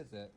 is it?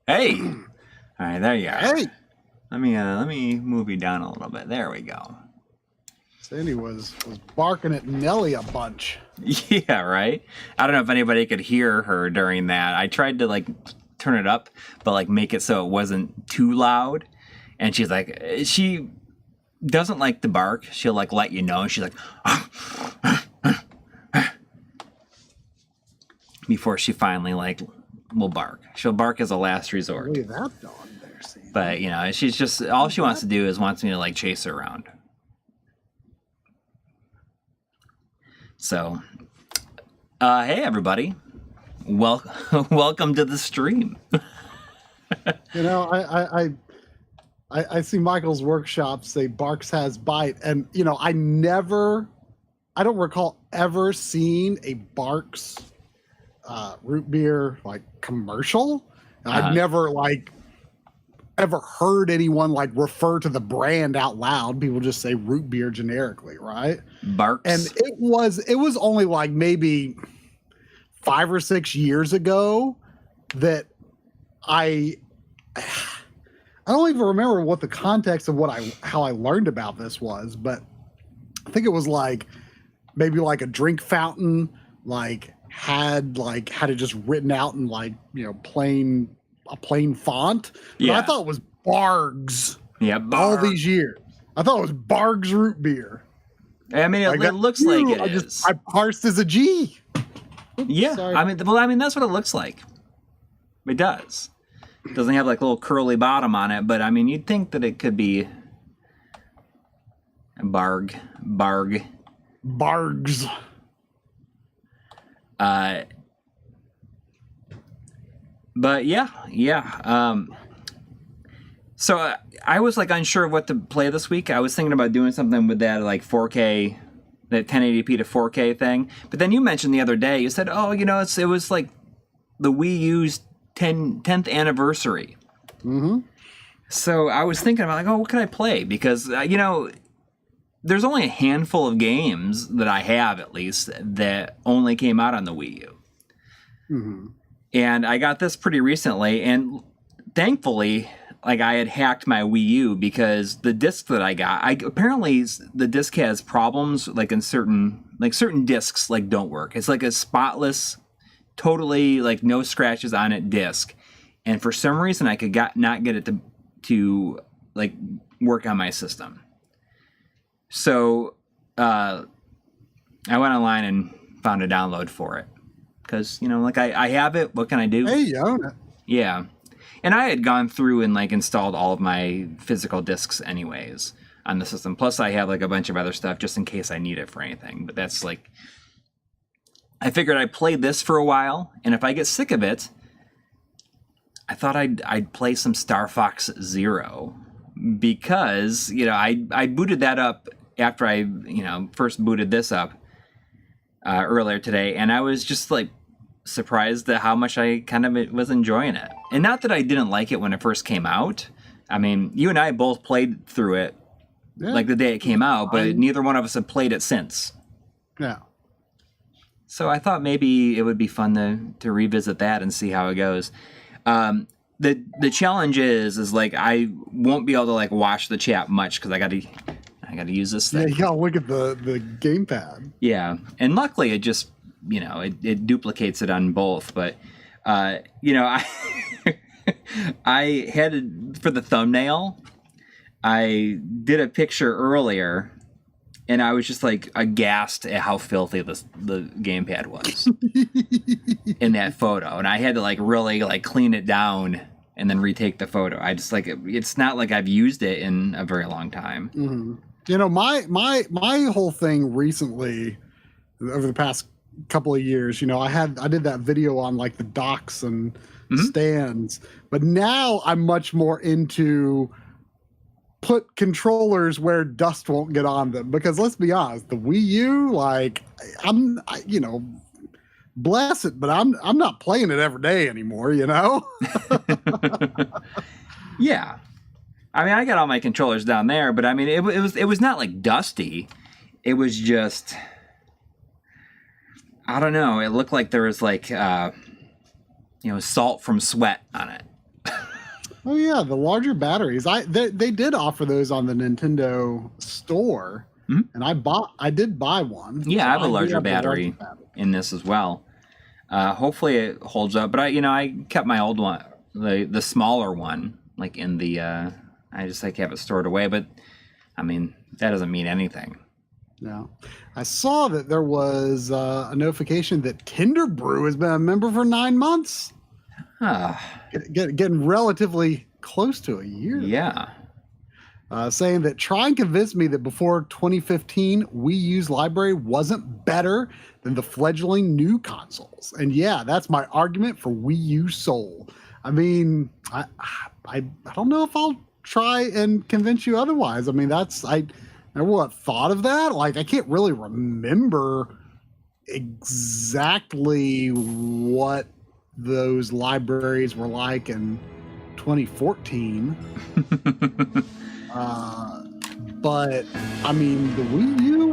Hey, all right, there you are. Hey, Let me move you down a little bit. There we go. Sandy was barking at Nelly a bunch. Yeah, right. I don't know if anybody could hear her during that. I tried to like turn it up, but like make it so it wasn't too loud. And she's like, she doesn't like to bark. She'll like let you know. She's like, before she finally like will bark. She'll bark as a last resort. Look at that dog there, Sandy. But you know, she's just all she wants to do is wants me to like chase her around. So, hey everybody, welcome to the stream. You know, I see Michael's workshop say Barks has bite, and you know, I don't recall ever seeing a Barks root beer like commercial. I've never like ever heard anyone like refer to the brand out loud. People just say root beer generically, right? Barks. And it was only like maybe 5 or 6 years ago that I don't even remember what the context of how I learned about this was, but I think it was like maybe like a drink fountain had it just written out in like, you know, a plain font. But I thought it was Bargs. Yeah, all these years. I thought it was Bargs root beer. I mean, it looks like it is. I parsed as a G. Oops, yeah, sorry. I mean, that's what it looks like. It does. It doesn't have like a little curly bottom on it, but I mean, you'd think that it could be a Bargs. But yeah. So I was like unsure of what to play this week. I was thinking about doing something with that like 4K, that 1080p to 4K thing. But then you mentioned the other day, you said, oh, you know, it was like the Wii U's 10th anniversary. Mm-hmm. So I was thinking about like, oh, what can I play? Because, you know, there's only a handful of games that I have, at least, that only came out on the Wii U. Mm-hmm. And I got this pretty recently, and thankfully, like, I had hacked my Wii U because the disc that I got, apparently the disc has problems, like in certain discs like don't work. It's like a spotless, totally like no scratches on it disc, and for some reason I could not get it to like work on my system. So I went online and found a download for it because, you know, like I have it. What can I do? Hey, you own it. Yeah. And I had gone through and like installed all of my physical discs anyways on the system. Plus I have like a bunch of other stuff just in case I need it for anything. But that's like, I figured I'd play this for a while, and if I get sick of it, I thought I'd play some Star Fox Zero, because, you know, I booted that up after I, you know, first booted this up earlier today, and I was just like surprised at how much I kind of was enjoying it. And not that I didn't like it when it first came out. I mean, you and I both played through it like the day it came out, but neither one of us have played it since. Yeah. So I thought maybe it would be fun to revisit that and see how it goes. The challenge is like I won't be able to like watch the chat much because I got to use this thing. Yeah, you gotta look at the gamepad. Yeah, and luckily it just, you know, it duplicates it on both. But you know, I had for the thumbnail, I did a picture earlier. And I was just like aghast at how filthy the gamepad was in that photo. And I had to like really like clean it down and then retake the photo. I just like, it's not like I've used it in a very long time. Mm-hmm. You know, my whole thing recently over the past couple of years, you know, I did that video on like the docks and stands, but now I'm much more into put controllers where dust won't get on them, because let's be honest, the Wii U, like you know, bless it, but I'm not playing it every day anymore, you know. Yeah, I mean, I got all my controllers down there, but I mean, it was not like dusty. It was just, I don't know. It looked like there was like you know, salt from sweat on it. Oh yeah, the larger batteries. They did offer those on the Nintendo store, and I did buy one. Yeah, so I have a larger battery in this as well. Hopefully it holds up, but I kept my old one, the smaller one, like in the I just like have it stored away. But I mean, that doesn't mean anything. No, I saw that there was a notification that Kinder Brew has been a member for 9 months. Getting relatively close to a year. Yeah. Saying that try and convince me that before 2015, Wii U's library wasn't better than the fledgling new consoles. And yeah, that's my argument for Wii U Soul. I mean, I don't know if I'll try and convince you otherwise. I mean, I never thought of that. Like, I can't really remember exactly what those libraries were like in 2014. But I mean, the Wii U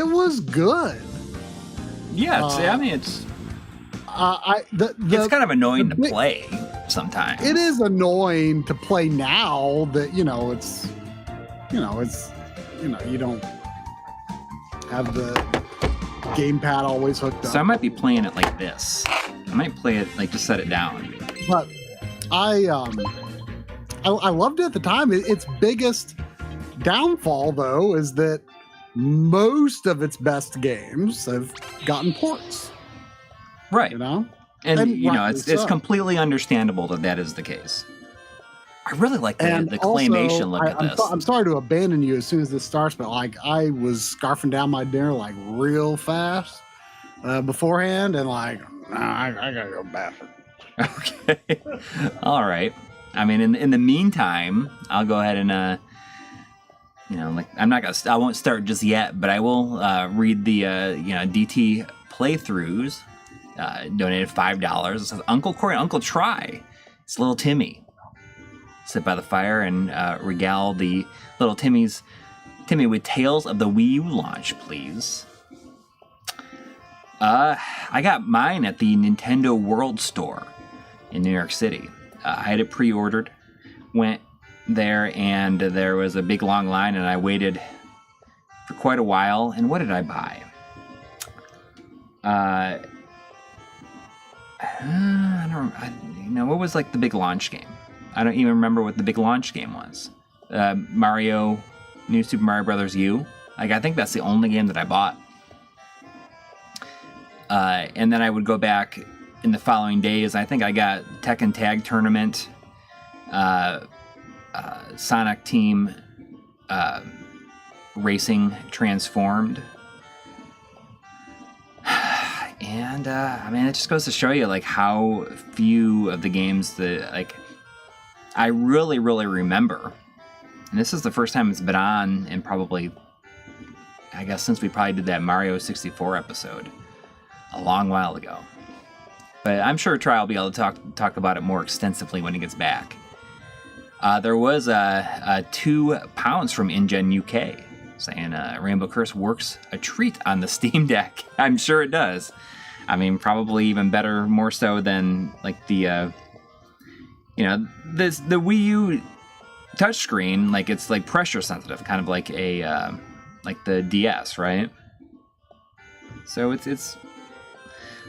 was good. Yeah, I mean, it's kind of annoying to play sometimes. It is annoying to play now that you don't have the gamepad always hooked up. So I might be playing it like this. I might play it like just set it down. But I loved it at the time. Its biggest downfall, though, is that most of its best games have gotten ports. Right. You know? And you know, it's completely understandable that is the case. I really like the claymation look at this. I'm sorry to abandon you as soon as this starts, but like I was scarfing down my dinner like real fast beforehand, and like I gotta go bathroom. Okay. All right. I mean, in the meantime, I'll go ahead and I won't start just yet, but I will read the DT playthroughs. Donated $5. It says Uncle Corey and Uncle Try. It's little Timmy. Sit by the fire and regale the little Timmy with tales of the Wii U launch, please. I got mine at the Nintendo World Store in New York City. I had it pre-ordered, went there, and there was a big long line, and I waited for quite a while. And what did I buy? What was like the big launch game? I don't even remember what the big launch game was. New Super Mario Brothers U. Like, I think that's the only game that I bought. And then I would go back in the following days. I think I got Tekken Tag Tournament, Sonic Team Racing Transformed. And I mean, it just goes to show you like how few of the games that like I really, really remember. And this is the first time it's been on in probably, I guess, since we probably did that Mario 64 episode a long while ago. But I'm sure Try will be able to talk about it more extensively when he gets back. There was £2 from InGen UK saying Rainbow Curse works a treat on the Steam Deck. I'm sure it does. I mean, probably even better, more so than like the Wii U touchscreen. Like it's like pressure sensitive, kind of like a like the DS, right? So it's a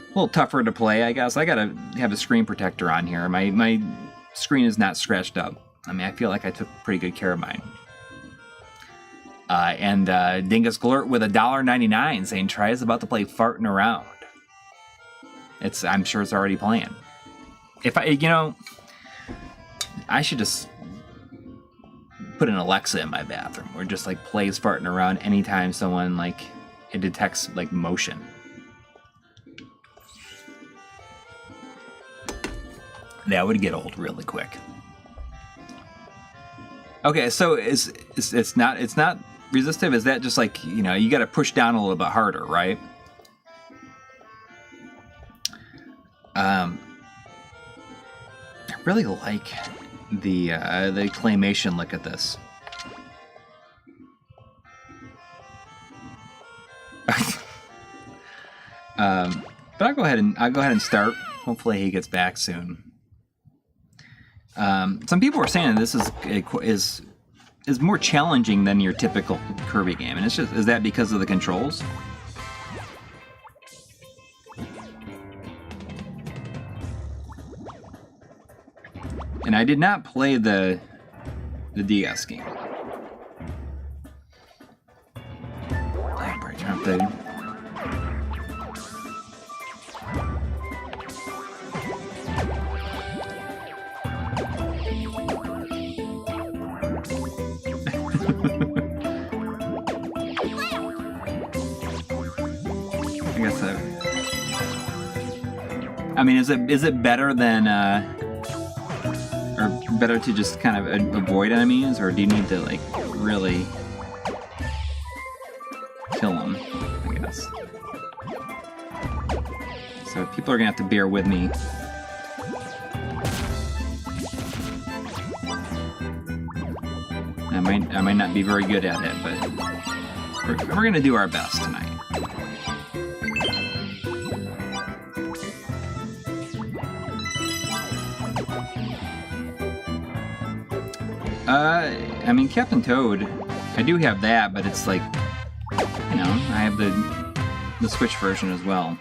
little tougher to play, I guess. I gotta have a screen protector on here. My screen is not scratched up. I mean, I feel like I took pretty good care of mine. And Dingus Glurt with $1.99 saying Try is about to play Farting Around. I'm sure it's already playing. If I should just put an Alexa in my bathroom or just like plays Farting Around anytime someone like it detects like motion. That would get old really quick. Okay, so it's not resistive. Is that just like, you got to push down a little bit harder, right? I really like the claymation look at this. But I'll go ahead and start. Hopefully he gets back soon. Some people are saying this is more challenging than your typical Kirby game, and is that because of the controls? And I did not play the DS game. Probably turn up the. I guess so. I mean, is it better than or better to just kind of avoid enemies, or do you need to like really kill them? I guess. So people are gonna have to bear with me I might not be very good at it, but we're gonna do our best tonight. I mean, Captain Toad, I do have that, but it's like, you know, I have the Switch version as well.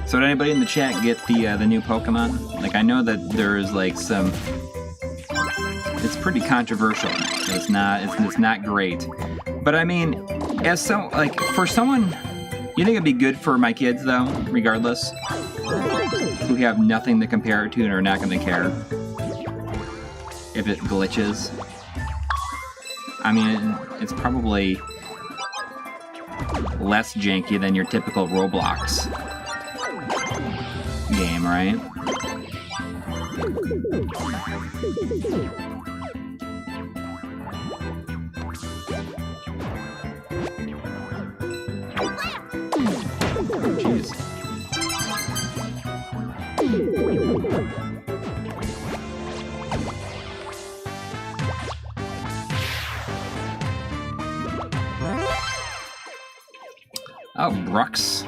So did anybody in the chat get the new Pokemon? Like, I know that there's like some. It's pretty controversial. It's not great. But I mean, as for someone, you think it'd be good for my kids though, regardless, who have nothing to compare it to and are not going to care if it glitches. I mean, it's probably less janky than your typical Roblox game, right? Jeez. Oh, Brooks.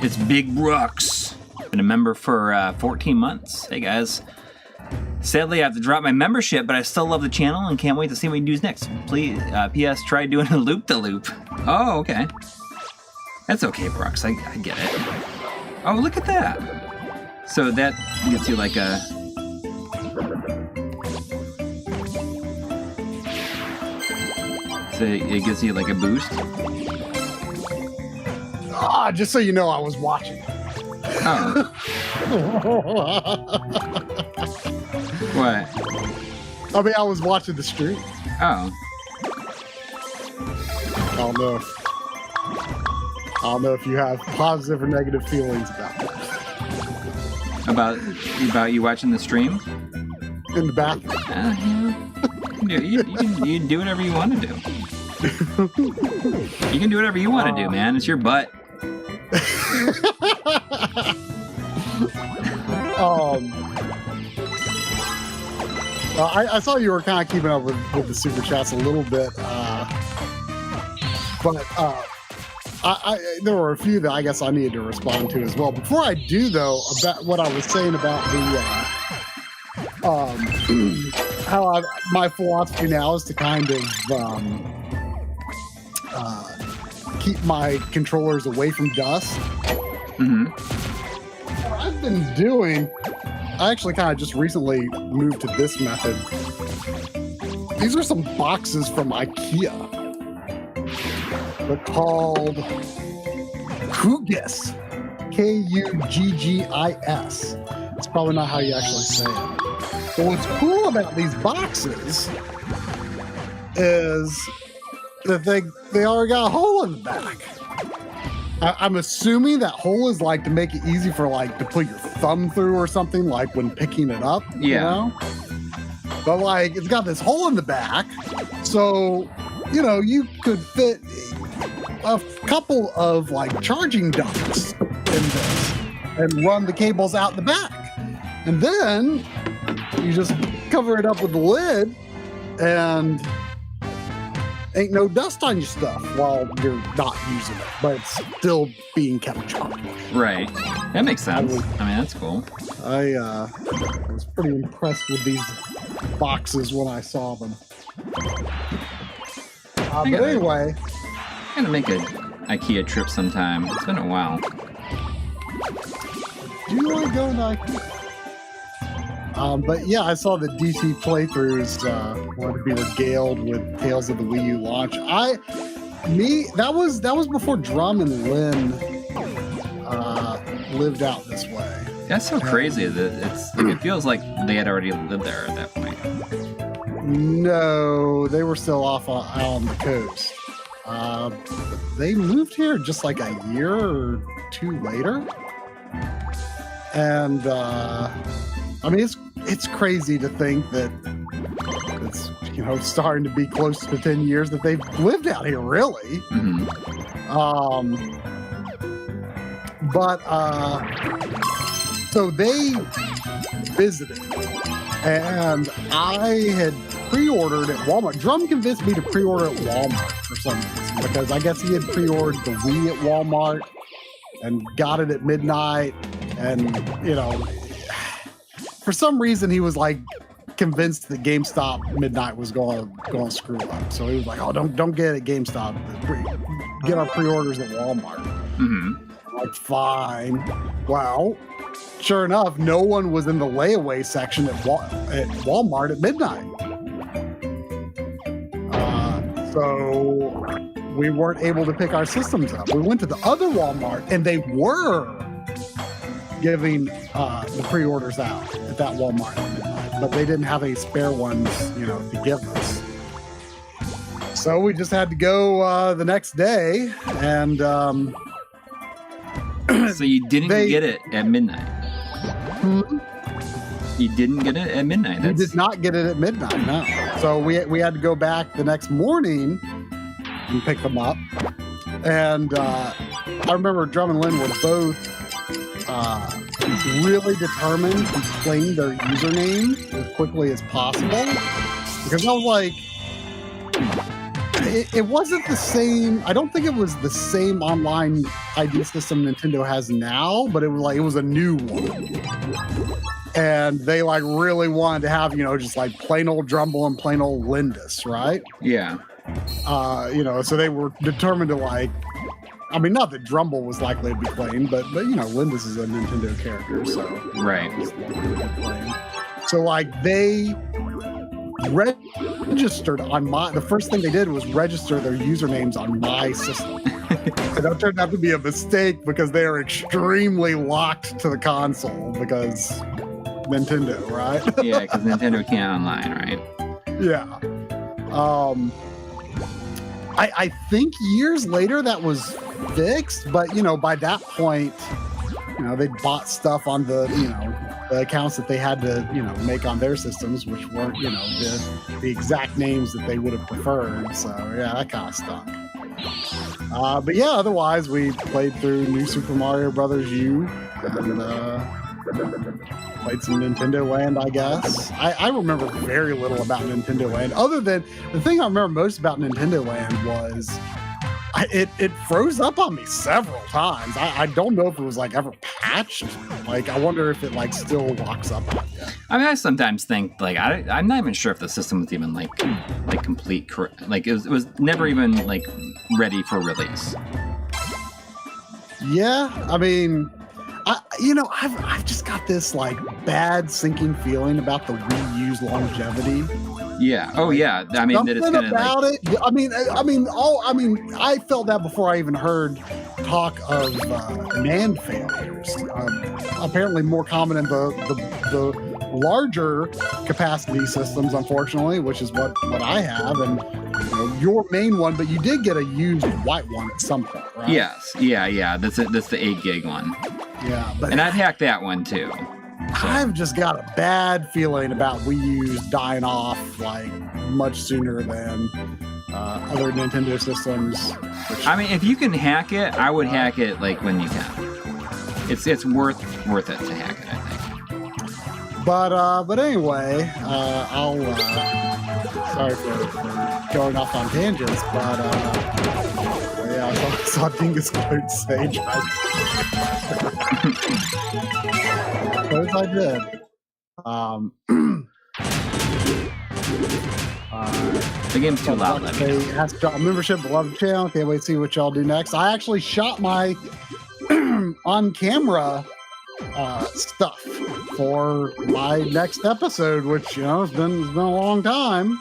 It's Big Brooks. Been a member for 14 months. Hey, guys. Sadly, I have to drop my membership, but I still love the channel and can't wait to see what he does next. Please, P.S. Try doing a loop-de-loop. Oh, okay. That's okay, Brooks. I get it. Oh, look at that. So that gets you like a... So it gives you like a boost? Ah, just so you know, I was watching. Oh. What? I mean, I was watching the stream. Oh. I don't know if you have positive or negative feelings about that. About you watching the stream? In the bathroom. You can do whatever you want to do. You can do whatever you want to do, man. It's your butt. I saw you were kind of keeping up with the super chats a little bit, but there were a few that I guess I needed to respond to as well. Before I do, though, about what I was saying about the my philosophy now is to kind of keep my controllers away from dust. Mm-hmm. What I've been doing, I actually kind of just recently moved to this method. These are some boxes from IKEA. They're called Kuggis. Kuggis. It's probably not how you actually say it. But what's cool about these boxes is that they already got a hole in the back. I'm assuming that hole is like to make it easy for like to put your thumb through or something, like when picking it up. Yeah. You know? But like it's got this hole in the back, so you know you could fit a couple of like charging docks in this and run the cables out the back, and then you just cover it up with the lid and ain't no dust on your stuff while you're not using it, but it's still being kept charged. Right. That makes sense. I mean, that's cool. I was pretty impressed with these boxes when I saw them. But anyway, I'm gonna make an IKEA trip sometime. It's been a while. Do you want to go to IKEA? But yeah, I saw the DC playthroughs wanted to be regaled with Tales of the Wii U launch. That was before Drum and Lynn lived out this way. That's so crazy that it feels like they had already lived there at that point. No, they were still out on the coast. They moved here just like a year or two later. And I mean, it's crazy to think that it's, you know, starting to be close to 10 years that they've lived out here, really. So they visited, and I had pre-ordered at Walmart. Drum convinced me to pre-order at Walmart for some reason, because I guess he had pre-ordered the Wii at Walmart and got it at midnight, and, you know, for some reason he was like convinced that GameStop midnight was going to screw up. So he was like, "Oh, don't get it at GameStop. Get our pre-orders at Walmart." I'm like, fine. Well, sure enough, no one was in the layaway section at Walmart at midnight. So we weren't able to pick our systems up. We went to the other Walmart, and they were giving the pre-orders out at that Walmart at midnight, but they didn't have any spare ones, you know, to give us. So we just had to go the next day, and so you didn't get it at midnight. You didn't get it at midnight. We did not get it at midnight. No. So we had to go back the next morning and pick them up. And I remember Drum and Lynn were both really determined to claim their username as quickly as possible, because I was like, it wasn't the same. I don't think it was the same online ID system Nintendo has now, but it was a new one. And they like really wanted to have, you know, just like plain old Drumble and plain old Lindus, right? Yeah. You know, so they were determined to like, I mean, not that Drumble was likely to be claimed, but you know, Lindus is a Nintendo character, so right. So like they registered on the first thing they did was register their usernames on my system. And that turned out to be a mistake because they are extremely locked to the console because Nintendo, right? Yeah, because Nintendo can't online, right? Yeah. I think years later that was fixed, but you know, by that point, you know, they bought stuff on the, you know, the accounts that they had to, you know, make on their systems, which weren't, you know, the exact names that they would have preferred. So yeah, that kind of stunk. But yeah, otherwise we played through New Super Mario Brothers U and played some Nintendo Land, I guess. I remember very little about Nintendo Land, other than the thing I remember most about Nintendo Land was it froze up on me several times. I don't know if it was like ever patched. Like, I wonder if it like still locks up on you. I mean, I sometimes think like I'm not even sure if the system was even like complete. Like it was never even like ready for release. Yeah, I mean, I've just got this like bad sinking feeling about the Wii U's longevity. Yeah. Oh, yeah. I mean, that it's gonna about like... it. I mean, I felt that before I even heard talk of NAND failures. Apparently, more common in the larger capacity systems, unfortunately, which is what I have, and you know, your main one. But you did get a used white one at some point, right? Yes. Yeah. That's the 8 gig one. Yeah, and I've hacked that one too. So. I've just got a bad feeling about Wii U's dying off like much sooner than other Nintendo systems. I mean, if you can hack it, I would hack it like when you can. It's worth it to hack it, I think. But anyway, I'll sorry for going off on tangents, but yeah, I saw Dingus Code Sage. Suppose I did. The game's too loud. Let me know. Ask y'all membership, beloved channel. Can't wait to see what y'all do next. I actually shot my on-camera stuff for my next episode, which, you know, it's been a long time.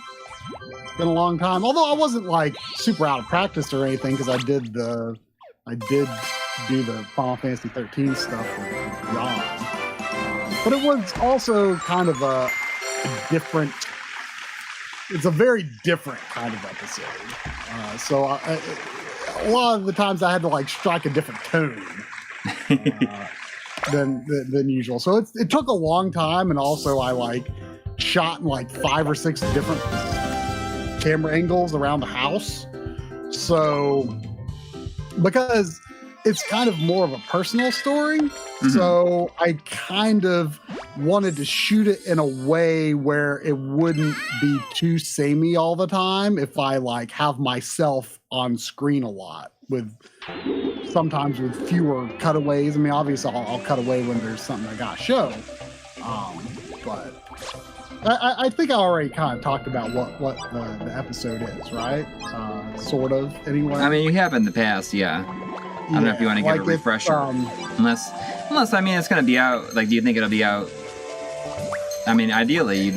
It's been a long time. Although I wasn't like super out of practice or anything, because I did do the Final Fantasy 13 stuff with Ron. But it was also kind of a different. It's a very different kind of episode. So a lot of the times I had to like strike a different tone. than usual. So it took a long time, and also I like shot in like 5 or 6 different camera angles around the house. So because it's kind of more of a personal story, so I kind of wanted to shoot it in a way where it wouldn't be too samey all the time if I like have myself on screen a lot, with sometimes with fewer cutaways. I mean, obviously I'll cut away when there's something I gotta show, but I think I already kind of talked about what the episode is, right? Sort of, anyway. I mean, you have in the past, yeah. I don't know if you want to give a refresher. Unless, I mean, it's going to be out. Like, do you think it'll be out? I mean, ideally,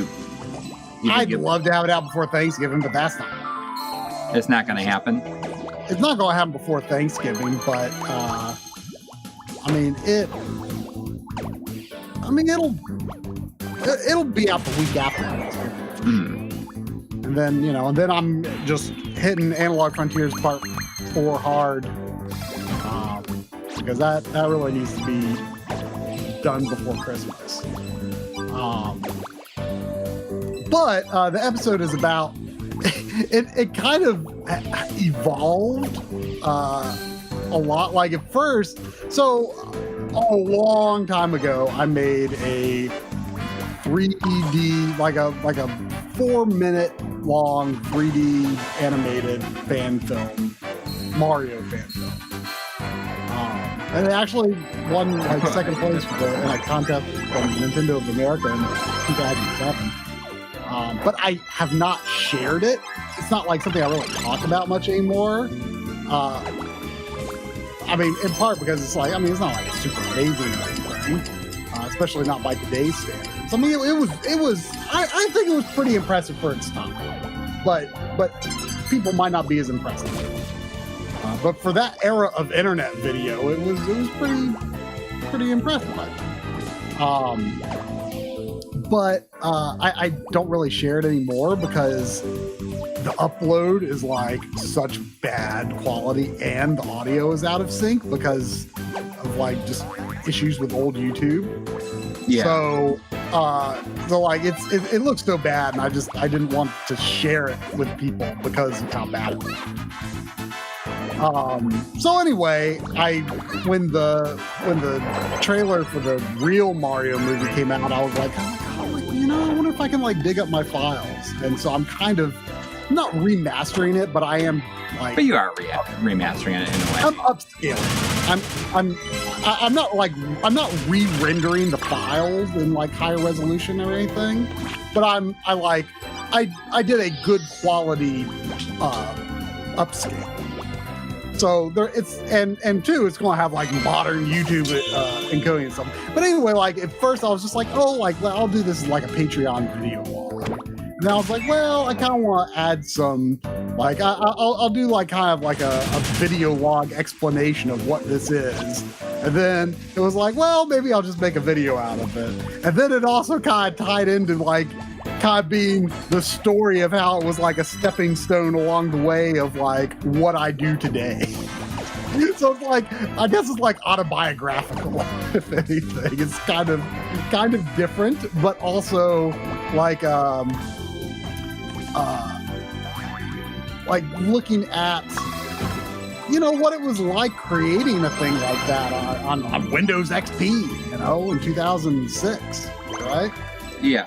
I'd love to have it out before Thanksgiving, but that's not. It's not going to happen. It's not going to happen before Thanksgiving, but I mean, it'll be out the week after Thanksgiving. And then I'm just hitting Analog Frontiers Part 4 hard. Because that really needs to be done before Christmas. But the episode is about it kind of evolved a lot. Like at first, so a long time ago, I made a 3D like a 4-minute long 3D animated fan film, Mario fan film. And it actually won like second place in a contest from Nintendo of America in 2007. But I have not shared it. It's not like something I really talk about much anymore. I mean, in part because it's like, I mean, it's not like it's super amazing or anything, especially not by today's standards. I mean, it was. I think it was pretty impressive for its time, but people might not be as impressive. But for that era of internet video, it was pretty impressive, I think. But I don't really share it anymore because the upload is like such bad quality and the audio is out of sync because of like just issues with old YouTube. Yeah. So like it looks so bad, and I didn't want to share it with people because of how bad it was. So anyway, when the trailer for the real Mario movie came out, I was like, I wonder if I can like dig up my files. And so I'm kind of not remastering it, but I am like. But you are remastering it in a way. I'm upscaling. I'm not re-rendering the files in like higher resolution or anything, but I did a good quality upscale. So there, and two, it's going to have like modern YouTube encoding and stuff. But anyway, like at first I was just like, well, I'll do this as like a Patreon video log. And I was like, well, I kind of want to add some, like I'll do like kind of like a video log explanation of what this is. And then it was like, well, maybe I'll just make a video out of it. And then it also kind of tied into like kind of being the story of how it was like a stepping stone along the way of like what I do today. So it's like, I guess it's like autobiographical, if anything. It's kind of different, but also like looking at, what it was like creating a thing like that on Windows XP, in 2006, right? Yeah.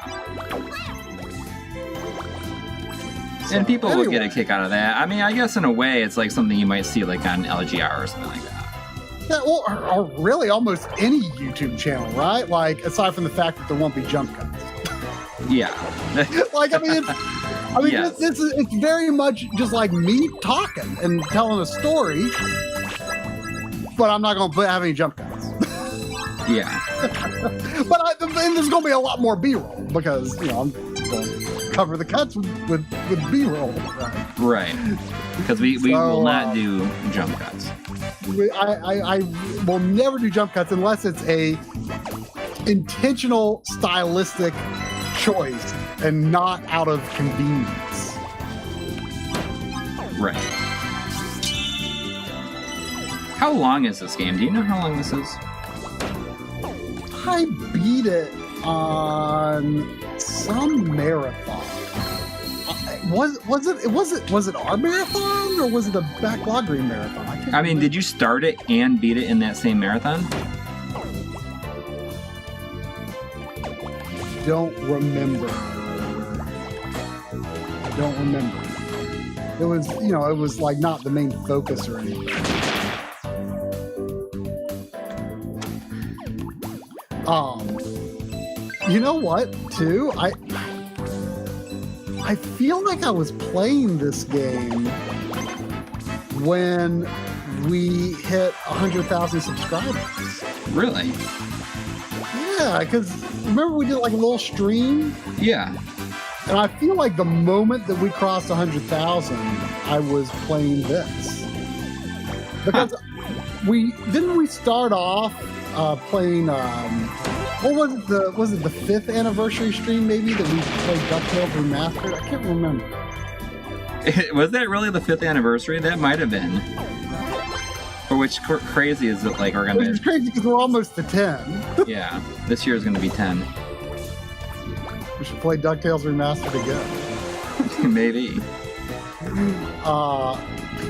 And people will get a kick out of that. I mean, I guess in a way, it's like something you might see like on LGR or something like that. Yeah, well, or really almost any YouTube channel, right? Like, aside from the fact that there won't be jump cuts. Yeah. Like, yes. It's very much just like me talking and telling a story, but I'm not going to have any jump cuts. Yeah. But there's going to be a lot more B-roll because, I'm going to cover the cuts with B-roll. Right. Because we will not do jump cuts. I will never do jump cuts unless it's a intentional stylistic choice and not out of convenience. Right. How long is this game? Do you know how long this is? I beat it on some marathon. Was it our marathon or was it a backloggery marathon? I mean, did you start it and beat it in that same marathon? Don't remember. I don't remember. It was, you know, it was like not the main focus or anything. You know what, too? I feel like I was playing this game when we hit 100,000 subscribers. Really? Yeah, because remember we did like a little stream? Yeah. And I feel like the moment that we crossed 100,000, I was playing this. Because we start off playing what was it the 5th anniversary stream maybe that we played DuckTales Remastered? I can't remember. Was that really the 5th anniversary? That might have been. Or which crazy is it like we're gonna... Which is crazy because we're almost to 10. Yeah, this year is gonna be 10. We should play DuckTales Remastered again. Maybe.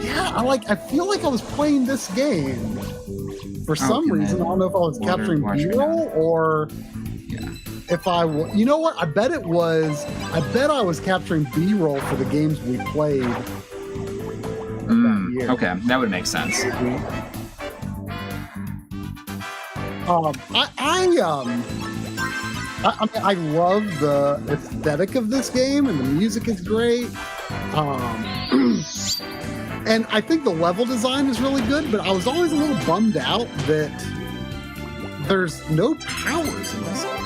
Yeah, I feel like I was playing this game for some reason. I don't know if I was capturing B-roll or if you know what? I bet I was capturing B-roll for the games we played that year. Okay, that would make sense. I love the aesthetic of this game, and the music is great. And I think the level design is really good, but I was always a little bummed out that there's no powers in this game.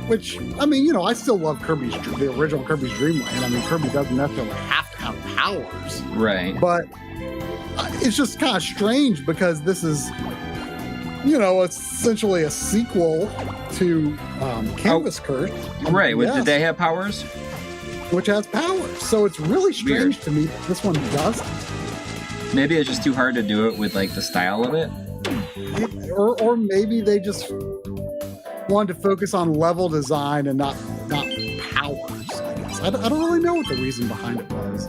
Which, I mean, you know, I still love the original Kirby's Dream Land. I mean, Kirby doesn't necessarily have to have powers. Right. But it's just kind of strange because this is, you know, essentially a sequel to Canvas Curse. Right. Did they have powers? Which has powers. So it's really strange to me that this one doesn't. Maybe it's just too hard to do it with like the style of it. Or maybe they just wanted to focus on level design and not powers, I guess. I don't really know what the reason behind it was.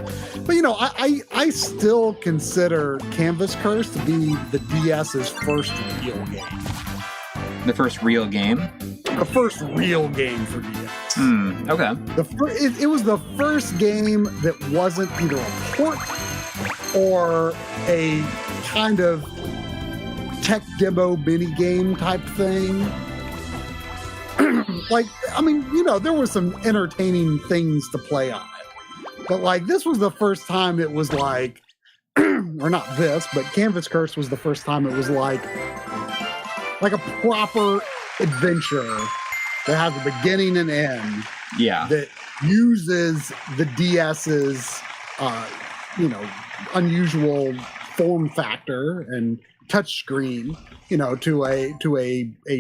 But, you know, I still consider Canvas Curse to be the DS's first real game. The first real game? The first real game for DS. Okay. It was the first game that wasn't either a port or a kind of tech demo mini game type thing. Like, I mean, you know, there were some entertaining things to play on it. But, like, this was the first time it was like, or not this, but Canvas Curse was the first time it was like a proper adventure that has a beginning and end. Yeah. That uses the DS's, you know, unusual form factor and touchscreen, you know, to a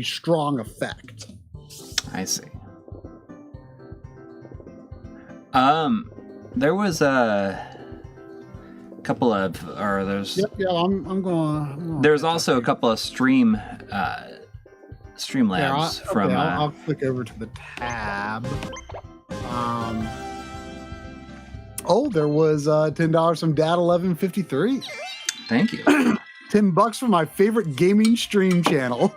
strong effect. I see. There was a couple of, or there's. Yep, yeah, I'm going. There's also a couple of Streamlabs from. I'll click over to the tab. There was $10 from Dad1153. Thank you. $10 for my favorite gaming stream channel.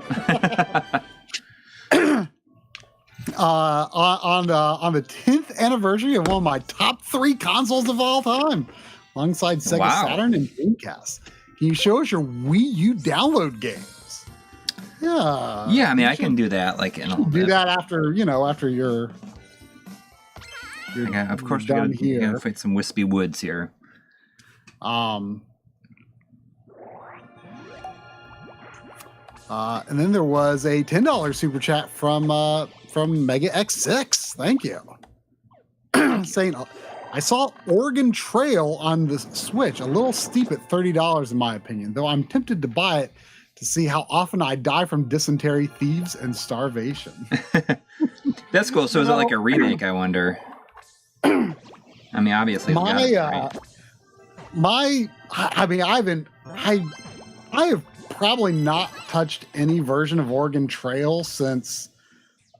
On the 10th anniversary of one of my top 3 consoles of all time, alongside Sega Saturn and Dreamcast. Can you show us your Wii U download games? Yeah. Yeah, I mean, I can do that like in a little bit. Do that after you're okay, of course, we gotta fight some wispy woods here. And then there was a $10 super chat from Mega X6. Thank you. Saying, I saw Oregon Trail on the Switch, a little steep at $30 in my opinion, though I'm tempted to buy it to see how often I die from dysentery, thieves, and starvation. That's cool. So is it like a remake, I wonder? I mean, obviously. I have probably not touched any version of Oregon Trail since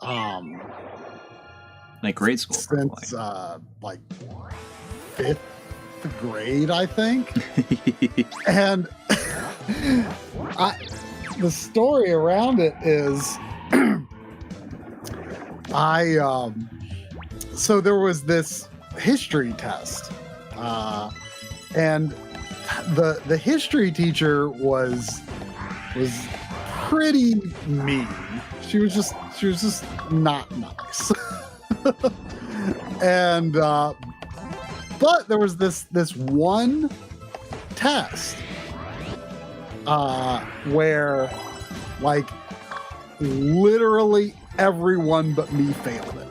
like grade school, since like 5th grade, I think. And the story around it is so there was this history test, and the history teacher was pretty mean. She was just not nice. And but there was this one test where like literally everyone but me failed it.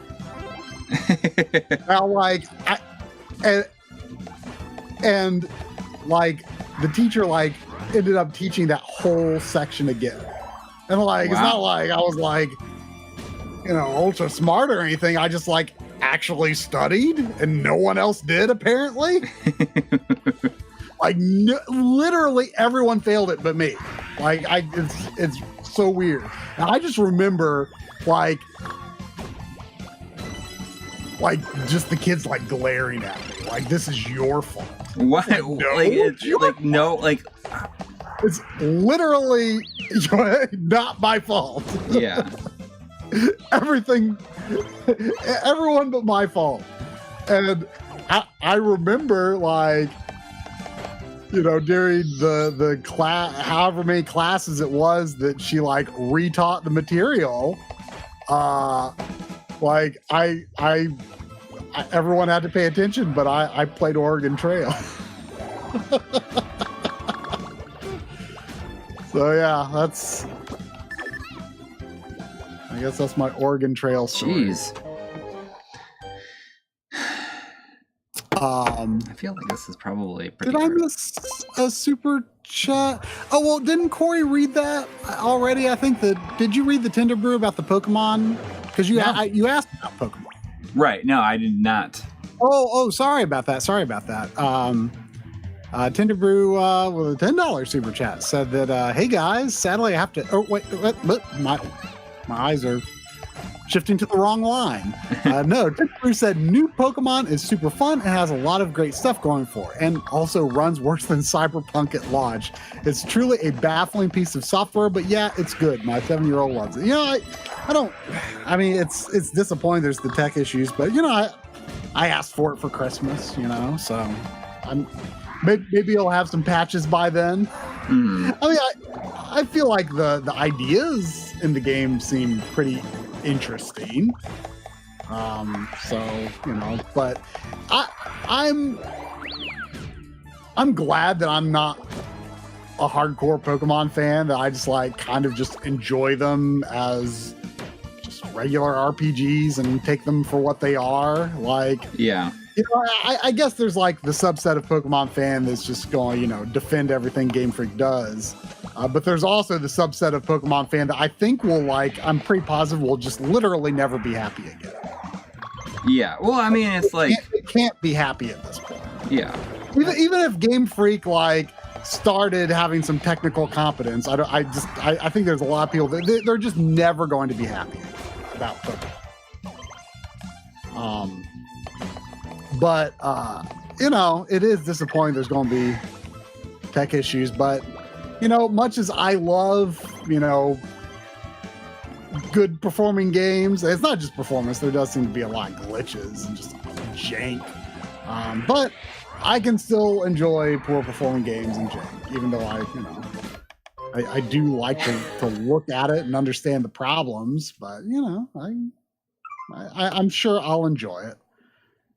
Now, like, and like the teacher like ended up teaching that whole section again, and like It's not like I was like, you know, ultra smart or anything. I just like actually studied, and no one else did apparently. Like literally everyone failed it but me. Like it's so weird. And I just remember like just the kids like glaring at me like, this is your fault. What? Like, no, it's literally not my fault. Yeah. Everyone but my fault. And I remember like, you know, during the class, however many classes it was that she like retaught the material, like everyone had to pay attention, but I played Oregon Trail. So yeah, I guess that's my Oregon Trail story. Jeez. I feel like this is probably pretty. Did I miss a super chat? Oh well, didn't Coury read that already? I think did you read the Tinder Brew about the Pokemon? Because you asked about Pokemon. Right. No, I did not. Oh, sorry about that. Tinder Brew with a $10 super chat said that, hey guys, sadly I have to. Oh wait, my eyes are shifting to the wrong line. No, Tinder Brew said new Pokemon is super fun and has a lot of great stuff going for it, and also runs worse than Cyberpunk at launch. It's truly a baffling piece of software, but yeah, it's good. My 7-year-old loves it. You know, I mean, it's disappointing there's the tech issues, but you know, I asked for it for Christmas, you know, so maybe it'll have some patches by then. I mean, I feel like the ideas in the game seem pretty interesting. So, you know, but I'm glad that I'm not a hardcore Pokemon fan, that I just like kind of just enjoy them as just regular RPGs and take them for what they are. Like, yeah. You know, I guess there's like the subset of Pokemon fan that's just going, you know, defend everything Game Freak does. But there's also the subset of Pokemon fan that I think will like, I'm pretty positive will just literally never be happy again. Yeah. Well, I mean, it's like, it can't be happy at this point. Yeah. Even if Game Freak like started having some technical competence, I think there's a lot of people that they're just never going to be happy about Pokemon. But you know, it is disappointing there's going to be tech issues, but you know, much as I love, you know, good performing games, it's not just performance, there does seem to be a lot of glitches and just jank. But I can still enjoy poor performing games and jank, even though I do like to look at it and understand the problems, but you know, I'm sure I'll enjoy it.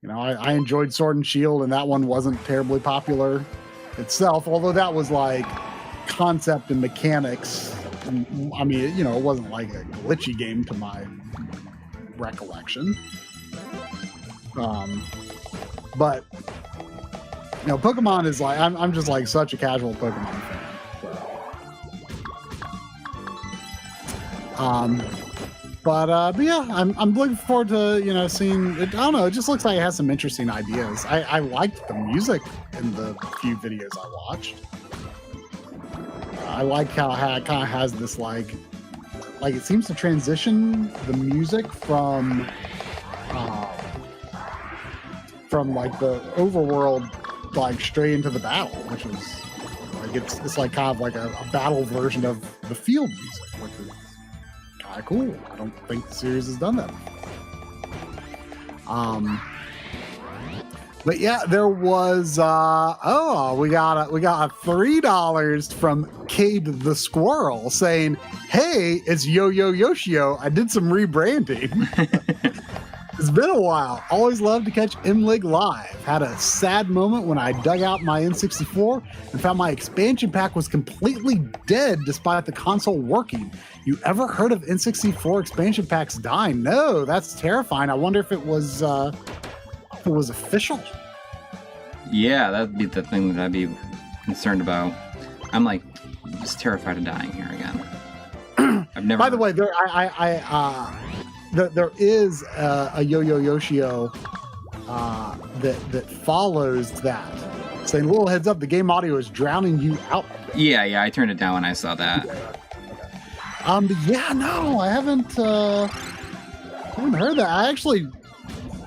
You know, I enjoyed Sword and Shield, and that one wasn't terribly popular itself, although that was like concept and mechanics. And, I mean, you know, it wasn't like a glitchy game to my recollection. But you know, Pokemon is like, I'm just like such a casual Pokemon fan. But yeah, I'm looking forward to, you know, seeing it. I don't know, it just looks like it has some interesting ideas. I liked the music in the few videos I watched. I like how it kind of has this like it seems to transition the music from like the overworld like straight into the battle, which is like it's like kind of like a battle version of the field music, which is kind of cool. I don't think the series has done that before. But yeah, there was we got a $3 from Cade the Squirrel saying, "Hey, it's Yo-Yo Yoshio. I did some rebranding." It's been a while. Always loved to catch MLiG live. Had a sad moment when I dug out my N64 and found my expansion pack was completely dead despite the console working. You ever heard of N64 expansion packs dying? No, that's terrifying. I wonder if it was official. Yeah, that'd be the thing that I'd be concerned about. I'm like just terrified of dying here again. I've never. By the way, there is a Yo-Yo Yoshio that follows that, saying, "Little heads up, the game audio is drowning you out." Yeah, I turned it down when I saw that. But yeah, no, I haven't heard that. I actually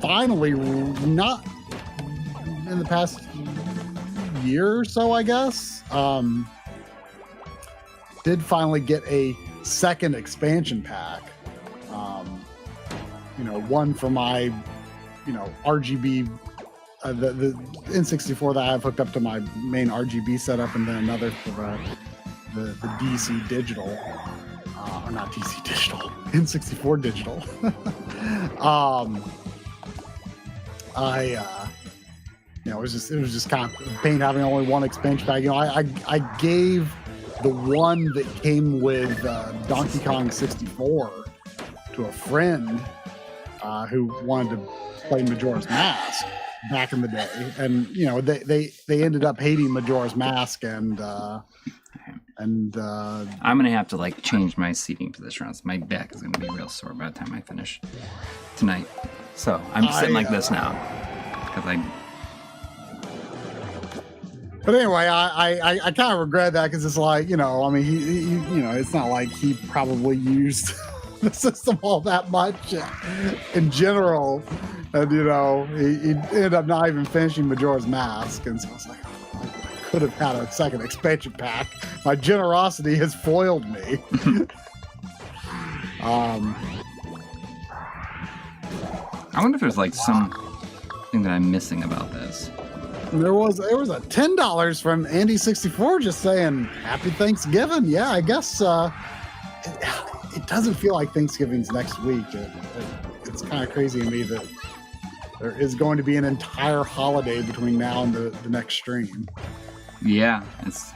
finally, not in the past year or so, I guess, did finally get a second expansion pack. One for my, RGB, the N64 that I have hooked up to my main RGB setup, and then another for the DC digital, or not DC digital, N64 digital. It was just kind of pain having only one expansion pack. I gave the one that came with Donkey Kong 64 to a friend who wanted to play Majora's Mask back in the day, and they ended up hating Majora's Mask, and I'm gonna have to like change my seating position. My back is gonna be real sore by the time I finish tonight. So I'm sitting like this now because But anyway, I kind of regret that because it's like, he it's not like he probably used the system all that much in general. And, he ended up not even finishing Majora's Mask. And so I was like, I could have had a second expansion pack. My generosity has foiled me. I wonder if there's like something that I'm missing about this. There was a $10 from Andy64 just saying Happy Thanksgiving. Yeah, I guess it doesn't feel like Thanksgiving's next week. It's kind of crazy to me that there is going to be an entire holiday between now and the next stream. Yeah, it's.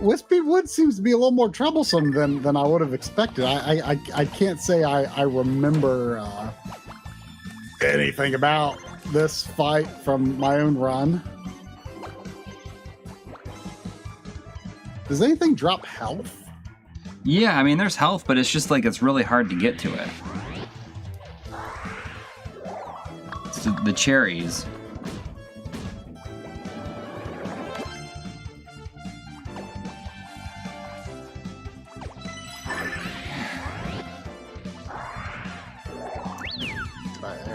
Wispy Wood seems to be a little more troublesome than I would have expected. I can't say I remember anything about this fight from my own run. Does anything drop health? Yeah, I mean, there's health, but it's just like it's really hard to get to it. It's the cherries.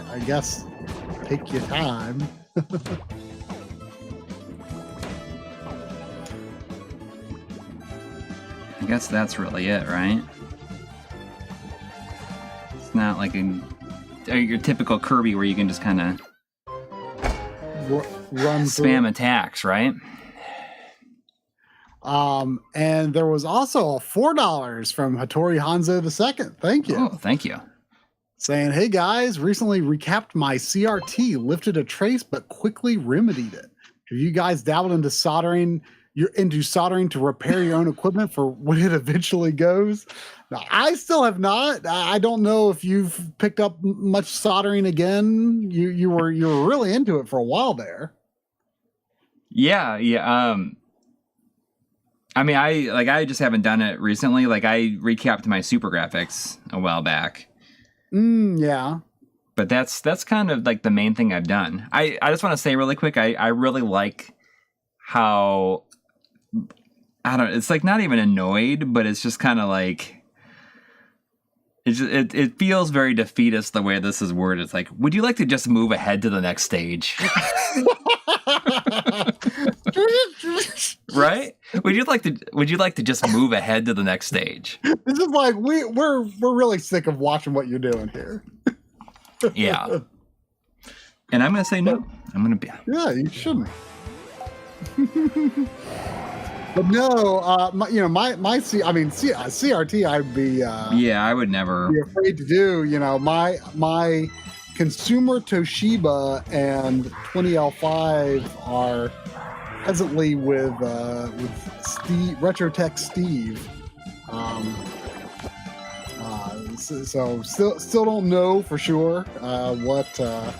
I guess take your time. I guess that's really it, right? It's not like your typical Kirby where you can just kind of run spam attacks, right? And there was also a $4 from Hattori Hanzo II. Thank you. Oh, thank you. Saying, "Hey guys, recently recapped my CRT, lifted a trace, but quickly remedied it. Have you guys dabbled into soldering? You're into soldering to repair your own equipment for when it eventually goes?" Now, I still have not. I don't know if you've picked up much soldering again. You were really into it for a while there. Yeah. I mean, I just haven't done it recently. Like I recapped my Super Graphics a while back. Yeah. But that's kind of like the main thing I've done. I just want to say really quick, I really like how, I don't know, it's like not even annoyed, but it's just kind of like, it feels very defeatist the way this is worded. It's like, would you like to just move ahead to the next stage? Right? Would you like to just move ahead to the next stage? This is like we're really sick of watching what you're doing here. Yeah. And I'm gonna say no. I'm gonna be. Yeah, you shouldn't. But no, CRT, I'd be. Yeah, I would never be afraid to do. My consumer Toshiba and 20L5 are presently with Steve, Retrotech Steve. So still don't know for sure what the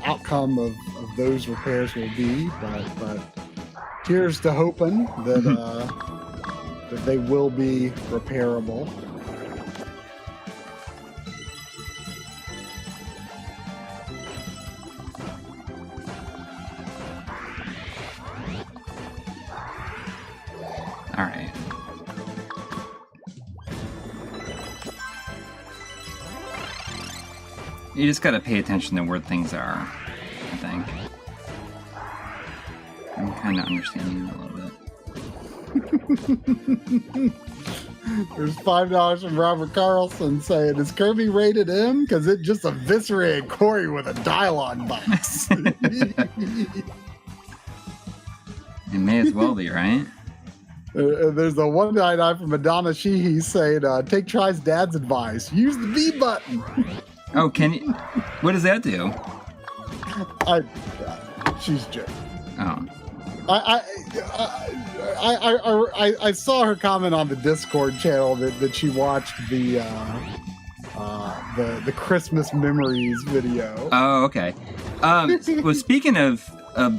outcome of those repairs will be, but here's to hoping that they will be repairable. All right. You just gotta pay attention to where things are, I think. I'm kind of understanding it a little bit. There's $5 from Robert Carlson saying, "Is Kirby rated M? Because it just eviscerated Coury with a dialogue box." It may as well be, right? There's a 199 from Madonna Sheehy saying, "Take Try's dad's advice. Use the B button." Oh, can you? What does that do? She's joking. Oh. I saw her comment on the Discord channel that she watched the Christmas memories video. Oh, okay. Well, speaking of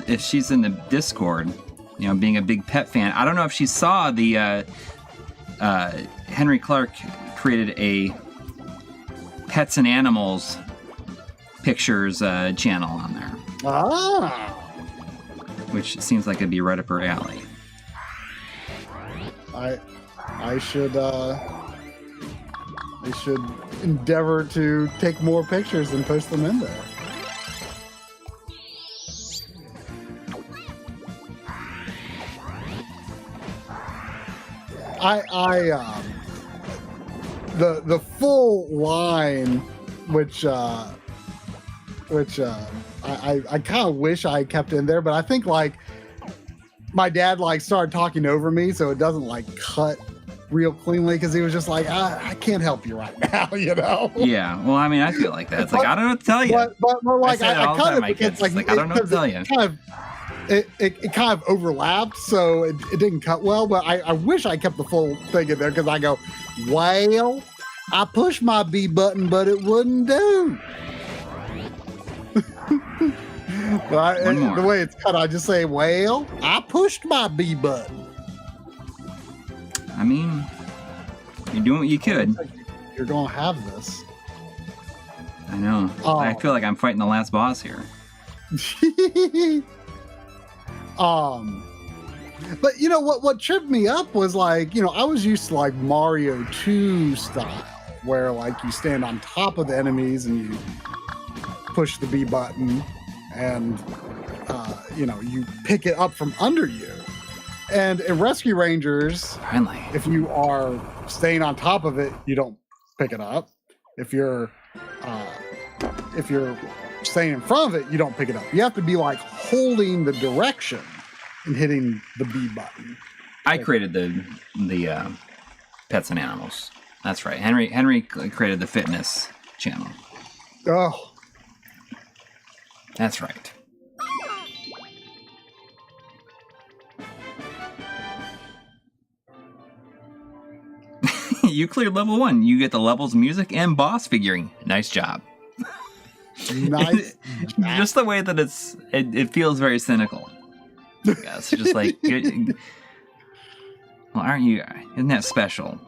if she's in the Discord, being a big pet fan, I don't know if she saw the Henry Clark created a Pets and Animals Pictures channel on there. Ah. Which seems like it'd be right up her alley. I should endeavor to take more pictures and post them in there. The full line, which I kind of wish I kept in there, but I think like my dad started talking over me, so it doesn't cut real cleanly, because he was just like, I can't help you right now, Yeah, well, I mean, I feel like that. It's like, I don't know what to tell you. But I kind of, my kids. Like, I don't know what to tell you. It kind of overlapped, so it didn't cut well, but I wish I kept the full thing in there, because I go, well, I pushed my B button, but it wouldn't do. But the way it's cut, I just say, well, I pushed my B button. I mean, you're doing what you could. You're going to have this. I know. I feel like I'm fighting the last boss here. But what tripped me up was I was used to Mario 2 style, where you stand on top of the enemies and you push the B button, and you pick it up from under you. And in Rescue Rangers, finally, if you are staying on top of it, you don't pick it up. If you're staying in front of it, you don't pick it up. You have to be holding the direction and hitting the B button. I created the Pets and Animals. That's right. Henry created the fitness channel. Oh. That's right. You cleared level 1. You get the levels, music, and boss figuring. Nice job. Nice. Just the way that it feels very cynical. Yes, just like, well, aren't you? Isn't that special?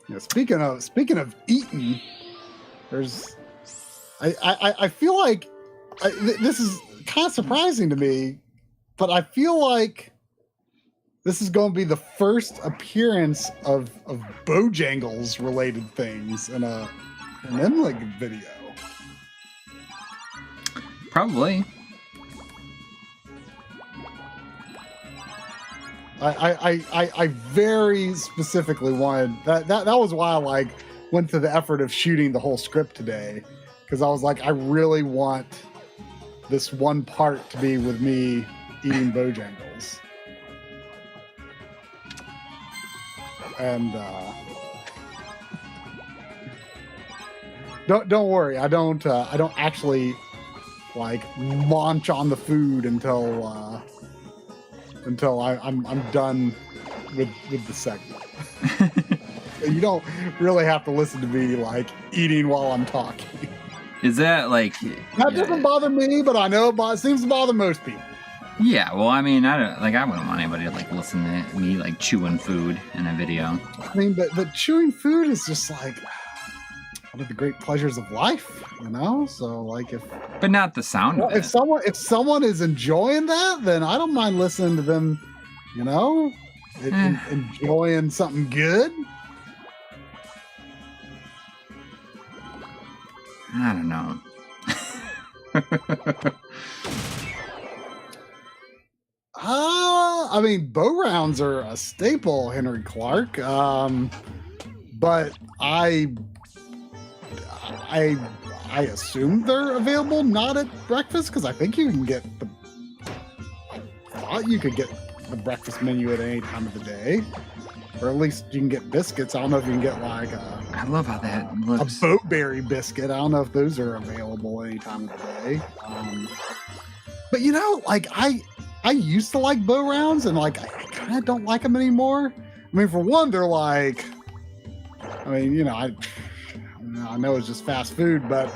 Yeah, speaking of eating, there's I feel like this is kind of surprising to me, but I feel like this is going to be the first appearance of Bojangles related things in an MLiG video. Probably. I very specifically wanted that was why I like went to the effort of shooting the whole script today, because I was like, I really want this one part to be with me eating Bojangles. And don't worry, I don't actually like launch on the food until I'm done with the segment. You don't really have to listen to me like eating while I'm talking. Is that like that doesn't bother me, but I know it seems to bother most people. Yeah, well, I mean, I wouldn't want anybody to like listen to me like chewing food in a video. I mean, but chewing food is just like one of the great pleasures of life, you know. So like, but not the sound of it. If someone is enjoying that, then I don't mind listening to them, you know, enjoying something good. I don't know. I mean, bow rounds are a staple, Henry Clark. But I assume they're available not at breakfast, because I think you can get the breakfast menu at any time of the day, or at least you can get biscuits. I don't know if you can get like I love how that looks. A boatberry biscuit. I don't know if those are available any time of the day. But you know, like I used to like bow rounds, and like I kind of don't like them anymore. I mean, for one, they're like, I mean, you know, I know it's just fast food, but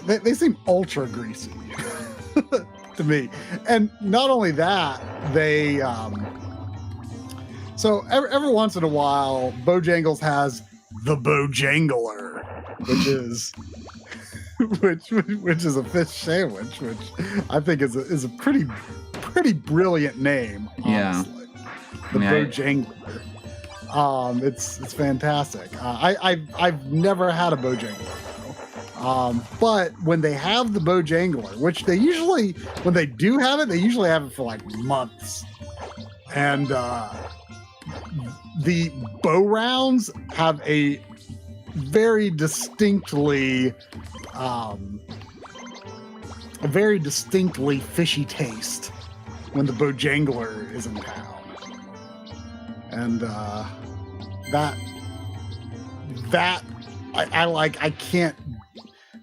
they seem ultra greasy to me. And not only that, they so every once in a while, Bojangles has the Bojangler, which is which is a fish sandwich, which I think is a pretty brilliant name. Honestly. Yeah, the Bojangler. It's fantastic. I've never had a Bojangler, but when they have the Bojangler, which they usually, when they do have it, they usually have it for like months, and the bow rounds have a very distinctly fishy taste when the Bojangler is in town. And I can't,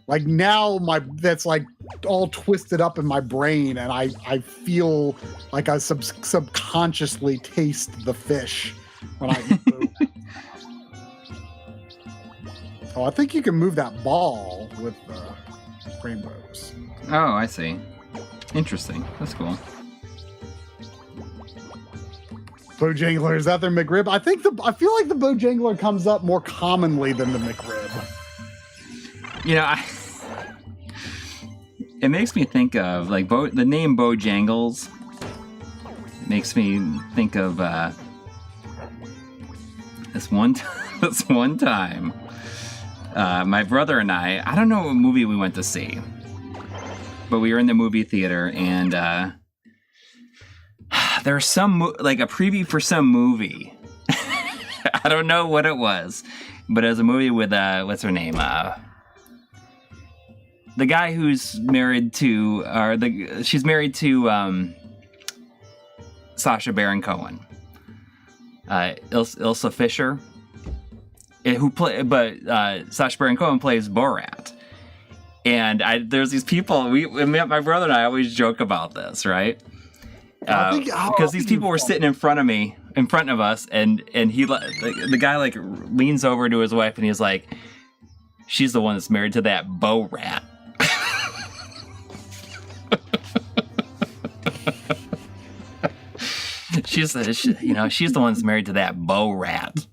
like, now that's like all twisted up in my brain, and I feel like I subconsciously taste the fish when I eat food. Oh, I think you can move that ball with rainbows. Oh, I see. Interesting. That's cool. Bojangler, is that their McRib? I feel like the Bojangler comes up more commonly than the McRib. You know, it makes me think of like the name Bojangles. Makes me think of this one time. My brother and I don't know what movie we went to see, but we were in the movie theater, and there's like a preview for some movie. I don't know what it was, but it was a movie with what's her name? The guy who's married to, she's married to Sacha Baron Cohen, Ilsa Fisher. Sacha Baron Cohen plays Borat, and there's these people. My brother and I always joke about this, right? Because these people were sitting in front of us, and he, the guy like leans over to his wife, and he's like, "She's the one that's married to that Borat." she's the one that's married to that Bo rat.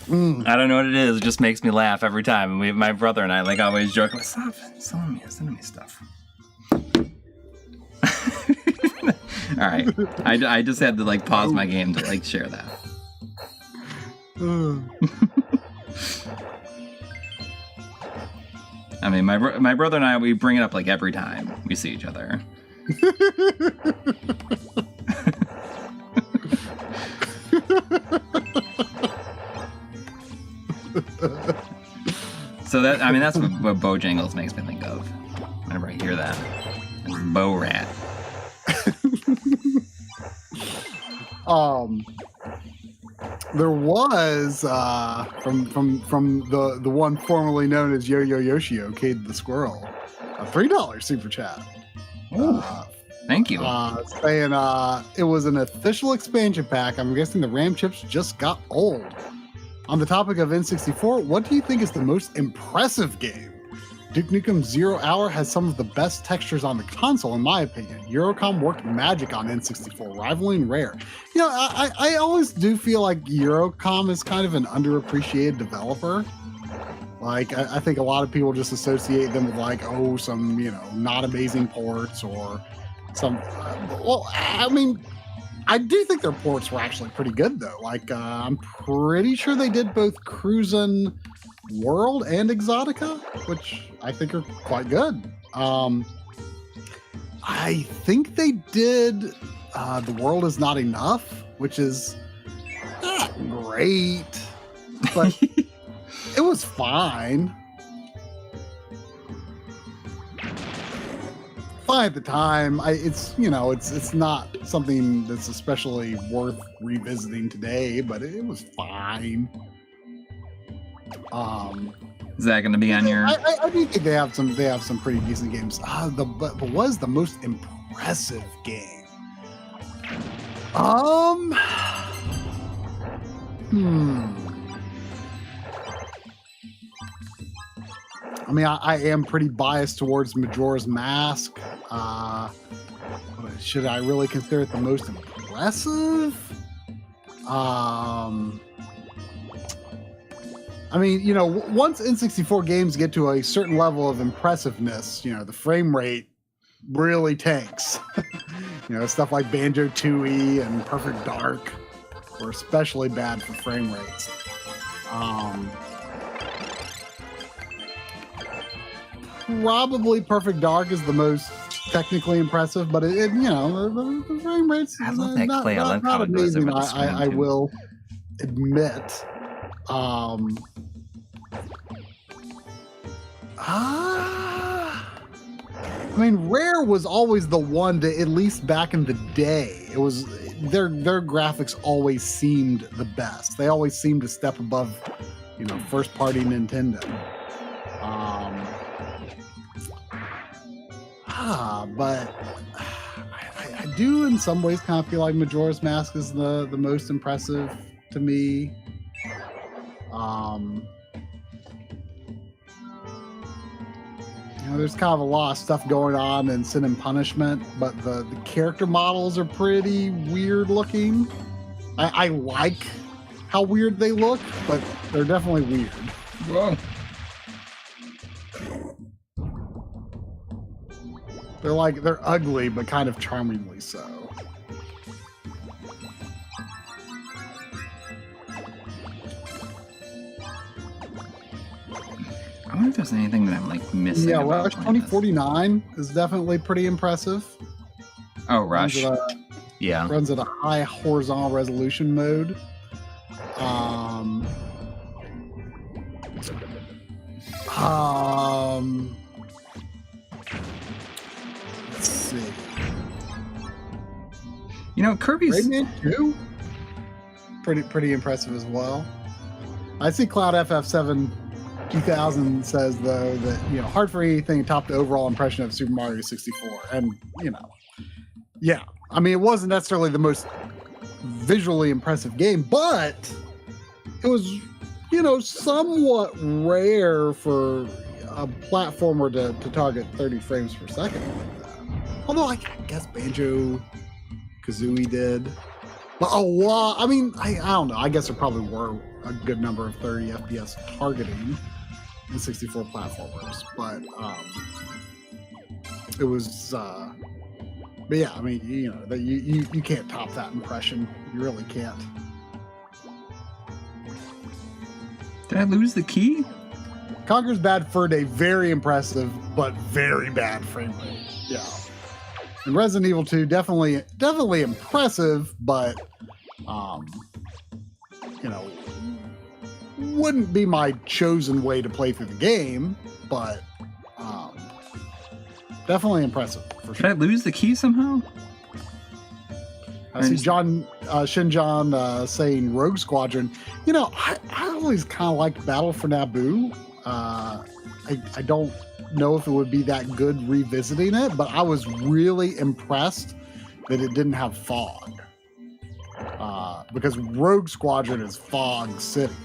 I don't know what it is. It just makes me laugh every time. And my brother and I like always joke, stop sending me stuff. All right, I just had to like pause my game to like share that. I mean, my brother and I, we bring it up like every time we see each other. So that's what Bojangles makes me think of whenever I hear that. Bo rat. There was from the one formerly known as Yo-Yo Yoshio, Cade the Squirrel, a $3 super chat. Thank you. Saying it was an official expansion pack. I'm guessing the RAM chips just got old. On the topic of N64, what do you think is the most impressive game? Duke Nukem 0 Hour has some of the best textures on the console, in my opinion. Eurocom worked magic on N64, rivaling Rare. You know, I always do feel like Eurocom is kind of an underappreciated developer. Like, I think a lot of people just associate them with like, oh, some, you know, not amazing ports or some, well, I mean, I do think their ports were actually pretty good though. Like, I'm pretty sure they did both Cruisin' World and Exotica, which I think are quite good. I think they did The World Is Not Enough, which is not great, but it was fine. Fine at the time. It's not something that's especially worth revisiting today, but it was fine. Is that going to be on your? I do think they have some pretty decent games. But what was the most impressive game? I mean, I am pretty biased towards Majora's Mask. Should I really consider it the most impressive? I mean, you know, once N64 games get to a certain level of impressiveness, you know, the frame rate really tanks. You know, stuff like Banjo-Tooie and Perfect Dark were especially bad for frame rates. Probably Perfect Dark is the most technically impressive, but it you know, the frame rates I love that clay. I love how it goes over the screen, I will admit. I mean, Rare was always the one to, at least back in the day, it was their graphics always seemed the best. They always seemed to step above, you know, first party Nintendo. But I do in some ways kind of feel like Majora's Mask is the most impressive to me. You know, there's kind of a lot of stuff going on in Sin and Punishment, but the character models are pretty weird looking. I like how weird they look, but they're definitely weird. Whoa. They're ugly, but kind of charmingly so. I wonder if there's anything that I'm like missing. Yeah, Rush 2049 is definitely pretty impressive. Oh, Rush. Yeah. Runs at a high horizontal resolution mode. Let's see. You know, Kirby's Rayman 2? Pretty impressive as well. I see Cloud FF7 2000 says though that, you know, hard for anything to top the overall impression of Super Mario 64. And, you know, yeah. I mean, it wasn't necessarily the most visually impressive game, but it was, you know, somewhat rare for a platformer to target 30 frames per second. Although I guess Banjo Kazooie did. But a lot, I mean, I don't know. I guess there probably were a good number of 30 FPS targeting in 64 platformers. But it was, but yeah, I mean, you know, you can't top that impression. You really can't. Did I lose the key? Conker's Bad Fur Day, very impressive, but very bad frame rate. Yeah. And Resident Evil 2, definitely impressive, but, you know, wouldn't be my chosen way to play through the game, but definitely impressive for sure. Did I lose the key somehow? I see Shinjan saying Rogue Squadron. You know, I always kind of liked Battle for Naboo. I don't know if it would be that good revisiting it, but I was really impressed that it didn't have fog. Because Rogue Squadron is Fog City.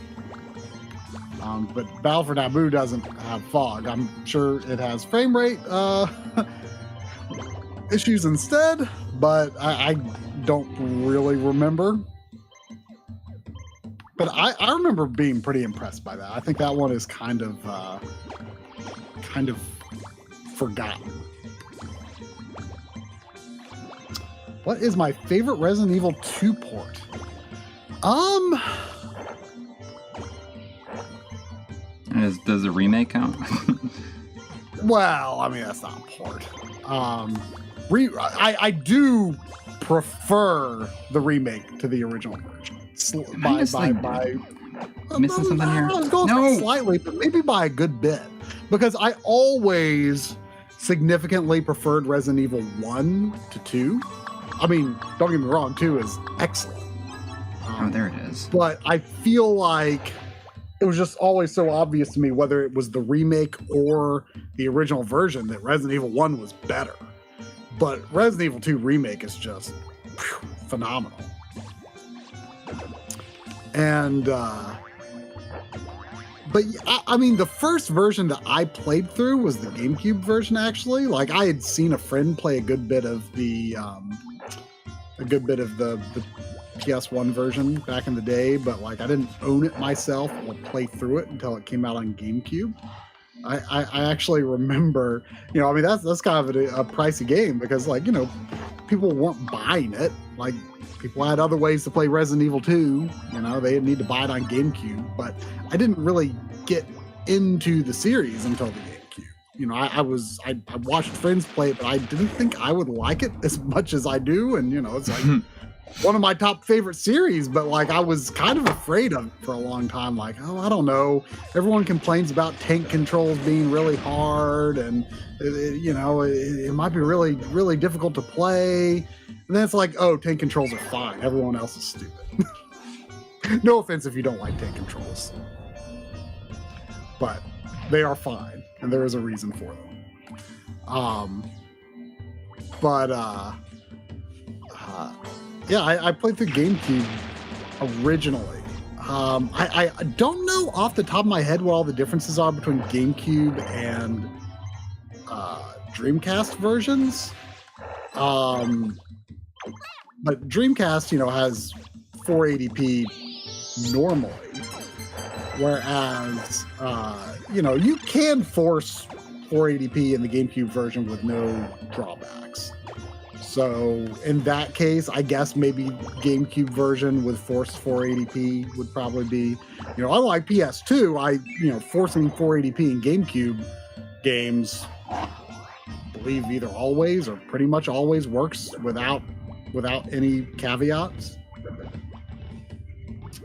But Battle for Naboo doesn't have fog. I'm sure it has frame rate issues instead, but I don't really remember. But I remember being pretty impressed by that. I think that one is kind of forgotten. What is my favorite Resident Evil 2 port? Does the remake count? Well, I mean, that's not a port. I do prefer the remake to the original version. Missing something here? I was going slightly, but maybe by a good bit. Because I always significantly preferred Resident Evil 1 to 2. I mean, don't get me wrong, 2 is excellent. Oh, there it is. But I feel like it was just always so obvious to me, whether it was the remake or the original version, that Resident Evil 1 was better. But Resident Evil 2 remake is just phenomenal. And, but I mean, the first version that I played through was the GameCube version, actually. Like, I had seen a friend play a good bit of the PS1 version back in the day, but like I didn't own it myself or play through it until it came out on GameCube. I actually remember, you know, I mean, that's kind of a pricey game because, like, you know, people weren't buying it. Like, people had other ways to play Resident Evil 2. You know, they didn't need to buy it on GameCube. But I didn't really get into the series until the GameCube. You know, I watched friends play it, but I didn't think I would like it as much as I do. And, you know, it's like one of my top favorite series, but like I was kind of afraid of it for a long time. Like, oh, I don't know. Everyone complains about tank controls being really hard, and you know, it might be really, really difficult to play. And then it's like, oh, tank controls are fine. Everyone else is stupid. No offense if you don't like tank controls, but they are fine, and there is a reason for them. Yeah, I played the GameCube originally. I don't know off the top of my head what all the differences are between GameCube and Dreamcast versions. But Dreamcast, you know, has 480p normally, whereas, you know, you can force 480p in the GameCube version with no drawbacks. So in that case, I guess maybe GameCube version with forced 480p would probably be, you know, unlike PS2, you know, forcing 480p in GameCube games, I believe either always or pretty much always works without any caveats.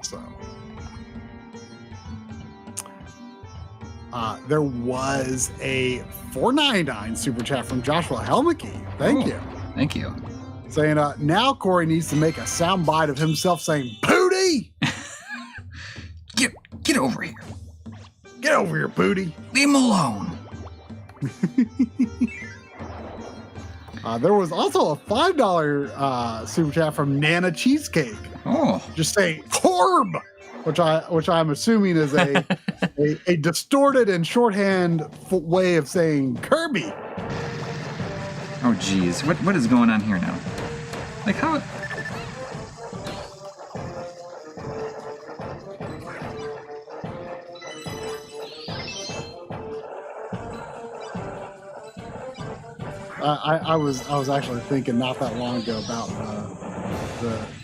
So there was a $4.99 super chat from Joshua Helmicke. Thank you. Thank you. Saying, now Coury needs to make a soundbite of himself saying, Pooty! Get over here. Get over here, Pooty. Leave him alone. There was also a $5 super chat from Nana Cheesecake. Oh. Just saying, Corb! Which I'm assuming is a a distorted and shorthand way of saying Kirby. Oh, geez. What is going on here now? Like, how... I was actually thinking not that long ago about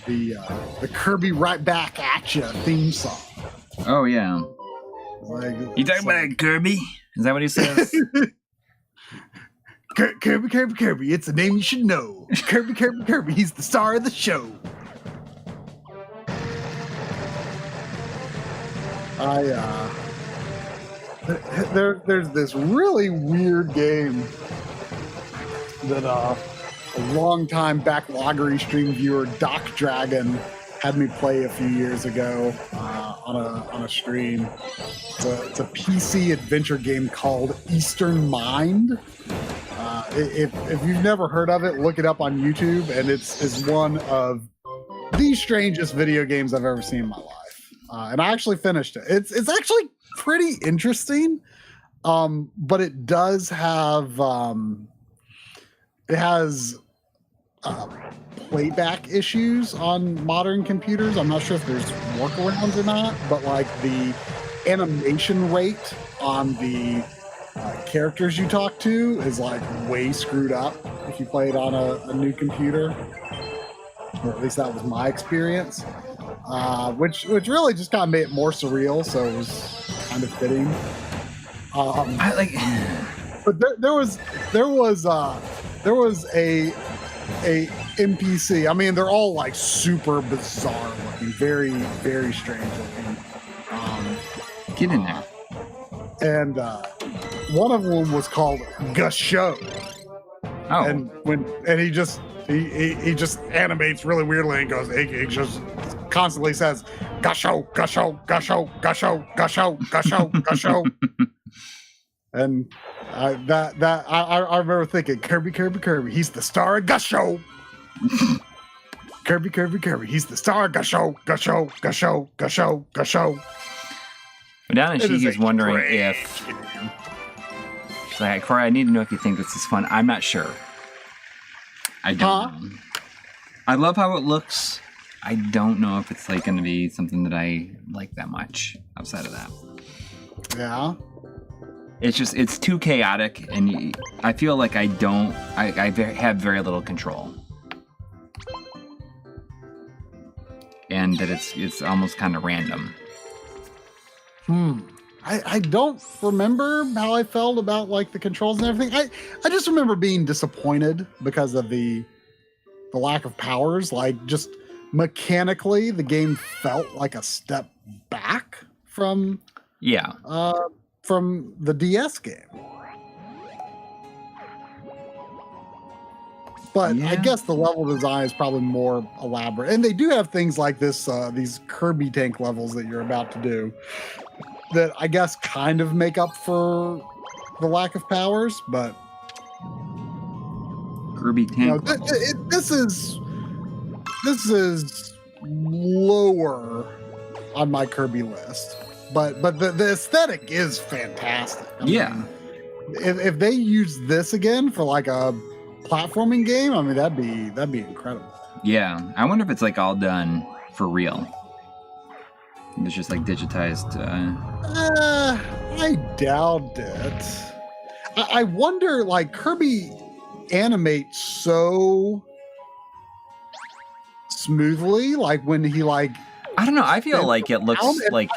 the Kirby Right Back at Ya theme song. Oh, yeah. Like, You talking about Kirby? Is that what he says? Kirby, it's a name you should know. Kirby, he's the star of the show. There's this really weird game that a longtime backloggery stream viewer, Doc Dragon, had me play a few years ago on a stream. It's a PC adventure game called Eastern Mind. If you've never heard of it, look it up on YouTube, and it's one of the strangest video games I've ever seen in my life. And I actually finished it. It's actually pretty interesting, but it does have it has playback issues on modern computers. I'm not sure if there's workarounds or not, but like the animation rate on the characters you talk to is like way screwed up if you play it on a new computer, or at least that was my experience, which really just kind of made it more surreal, so it was kind of fitting. I like... But there was a NPC. I mean, they're all like super bizarre looking, very, very strange looking. Get in there. And one of them was called Gusho. Oh. And he just animates really weirdly and goes, he just constantly says Gusho, Gusho, Gusho, Gusho, Gusho, Gusho, Gusho. And I remember thinking, Kirby, he's the star of Gusho. Kirby, he's the star of Gusho, Gusho, Gusho, Gusho, Gusho. But down and she's wondering if... She's like, Coury, I need to know if you think this is fun. I'm not sure. I don't know. I love how it looks. I don't know if it's like going to be something that I like that much outside of that. Yeah. It's too chaotic, and I feel like I have very little control. And that it's almost kind of random. I don't remember how I felt about like the controls and everything. I just remember being disappointed because of the lack of powers. Like, just mechanically, the game felt like a step back from the DS game. But I guess the level design is probably more elaborate. And they do have things like this, these Kirby tank levels that you're about to do that I guess kind of make up for the lack of powers, but Kirby tank levels. This is lower on my Kirby list. But the aesthetic is fantastic. I mean, if they use this again for like a platforming game, I mean that'd be incredible. Yeah, I wonder if it's like all done for real. It's just like digitized. I doubt it. I wonder, like, Kirby animates so smoothly, like when he like. I don't know. I feel like it looks like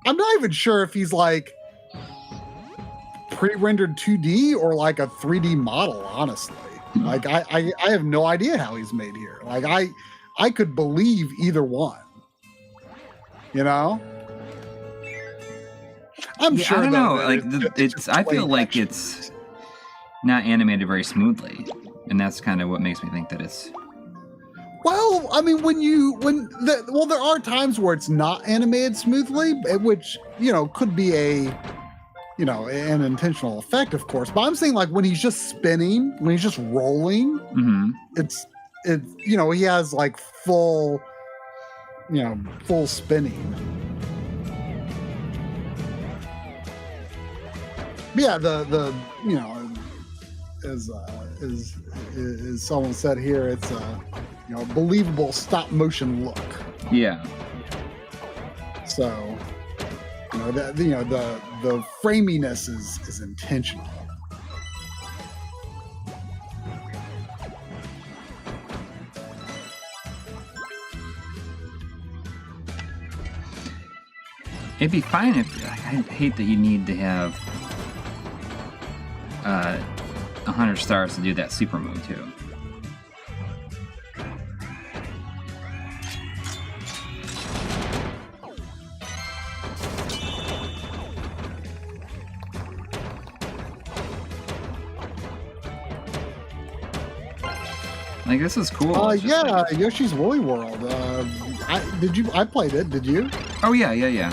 I'm not even sure if he's like pre-rendered 2D or like a 3D model, honestly. Like I have no idea how he's made here. Like I could believe either one. You know? I'm sure. I don't know. Like I feel like it's not animated very smoothly, and that's kind of what makes me think that it's. Well, I mean, there are times where it's not animated smoothly, which, you know, could be an intentional effect, of course. But I'm saying, like, when he's just spinning, when he's just rolling, it's he has like full spinning. Yeah, the you know, as someone said here, it's a believable stop motion look. Yeah. So the framiness is intentional. It'd be fine if I hate that you need to have 100 stars to do that super move too. Like, this is cool. Yeah, Yoshi's Woolly World. I played it. Did you? Oh yeah. Yeah.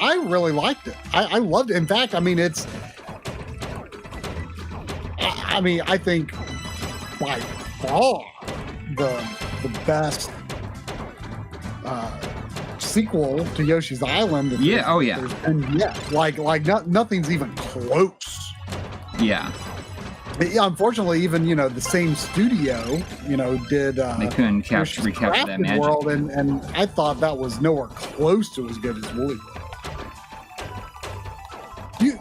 I really liked it. I loved it. In fact, I mean, I think by far the best sequel to Yoshi's Island. Yeah. Oh yeah. And yeah, nothing's even close. Yeah. Yeah, unfortunately, even the same studio, did they couldn't recapture that magic. World, and I thought that was nowhere close to as good as Woolly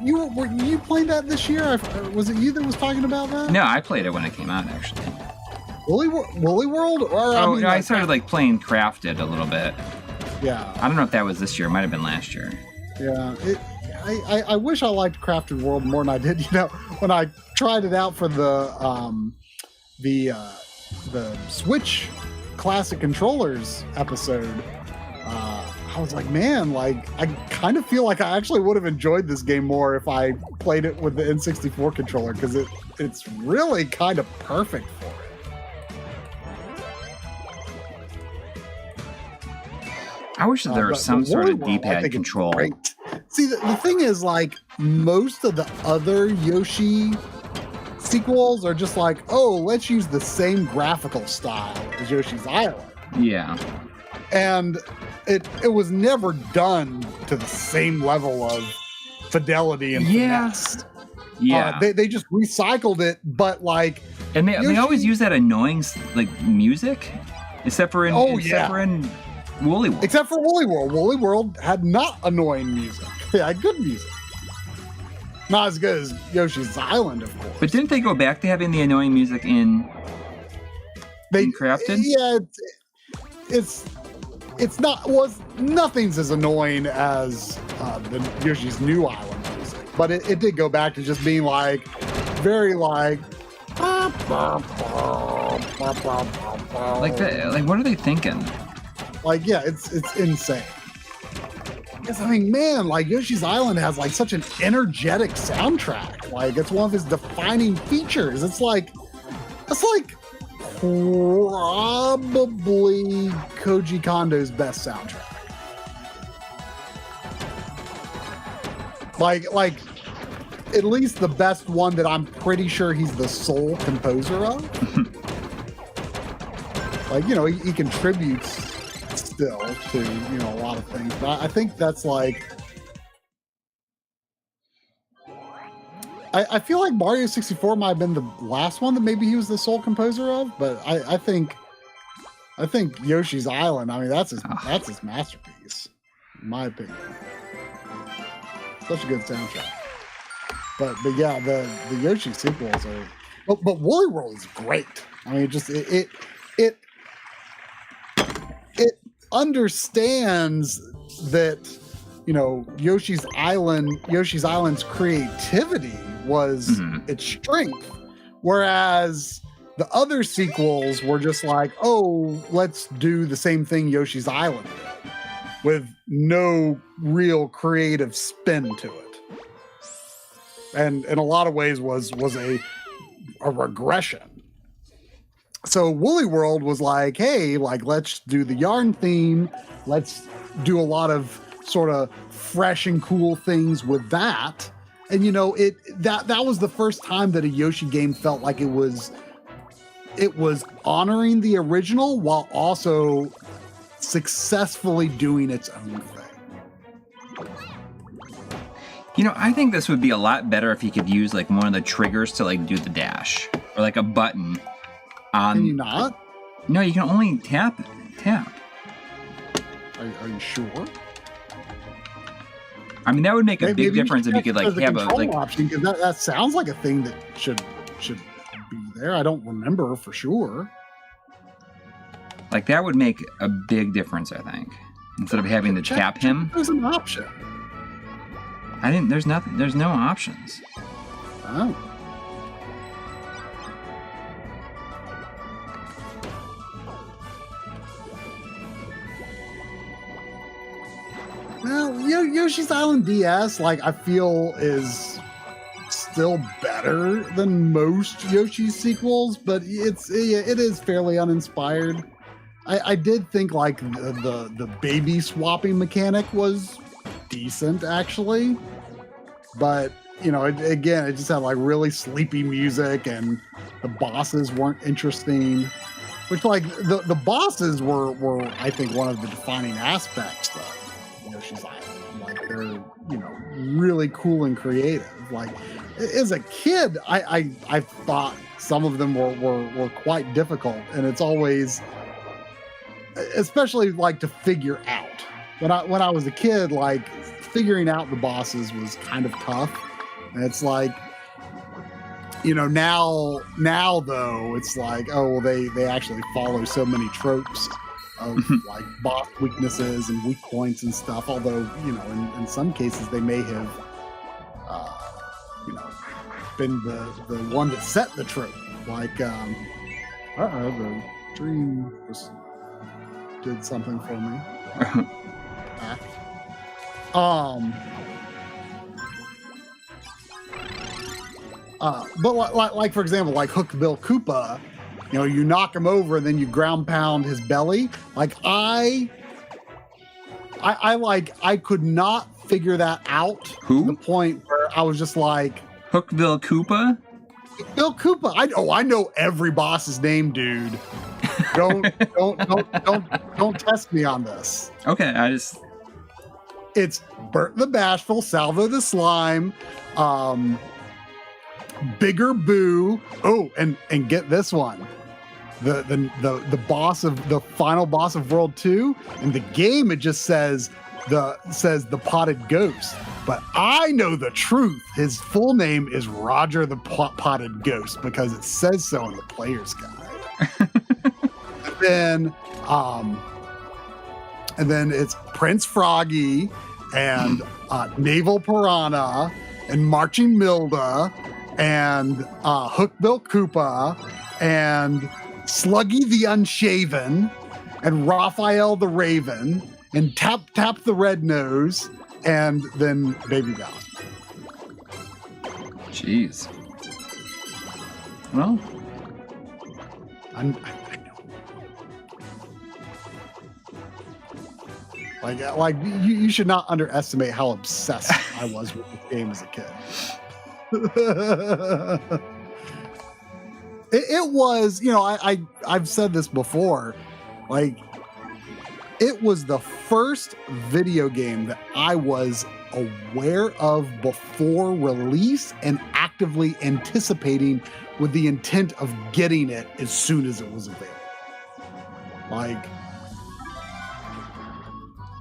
World. Were you playing that this year? Was it you that was talking about that? No, I played it when it came out actually. Woolly World? Or I started playing Crafted a little bit. Yeah. I don't know if that was this year. It might have been last year. Yeah. I wish I liked Crafted World more than I did. When I tried it out for the Switch Classic Controllers episode, I was like, man, I kind of feel like I actually would have enjoyed this game more if I played it with the N64 controller, because it's really kind of perfect for it. I wish that there was some sort of D-pad control. See, the thing is, most of the other Yoshi sequels are just let's use the same graphical style as Yoshi's Island. Yeah. And it was never done to the same level of fidelity and finesse. Yeah. They just recycled it, but and they always use that annoying music, except for in Woolly World. Except for Woolly World. Woolly World had not annoying music. It had good music. Not as good as Yoshi's Island, of course. But didn't they go back to having the annoying music in Crafted? Yeah, it's not nothing's as annoying as the Yoshi's New Island music, but it did go back to just being very like that. What are they thinking? It's insane. Because man, Yoshi's Island has Such an energetic soundtrack. It's one of his defining features. It's probably Koji Kondo's best soundtrack. At least the best one that I'm pretty sure he's the sole composer of. He contributes still to a lot of things, but I think that's I feel like Mario 64 might have been the last one that maybe he was the sole composer of, but I think Yoshi's Island, that's his masterpiece, in my opinion. Such a good soundtrack. But yeah, the Yoshi sequels are, but Woolly World is great. It understands that Yoshi's Island's creativity was its strength, whereas the other sequels were just let's do the same thing Yoshi's Island did, with no real creative spin to it, and in a lot of ways was a regression. So Woolly World was hey, let's do the yarn theme. Let's do a lot of sort of fresh and cool things with that. And that was the first time that a Yoshi game felt like it was honoring the original while also successfully doing its own thing. You know, I think this would be a lot better if you could use like one of the triggers to like do the dash, or like a button on. Can you not? No, you can only tap. Are you sure? I mean, that would make a big difference if you could like have a like option, because that sounds like a thing that should be there. I don't remember for sure. Like that would make a big difference, I think. Instead of having to tap him. There's an option. I didn't. There's nothing. There's no options. Oh. Well, Yoshi's Island DS, like, I feel is still better than most Yoshi sequels, but it is fairly uninspired. I did think like the baby swapping mechanic was decent actually, but you know, it just had like really sleepy music and the bosses weren't interesting. Which like the bosses were I think one of the defining aspects of Yoshi's Island. Like they're, you know, really cool and creative. Like as a kid, I thought some of them were quite difficult, and it's always, especially like to figure out. When I was a kid, like figuring out the bosses was kind of tough. And it's like, you know, now though, it's like, oh, well, they actually follow so many tropes of like boss weaknesses and weak points and stuff. Although, you know, in some cases they may have, you know, been the one that set the trope. Like, the dream just did something for me. But like for example, like Hook Bill Koopa, you know, you knock him over and then you ground pound his belly. Like I could not figure that out. Who? To the point where I was just like, Hook Bill Koopa? Bill Koopa. I know every boss's name, dude. Don't test me on this. Okay, It's Bert the Bashful, Salvo the Slime, Bigger Boo. Oh, and get this one. The boss of the final boss of World 2. In the game it just says the Potted Ghost. But I know the truth. His full name is Roger the Potted Ghost because it says so in the player's guide. and then it's Prince Froggy and Naval Piranha and Marching Milda and Hook Bill Koopa and Sluggy the Unshaven and Raphael the Raven and Tap the Red Nose and then Baby Bell. Jeez. Well, I know. Like you should not underestimate how obsessed I was with this game as a kid. It was, you know, I've said this before, like it was the first video game that I was aware of before release and actively anticipating with the intent of getting it as soon as it was available. Like,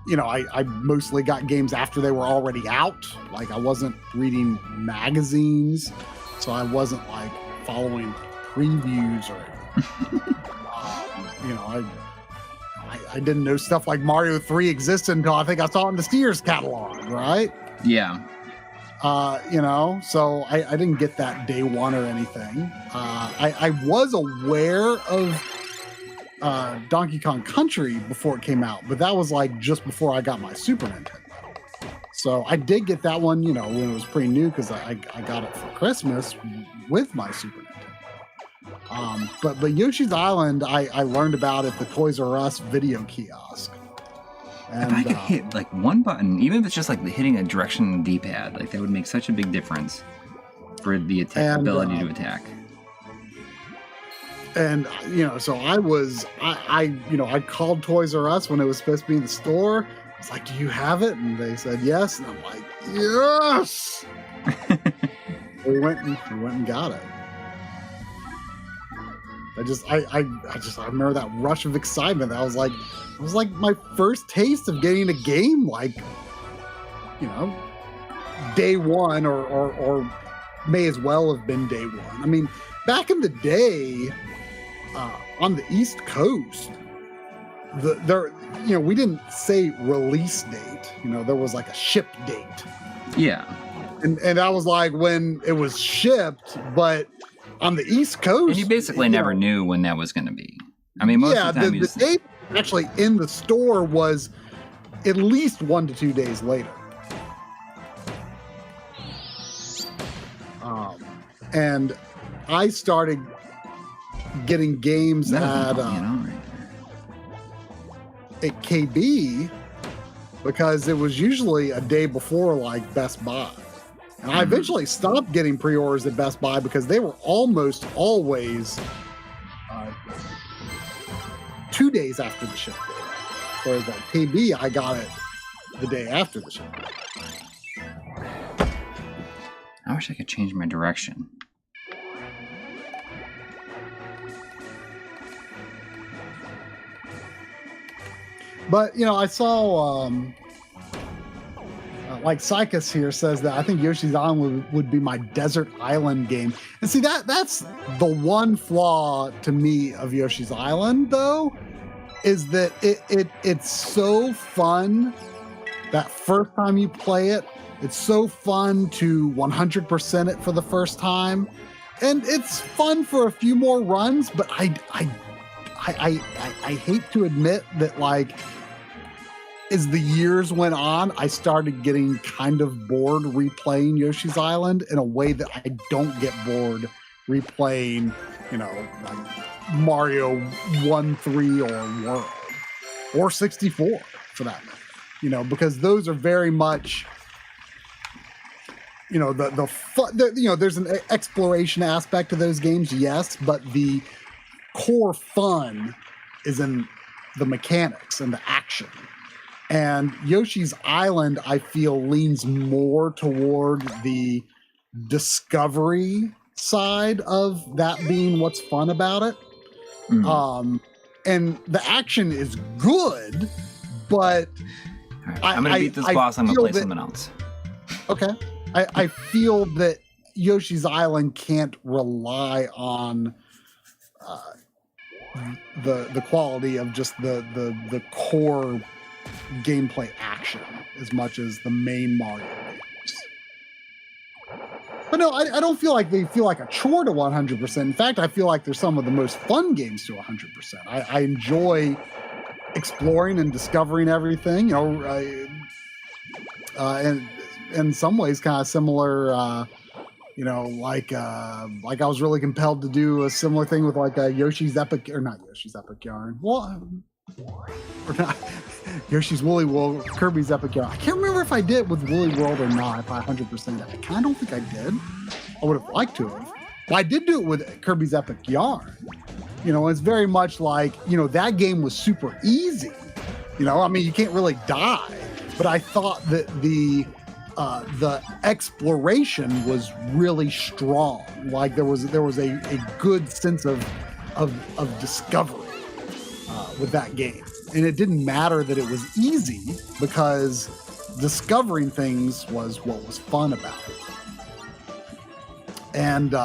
you know, I mostly got games after they were already out. Like I wasn't reading magazines, so I wasn't like following previews or you know, I didn't know stuff like Mario 3 existed until I think I saw it in the Sears catalog, right? Yeah. You know, so I didn't get that day one or anything. I was aware of Donkey Kong Country before it came out, but that was like just before I got my Super Nintendo. So I did get that one, you know, when it was pretty new because I got it for Christmas with my Super Nintendo. But Yoshi's Island, I learned about at the Toys R Us video kiosk. And, if I could hit like one button, even if it's just like hitting a direction on the D-pad, like that would make such a big difference for the ability to attack. And you know, so I called Toys R Us when it was supposed to be in the store, was like, do you have it? And they said yes. And I'm like, yes. we went and got it. I remember that rush of excitement. It was like my first taste of getting a game, like, you know, day one or may as well have been day one. I mean, back in the day, on the East Coast, we didn't say release date. You know, there was like a ship date. Yeah. And that was like when it was shipped, but on the East Coast, and you basically never knew when that was going to be. I mean, most of the time, the date actually in the store was at least 1 to 2 days later. And I started getting games at KB because it was usually a day before, like, Best Buy. And I eventually stopped getting pre-orders at Best Buy because they were almost always 2 days after the ship date. Whereas at KB, I got it the day after the ship date. I wish I could change my direction. But, you know, I saw, like Psychus here says that I think Yoshi's Island would be my desert island game. And see, that's the one flaw to me of Yoshi's Island, though, is that it's so fun that first time you play it. It's so fun to 100% it for the first time. And it's fun for a few more runs, but I hate to admit that, like, as the years went on, I started getting kind of bored replaying Yoshi's Island in a way that I don't get bored replaying, you know, like Mario 1, 3, or World, or 64 for that matter. You know, because those are very much, you know, the fun. You know, there's an exploration aspect to those games, yes, but the core fun is in the mechanics and the action. And Yoshi's Island, I feel, leans more toward the discovery side of that being what's fun about it. And the action is good, but right, I'm going to beat this boss. I'm going to play something else. Okay. I feel that Yoshi's Island can't rely on the quality of just the core gameplay action as much as the main Mario games. But no, I don't feel like they feel like a chore to 100%. In fact, I feel like they're some of the most fun games to 100%. I enjoy exploring and discovering everything, you know, and in some ways kind of similar, you know, like I was really compelled to do a similar thing with like Yoshi's Epic, or not Yoshi's Epic Yarn. Well, or not Yoshi's Woolly World, Kirby's Epic Yarn. I can't remember if I did with Woolly World or not, if I 100%. I kind of don't think I did. I would have liked to have. But I did do it with Kirby's Epic Yarn. You know, it's very much like, you know, that game was super easy. You know, I mean, you can't really die. But I thought that the exploration was really strong. Like there was a good sense of discovery with that game. And it didn't matter that it was easy because discovering things was what was fun about it. And you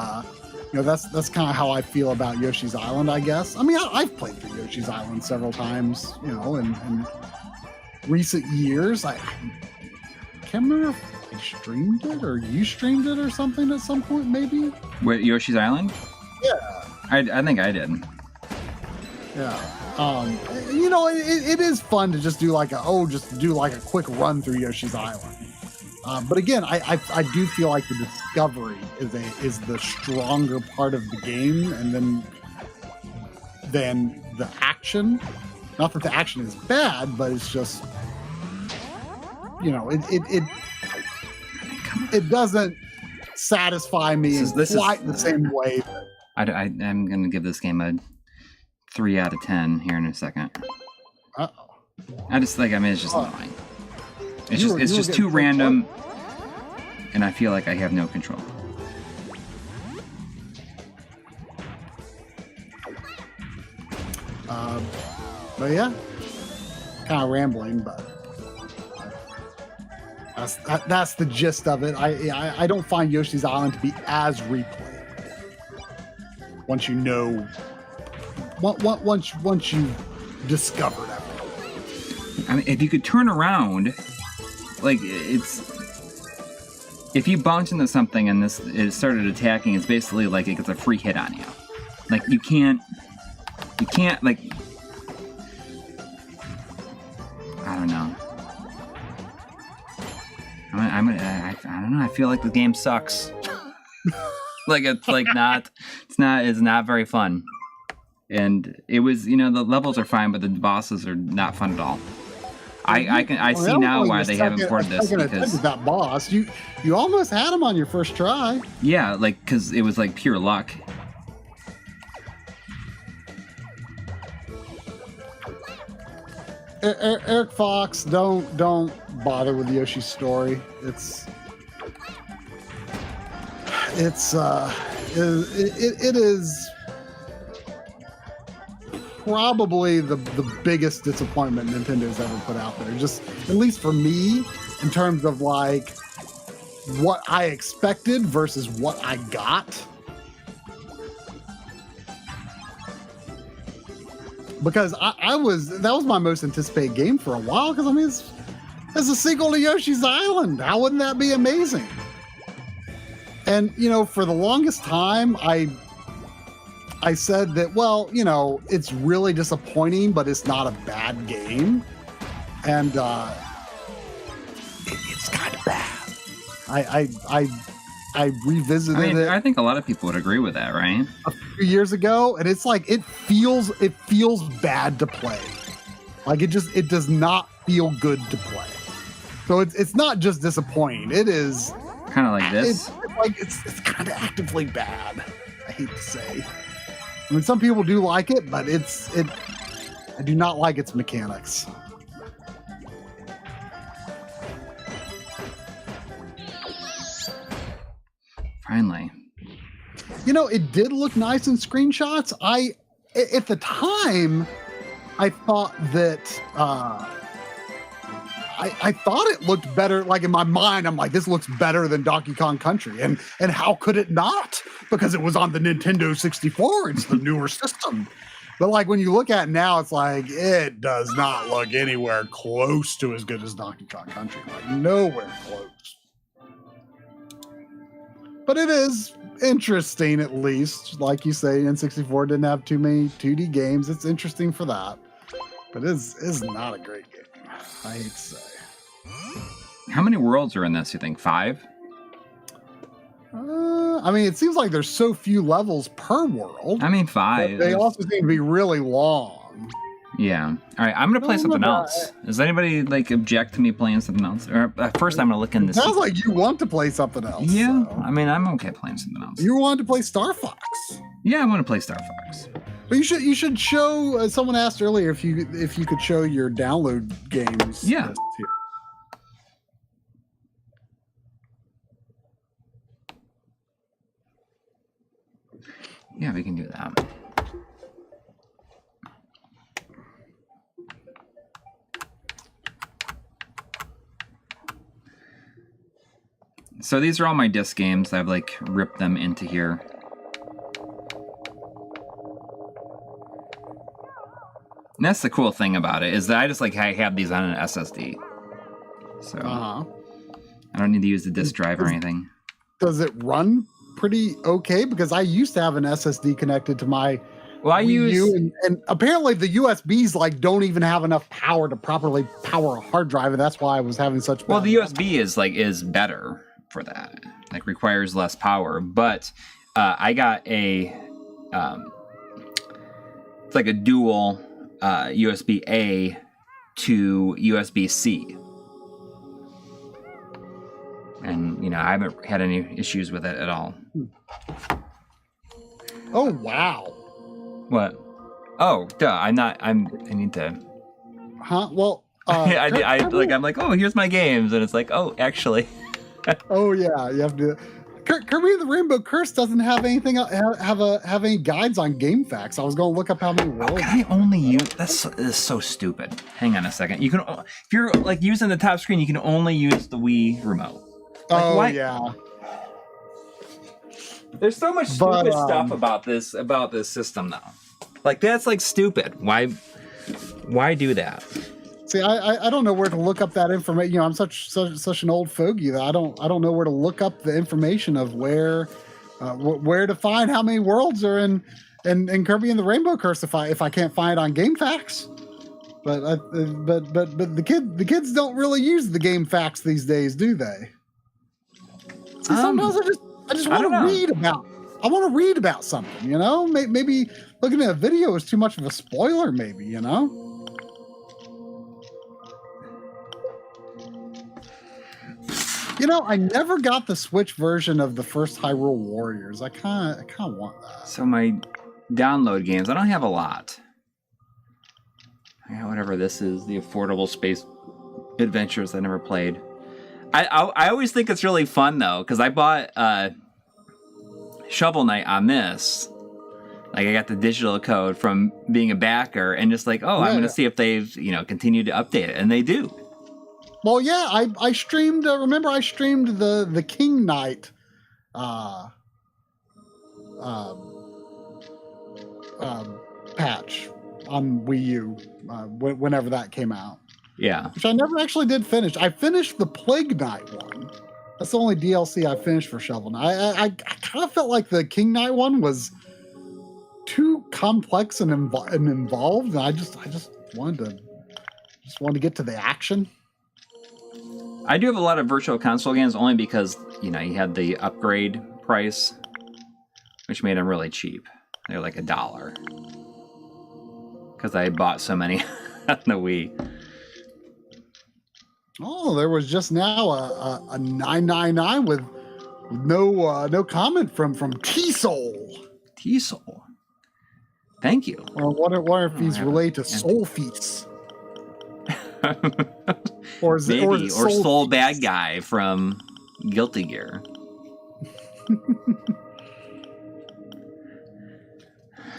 know, that's kind of how I feel about Yoshi's Island, I guess. I mean, I've played through Yoshi's Island several times, you know, in recent years. I can't remember if I streamed it or you streamed it or something at some point, maybe. With Yoshi's Island? Yeah. I think I did. Yeah. You know, it is fun to just do like a quick run through Yoshi's Island. But again, I do feel like the discovery is the stronger part of the game, and then the action. Not that the action is bad, but it's just, you know, it doesn't satisfy me in quite the same way. I'm going to give this game a 3 out of 10 here in a second. Uh-oh. I just like, I mean, it's just annoying. It's You just were too getting random, and I feel like I have no control. But yeah, kind of rambling, but that's the gist of it. I don't find Yoshi's Island to be as replayable once you know, once you discovered everything. I mean, if you could turn around, like if you bounce into something and it started attacking, it's basically like it gets a free hit on you. Like you can't like, I don't know. I don't know. I feel like the game sucks. Like it's not very fun. And it was, the levels are fine, but the bosses are not fun at all. I see now why they haven't ported this, because that boss, you almost had him on your first try. Yeah, like because it was like pure luck. Eric Fox, don't bother with Yoshi's Story. It is probably the biggest disappointment Nintendo's ever put out there. Just at least for me, in terms of like what I expected versus what I got. Because that was my most anticipated game for a while. Because I mean, it's a sequel to Yoshi's Island. How wouldn't that be amazing? And for the longest time, I said that, well, it's really disappointing, but it's not a bad game. And it's kind of bad. I revisited it. I think a lot of people would agree with that, right? A few years ago, and it's like it feels bad to play. Like it does not feel good to play. So it's not just disappointing. It is kind of like this. It's kind of actively bad. I hate to say. I mean, some people do like it, but I do not like its mechanics. Finally. It did look nice in screenshots. At the time, I thought that I thought it looked better. Like in my mind, I'm like, this looks better than Donkey Kong Country, and how could it not? Because it was on the Nintendo 64. It's the newer system. But like when you look at it now, it's like it does not look anywhere close to as good as Donkey Kong Country. Like nowhere close. But it is interesting, at least. Like you say, N64 didn't have too many 2D games. It's interesting for that. But it is not a great game, I hate to say. How many worlds are in this, you think? 5? I mean, it seems like there's so few levels per world. I mean, 5. They also seem to be really long. Yeah. All right, I'm going to play something else. Does anybody, object to me playing something else? Or first, I'm going to look in this. Sounds like you want to play something else. Yeah. So. I mean, I'm okay playing something else. You wanted to play Star Fox. Yeah, I want to play Star Fox. But you should show. Someone asked earlier if you could show your download games. Yeah. Here. Yeah, we can do that. So these are all my disc games. I've ripped them into here. And that's the cool thing about it, is that I just I have these on an SSD. So I don't need to use the disk drive or anything. Does it run pretty okay? Because I used to have an SSD connected to my WiiU, and apparently the USBs don't even have enough power to properly power a hard drive, and that's why I was having such bad Well, the USB is better for that. Requires less power, but I got a it's a dual USB A to USB C. And I haven't had any issues with it at all. Oh wow. What? Oh, duh. I need to. Huh? Well, I'm like, oh, here's my games, and it's like, oh, actually. Oh yeah, you have to. Kirby and the Rainbow Curse doesn't have anything have any guides on game facts. I was going to look up how many worlds. Can I only use this is so stupid. Hang on a second. You can if you're like using the top screen, you can only use the Wii remote. Like, yeah. There's so much stupid stuff about this system though. Like that's like stupid. Why do that? See, I don't know where to look up that information. You know, I'm such an old fogey that I don't know where to look up the information of where to find how many worlds are in Kirby and the Rainbow Curse if I can't find it on Game Facts. But the kids don't really use the Game Facts these days, do they? See, sometimes I just want to read about. I want to read about something, you know. Maybe looking at a video is too much of a spoiler. Maybe, you know. You know, I never got the Switch version of the first Hyrule Warriors. I kind of want that. So my download games, I don't have a lot. I got whatever this is, the Affordable Space Adventures I never played. I always think it's really fun though, because I bought Shovel Knight on this. Like I got the digital code from being a backer, and just like, I'm going to see if they've continued to update it, and they do. Well, yeah, I streamed. Remember, I streamed the King Knight patch on Wii U whenever that came out. Yeah, which I never actually did finish. I finished the Plague Knight one. That's the only DLC I finished for Shovel Knight. I kind of felt like the King Knight one was too complex and involved, and I just wanted to get to the action. I do have a lot of Virtual Console games only because, you had the upgrade price, which made them really cheap. They're like $1. Because I bought so many on the Wii. Oh, there was just now a $9.99 with no comment from T-Soul. T-Soul. Thank you. Well, what if he's related to Soul Feast? or Soul Bad Guy from Guilty Gear.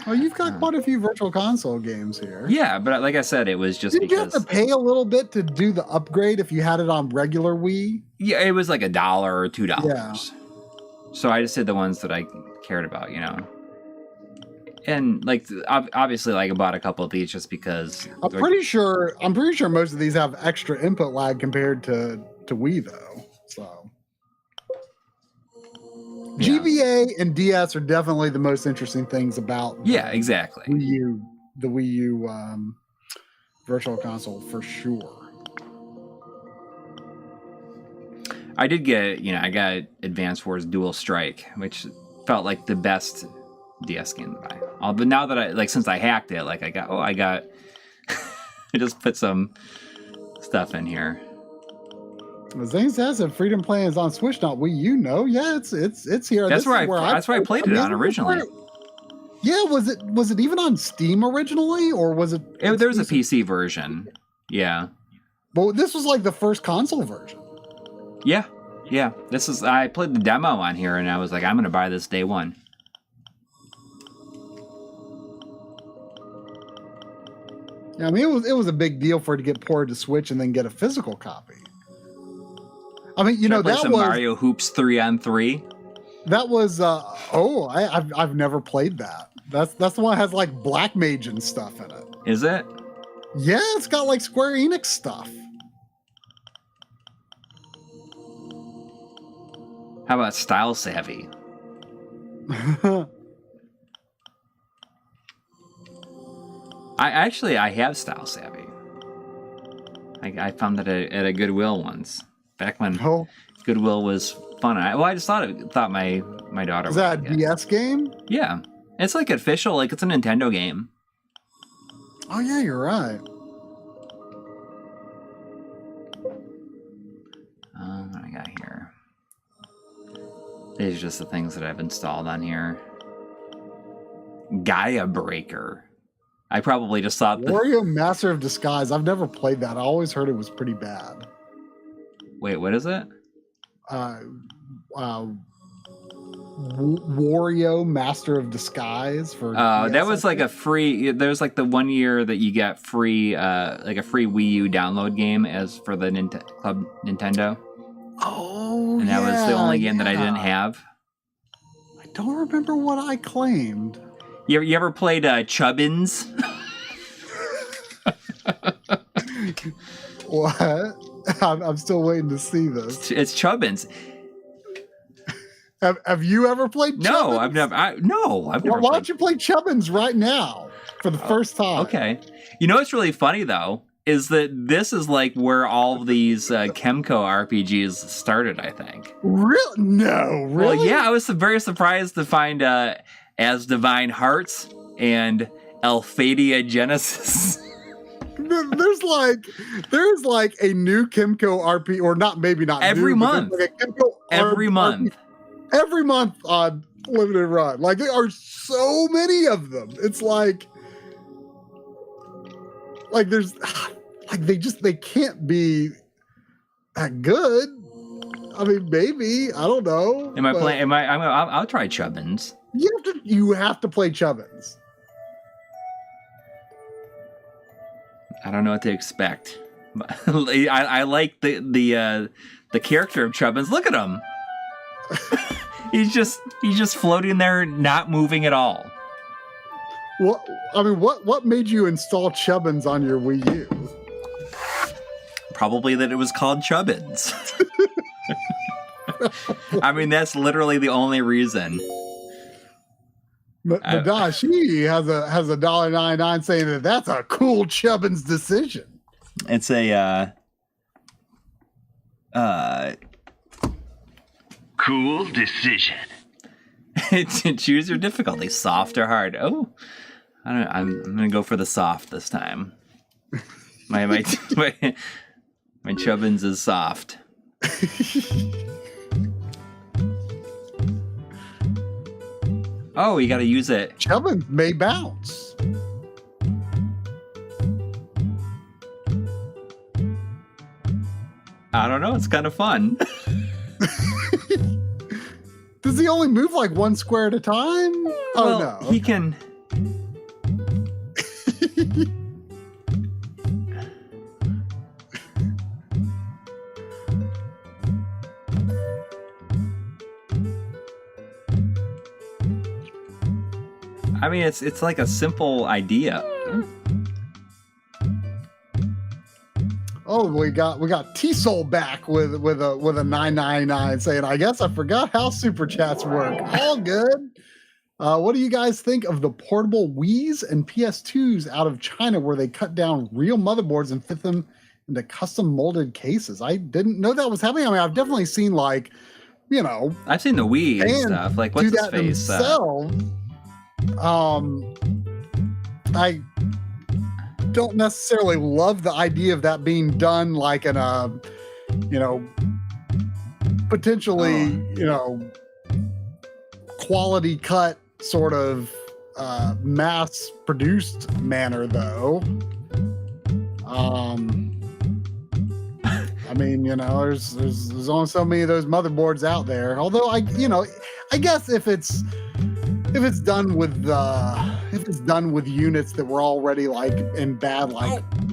Oh, you've got quite a few Virtual Console games here. Yeah, but like I said, it was just Didn't you have to pay a little bit to do the upgrade if you had it on regular Wii? Yeah, it was like $1 or $2. Yeah. So I just did the ones that I cared about, And like obviously, like I bought a couple of these just because I'm pretty sure most of these have extra input lag compared to Wii though. So yeah. GBA and DS are definitely the most interesting things about. Yeah, exactly. the Wii U Virtual Console for sure. I did get, I got Advance Wars Dual Strike, which felt like the best DS game to buy. But now that since I hacked it, I just put some stuff in here. Zane says that Freedom Play is on Switch, not Wii U. No, yeah, it's here. That's where I played it on originally. Yeah, was it even on Steam originally, or was it? There was a PC version. Yeah. Well, this was like the first console version. Yeah. I played the demo on here, and I was like, I'm going to buy this day one. Yeah, I mean, it was a big deal for it to get ported to Switch and then get a physical copy. I mean, that was Mario Hoops 3-on-3. That was I've never played that. That's the one that has like Black Mage and stuff in it. Is it? Yeah, it's got like Square Enix stuff. How about Style Savvy? I have Style Savvy. I found that at a Goodwill once. Back when Goodwill was fun. I just thought my daughter. Is that a DS game? Yeah, it's like official. Like it's a Nintendo game. Oh yeah, you're right. What I got here? These are just the things that I've installed on here. Gaiabreaker. I probably just thought Wario Master of Disguise. I've never played that. I always heard it was pretty bad. Wait, what is it? Wario Master of Disguise for. That was like a free. There was like the 1 year that you get free, like a free Wii U download game as for the Club Nintendo. Oh, and that was the only game that I didn't have. I don't remember what I claimed. You ever played CHUBBINS? What? I'm still waiting to see this. It's CHUBBINS. Have you ever played CHUBBINS? No, I've never. I've never. Why don't you play CHUBBINS right now for the first time? Okay. You know what's really funny though is that this is like where all of these Chemco RPGs started. I think. Really? No, really? Well, yeah, I was very surprised to find As Divine Hearts and Elfadia Genesis. There's like a new Chemco RPG, or not, maybe not every new, month. Like a Chemco every month. Every month on Limited Run. Like there are so many of them. It's like there's like they can't be that good. I mean, maybe, I don't know. Am I playing? I'll try CHUBBINS. You have to play CHUBBINS. I don't know what to expect. I like the character of CHUBBINS. Look at him. he's just floating there, not moving at all. What made you install CHUBBINS on your Wii U? Probably that it was called CHUBBINS. I mean, that's literally the only reason. Madashi has a $1.99 saying that that's a cool CHUBBINS decision. It's a cool decision. Choose your difficulty, soft or hard. Oh, I don't know. I'm gonna go for the soft this time. My CHUBBINS is soft. Oh, you got to use it. CHUBBINS may bounce. I don't know. It's kind of fun. Does he only move like one square at a time? Well, no. He can. I mean, it's like a simple idea. Oh, we got T-Soul back with a 999 saying, I guess I forgot how super chats work. All good. What do you guys think of the portable Wiis and PS2s out of China where they cut down real motherboards and fit them into custom molded cases? I didn't know that was happening. I mean, I've definitely seen I've seen the Wii and stuff. Like, what's his face? Themselves. I don't necessarily love the idea of that being done like in a, potentially, quality cut sort of mass produced manner though. I mean, there's only so many of those motherboards out there. Although I guess if it's done with units that were already like in bad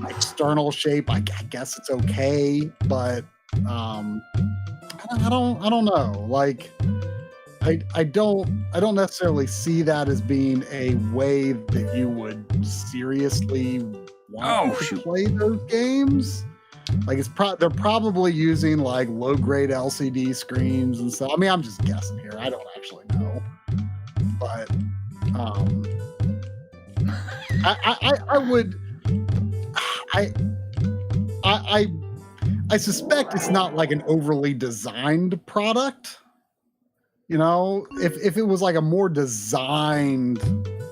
external shape, I guess it's okay. But I don't know. Like I don't necessarily see that as being a way that you would seriously want to play those games. Like they're probably using like low grade LCD screens and stuff. I mean, I'm just guessing here. I don't actually know. But I suspect it's not like an overly designed product. If it was like a more designed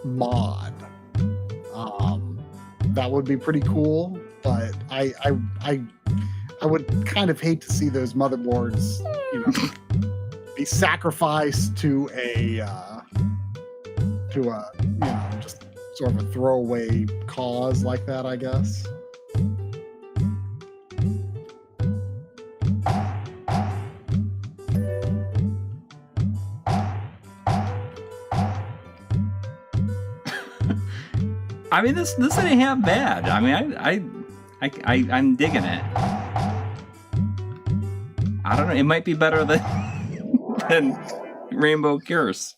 mod, that would be pretty cool. But I would kind of hate to see those motherboards, be sacrificed to a just sort of a throwaway cause like that, I guess. I mean, this ain't half bad. I mean, I'm digging it. I don't know. It might be better than Rainbow Curse.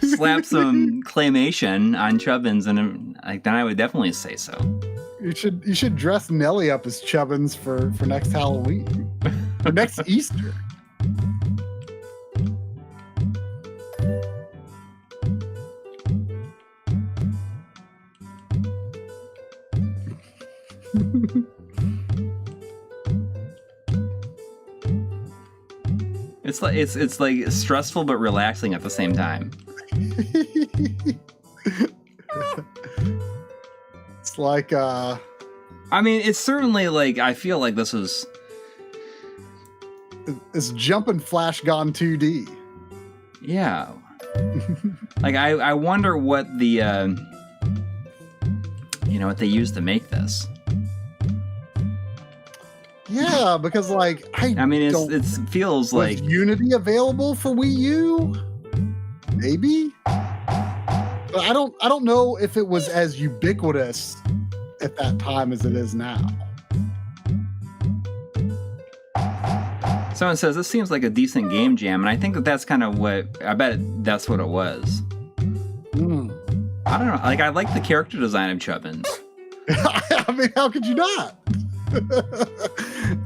Slap some claymation on Chubbins, and then I would definitely say so. You should dress Nelly up as Chubbins for next Halloween or next Easter. It's like stressful but relaxing at the same time. It's like I mean, it's certainly like, I feel like this is it's Jumpin' Flash gone 2D. Yeah. Like I wonder what the what they used to make this. Yeah, because like I mean, it feels like Unity available for Wii U, maybe. But I don't know if it was as ubiquitous at that time as it is now. Someone says this seems like a decent game jam, and I think that's kind of what I bet that's what it was. I don't know. Like, I like the character design of Chubbins. I mean, how could you not?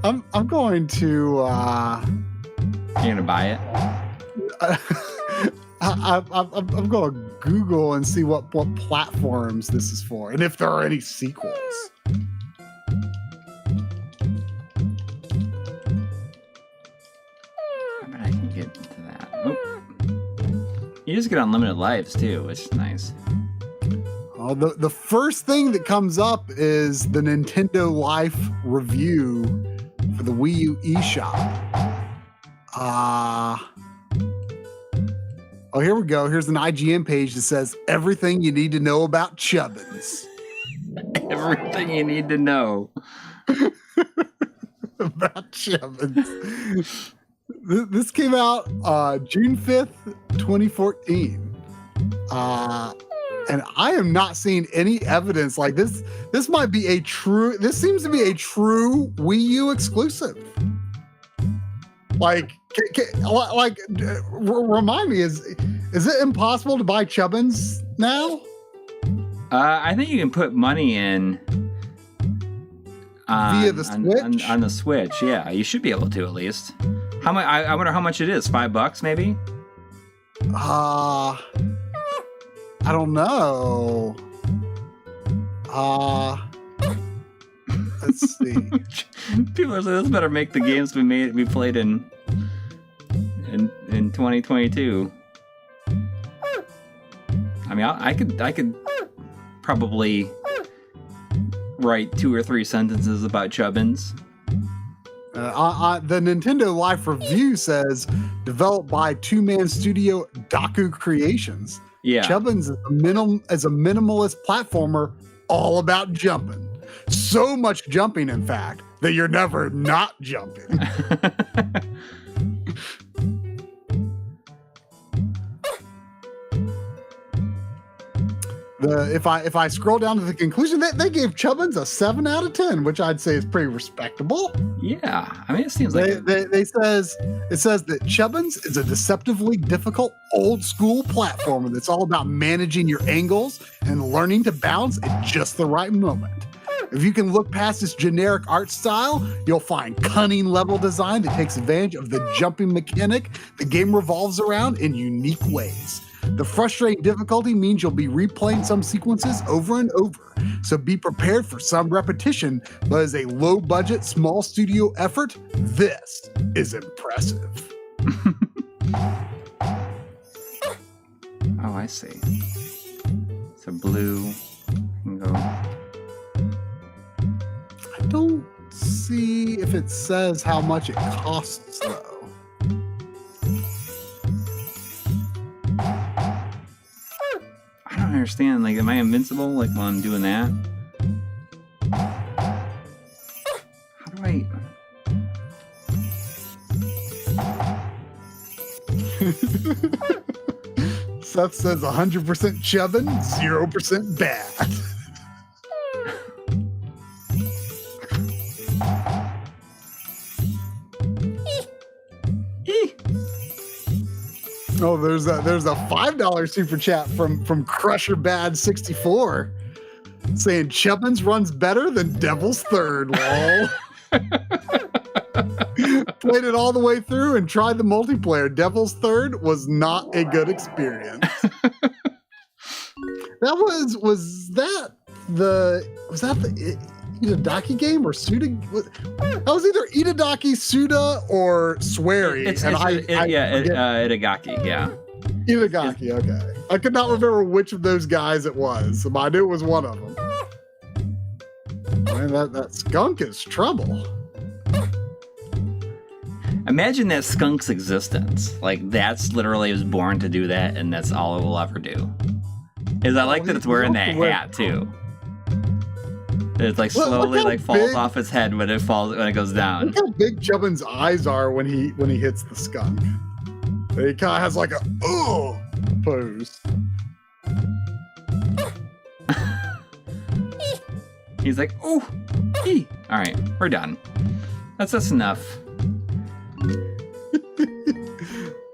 I'm going to. You're gonna buy it? I'm going to Google and see what platforms this is for, and if there are any sequels. I bet I can get into that. Oh. You just get unlimited lives too, which is nice. The first thing that comes up is the Nintendo Life review for the Wii U eShop. Oh, here we go. Here's an IGN page that says everything you need to know about Chubbins. Everything you need to know about Chubbins. This came out June 5th, 2014. And I am not seeing any evidence like this. This might be this seems to be a true Wii U exclusive. Like, remind me, is it impossible to buy Chubbins now? I think you can put money in via the Switch? On the Switch. Yeah, you should be able to at least. How much? I wonder how much it is. $5 maybe? I don't know. Let's see. People are saying this better make the games we played in 2022. I mean, I could probably write 2 or 3 sentences about Chubbins. The Nintendo Life review says developed by two-man studio Daku Creations. Yeah. Chubbins is a minimalist platformer all about jumping. So much jumping, in fact, that you're never not jumping. If I scroll down to the conclusion, they gave Chubbins a 7 out of 10, which I'd say is pretty respectable. Yeah, I mean, it seems like it says that Chubbins is a deceptively difficult old school platformer that's all about managing your angles and learning to bounce at just the right moment. If you can look past its generic art style, you'll find cunning level design that takes advantage of the jumping mechanic the game revolves around in unique ways. The frustrating difficulty means you'll be replaying some sequences over and over, so be prepared for some repetition, but as a low-budget, small studio effort, this is impressive. Oh, I see. So blue can go. I don't see if it says how much it costs, though. understand. Like, am I invincible? Like, while I'm doing that? How do I... Seth says 100% chubbing, 0% bad. Oh, there's a $5 super chat from Crusher Bad 64 saying Chubbins runs better than Devil's Third. Lol. Played it all the way through and tried the multiplayer. Devil's Third was not a good experience. Was that the Itadaki game or Suda? That was either Itadaki, Suda, or Swery. Itagaki, yeah. Itagaki, okay. I could not remember which of those guys it was, but I knew it was one of them. Man, that skunk is trouble. Imagine that skunk's existence. Like, that's literally was born to do that, and that's all it will ever do. Is I like that it's wearing that hat too. It's like slowly like falls off its head when it goes down. Look how big Chubbin's eyes are when he hits the skunk. He kind of has like a pose. He's like, ooh, ee. All right, we're done. That's enough.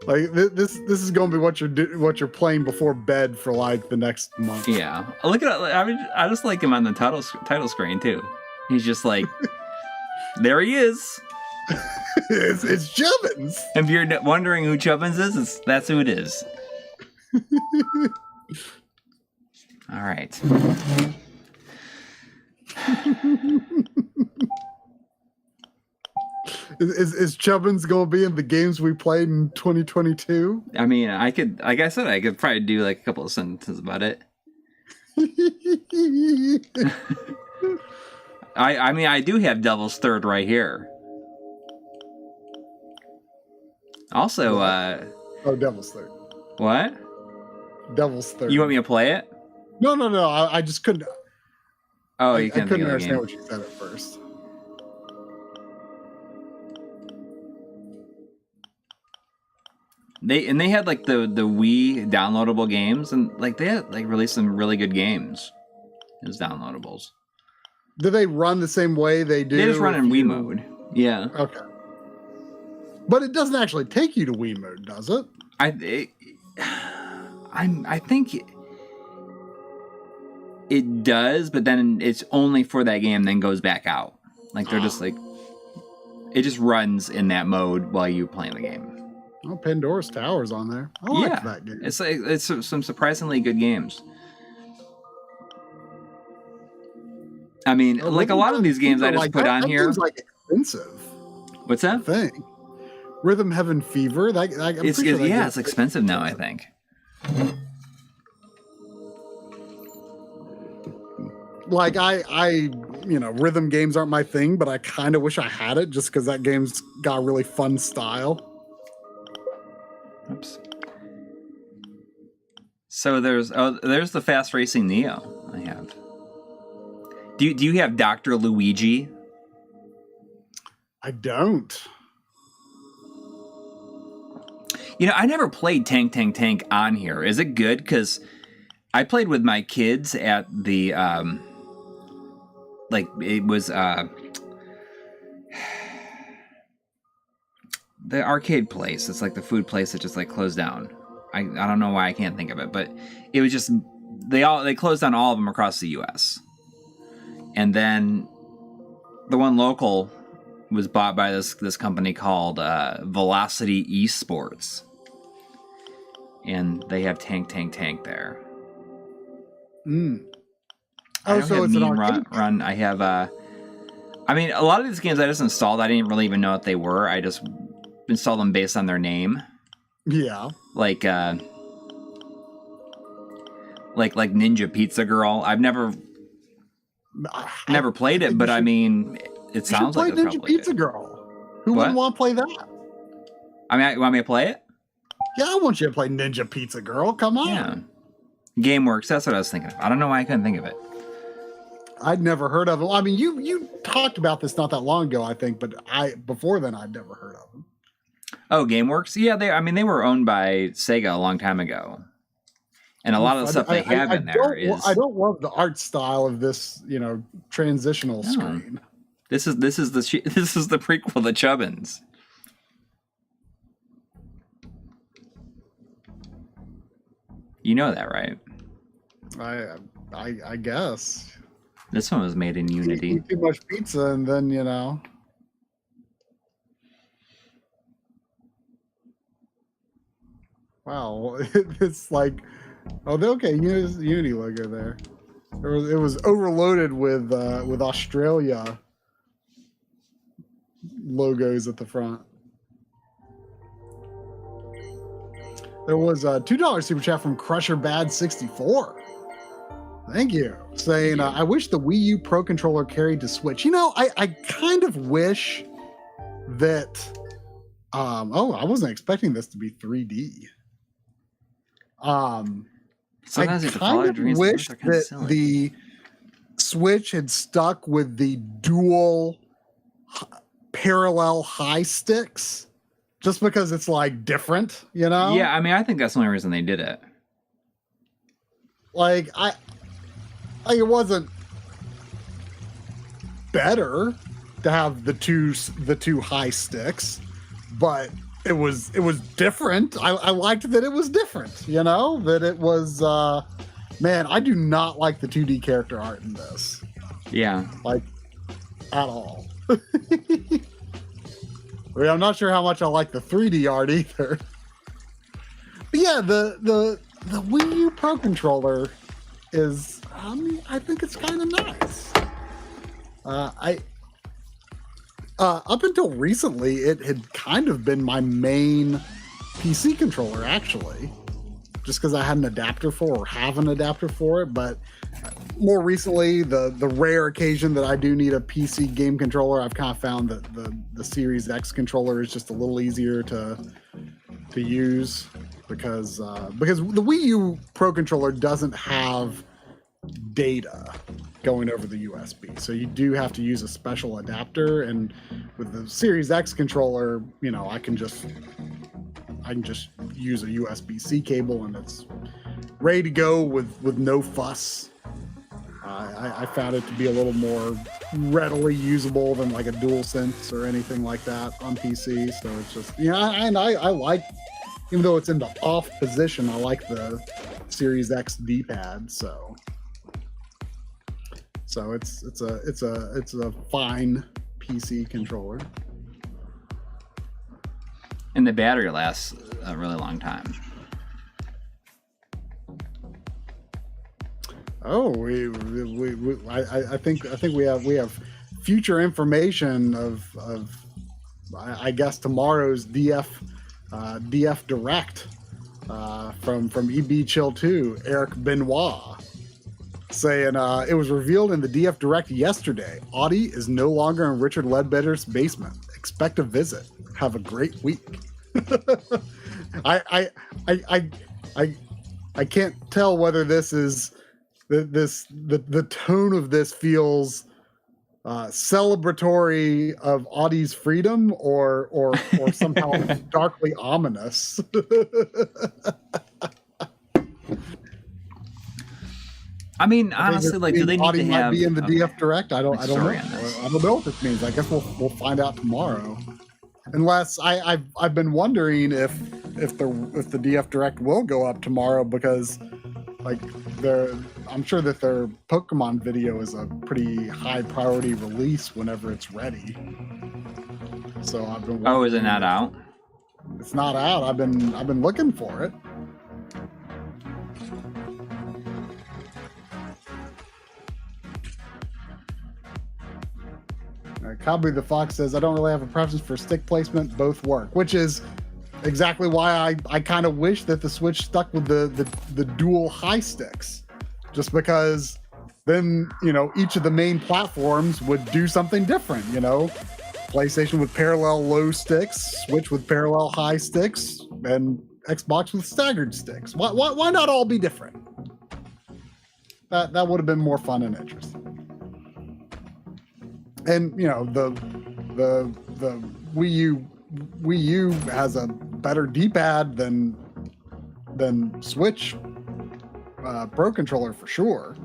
Like this is going to be what you're playing before bed for like the next month. Yeah, look at it. I mean, I just like him on the title screen too. He's just like, there he is. it's Chubbins. If you're wondering who Chubbins is, that's who it is. All right. Is Chubbins going to be in the games we played in 2022? I mean, I could probably do like a couple of sentences about it. I mean, I do have Devil's Third right here. Also, Devil's Third. What? Devil's Third. You want me to play it? No. I just couldn't. Oh, I couldn't understand what you said at first. They had like the Wii downloadable games, and like they had like released some really good games as downloadables. Do they run the same way they do? They just run in Wii mode. Yeah. Okay. But it doesn't actually take you to Wii mode, does it? I think it does, but then it's only for that game, then goes back out. Like they're just like, it just runs in that mode while you playing the game. Oh, Pandora's Tower's on there. I like that game. It's some surprisingly good games. I mean, like a lot of these games I just like, put on here. That like expensive. What's that? Thing. Rhythm Heaven Fever. It's expensive now, I think. Like rhythm games aren't my thing, but I kind of wish I had it just because that game's got a really fun style. Oops. So there's the Fast Racing Neo I have. Do you have Dr. Luigi? I don't. You know, I never played Tank on here. Is it good? Because I played with my kids at the it was the arcade place. It's like the food place that just like closed down. I don't know why I can't think of it, but it was just they closed down all of them across the U.S. And then the one local was bought by this company called Velocity Esports, and they have Tank there. Oh, so it's an arcade run. I have I mean, a lot of these games I just installed. I didn't really even know what they were. I just installed them based on their name. Yeah. Like Ninja Pizza Girl. I've never played it, but I mean, it sounds like it's Ninja Pizza Girl. Who wouldn't want to play that? I mean, you want me to play it? Yeah, I want you to play Ninja Pizza Girl. Come on. Yeah. GameWorks, that's what I was thinking of. I don't know why I couldn't think of it. I'd never heard of them. I mean, you talked about this not that long ago, I think, but before then I'd never heard of them. Oh, GameWorks? Yeah, they were owned by Sega a long time ago. And a lot of the stuff they have in there is... I don't love the art style of this, transitional screen. This is the prequel to Chubbins. You know that, right? I guess. This one was made in Unity. Eat too much pizza and then, Wow, it's like, okay, Unity logo there. It was overloaded with Australia logos at the front. There was a $2 super chat from Crusher Bad 64. Thank you. Saying, I wish the Wii U Pro Controller carried to Switch. I kind of wish that, I wasn't expecting this to be 3D. Sometimes I kind of wish that the Switch had stuck with the dual parallel high sticks, just because it's like different, Yeah, I mean, I think that's the only reason they did it. Like it wasn't better to have the two high sticks, but it was different. I liked that it was different, that it was, man, I do not like the 2D character art in this. Yeah. Like, at all. I mean, I'm not sure how much I like the 3D art either. But yeah, the Wii U Pro Controller is, I think it's kind of nice. Up until recently, it had kind of been my main PC controller, actually, just because I had an adapter have an adapter for it. But more recently, the rare occasion that I do need a PC game controller, I've kind of found that the Series X controller is just a little easier to use because the Wii U Pro Controller doesn't have data going over the USB, so you do have to use a special adapter. And with the Series X controller, I can just use a USB-C cable and it's ready to go with no fuss. I found it to be a little more readily usable than like a DualSense or anything like that on PC. So it's just, and I like, even though it's in the off position, I like the Series X D-pad. So it's a fine PC controller. And the battery lasts a really long time. Oh, I think we have future information of I guess tomorrow's DF Direct from EB Chill 2, Eric Benoit, saying it was revealed in the DF Direct yesterday. Audi is no longer in Richard Ledbetter's basement. Expect a visit. Have a great week. I can't tell whether this is the tone of this feels celebratory of Audi's freedom or somehow darkly ominous. I mean, honestly, like, do they need Audi to might have be in the DF Direct? I don't know. story I on this? don't know what this means. I guess we'll find out tomorrow. Unless I've been wondering if the DF Direct will go up tomorrow, because like I'm sure that their Pokemon video is a pretty high priority release whenever it's ready. So I've been. Oh, is it not out? It's not out. I've been looking for it. Cobby the Fox says, I don't really have a preference for stick placement. Both work, which is exactly why I kind of wish that the Switch stuck with the dual high sticks, just because then, each of the main platforms would do something different. PlayStation with parallel low sticks, Switch with parallel high sticks, and Xbox with staggered sticks. Why not all be different? That would have been more fun and interesting. And you know, the WiiU has a better D-pad than Switch Pro controller for sure.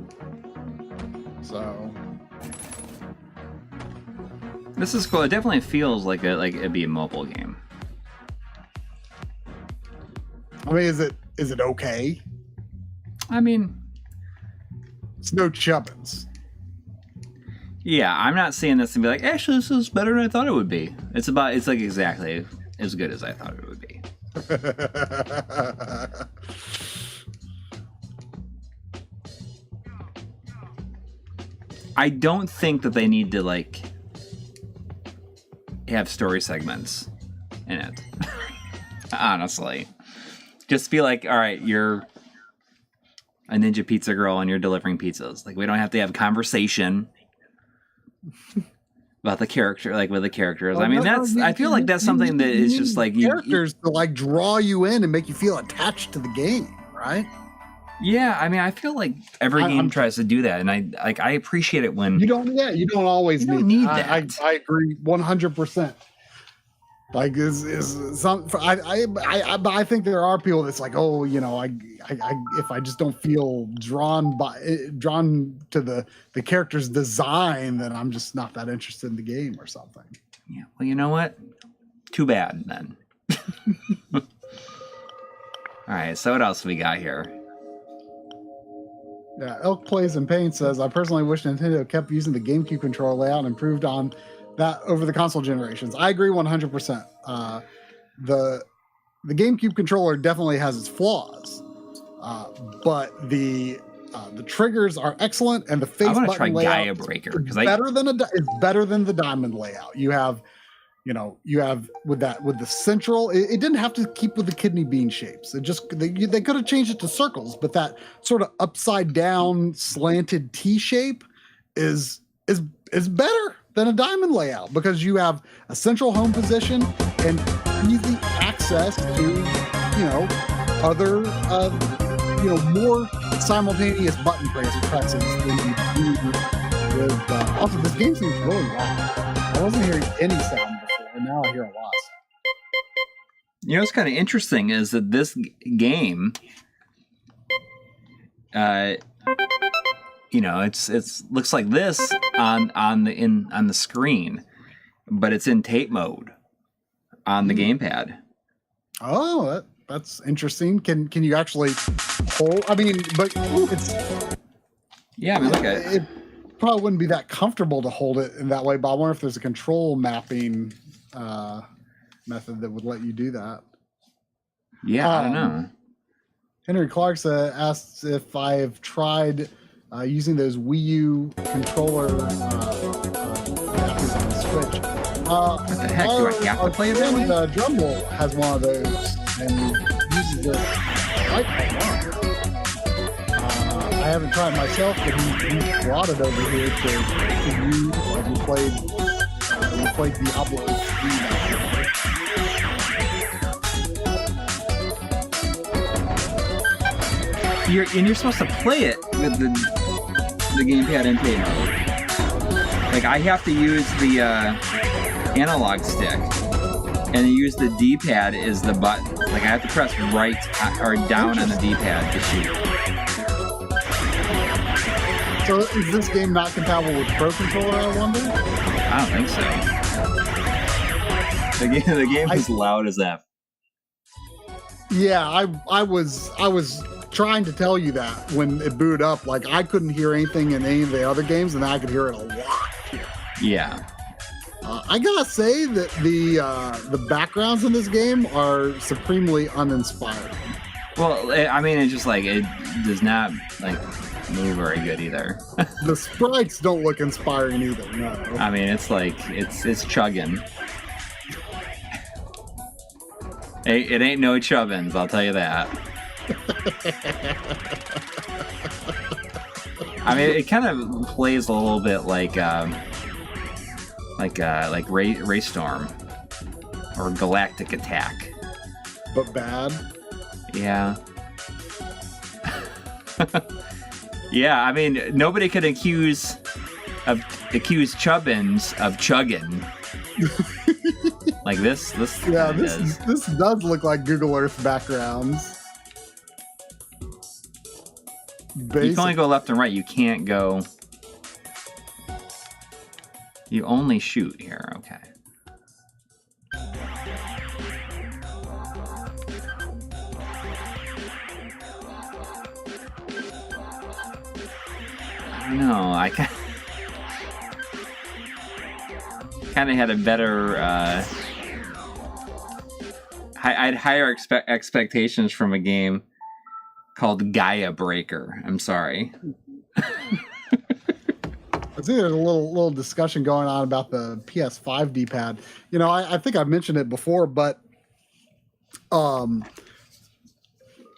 So this is cool. It definitely feels like it'd be a mobile game. I mean, is it okay? I mean, it's no Chubbins. Yeah, I'm not seeing this and be like, actually, this is better than I thought it would be. It's like exactly as good as I thought it would be. I don't think that they need to like have story segments in it. Honestly. Just be like, all right, you're a ninja pizza girl and you're delivering pizzas. Like, we don't have to have conversation about the character, like with the characters. I mean, I feel like that's something that is just like characters to like draw you in and make you feel attached to the game, right? Yeah, I mean, I feel like every game tries to do that, and I appreciate it when you don't. Yeah, you don't always need that. I agree 100%. Like I think there are people that's like, oh, you know, I if I just don't feel drawn to the character's design, then I'm just not that interested in the game or something. Yeah. Well, you know what? Too bad then. All right. So what else we got here? Yeah, Elk Plays in Pain says, I personally wish Nintendo kept using the GameCube controller layout and improved on that over the console generations. I agree 100%. The GameCube controller definitely has its flaws, but the triggers are excellent, and the face button layout Gaiabreaker because it's better than the diamond layout. You have with the central. It didn't have to keep with the kidney bean shapes. It just they could have changed it to circles, but that sort of upside down slanted T shape is better than a diamond layout because you have a central home position and easy access to, other, more simultaneous button presses than you do with. Also, this game seems really loud. I wasn't hearing any sound before, and now I hear a lot. You know what's kind of interesting is that this game, it's looks like this on the screen, but it's in tape mode on the gamepad. Oh, that's interesting. Can you actually hold? I mean, but it's yeah. I mean, look at it. It probably wouldn't be that comfortable to hold it in that way. But I wonder if there's a control mapping method that would let you do that. Yeah, I don't know. Henry Clark asks if I've tried using those WiiU controller on the Switch. What the heck? Do I have to play that way? Drumroll has one of those and uses it quite a lot. I haven't tried myself, but he brought it over here to use. Like we played Diablo 3. You're supposed to play it with the gamepad and tape mode. Like, I have to use the analog stick, and use the D-pad is the button. Like, I have to press right or down on the D-pad to shoot. So is this game not compatible with Pro Controller, I wonder? I don't think so. The game is loud as F. Yeah, I was trying to tell you that when it booted up. Like, I couldn't hear anything in any of the other games, and I could hear it a lot here. Yeah. I gotta say that the backgrounds in this game are supremely uninspiring. Well, I mean, it's just like it does not like move very good either. The sprites don't look inspiring either. No. I mean, it's like it's chugging. It ain't no chubbins, I'll tell you that. I mean, it kind of plays a little bit like Raystorm or Galactic Attack, but bad. Yeah. Yeah, I mean, nobody could accuse Chubbins of chugging. Like this. Yeah, this does look like Google Earth backgrounds. You can only go left and right. You can't go. You only shoot here. Okay. No, I kind of had a better. I had higher expectations from a game called Gaiabreaker. I'm sorry. I think there's a little discussion going on about the PS5 D-pad. You know, I think I've mentioned it before, but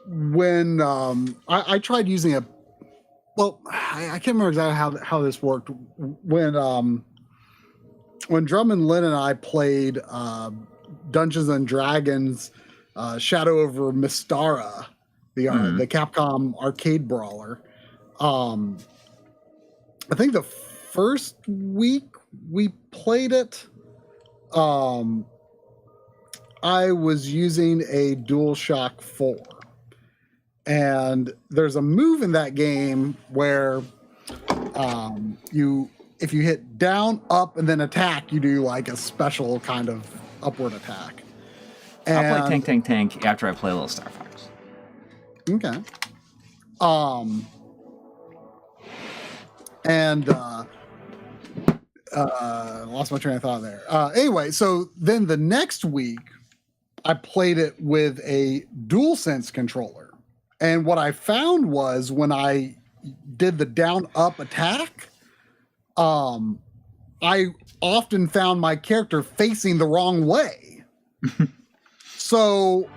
when I tried using a, well, I can't remember exactly how this worked. When Drum and Lynn and I played Dungeons and Dragons Shadow over Mystara, the Capcom arcade brawler. I think the first week we played it, I was using a DualShock 4. And there's a move in that game where if you hit down, up, and then attack, you do like a special kind of upward attack. And I'll play Tank after I play a little Star Fox. Okay. Lost my train of thought there. Anyway, so then the next week, I played it with a DualSense controller. And what I found was when I did the down-up attack, I often found my character facing the wrong way. So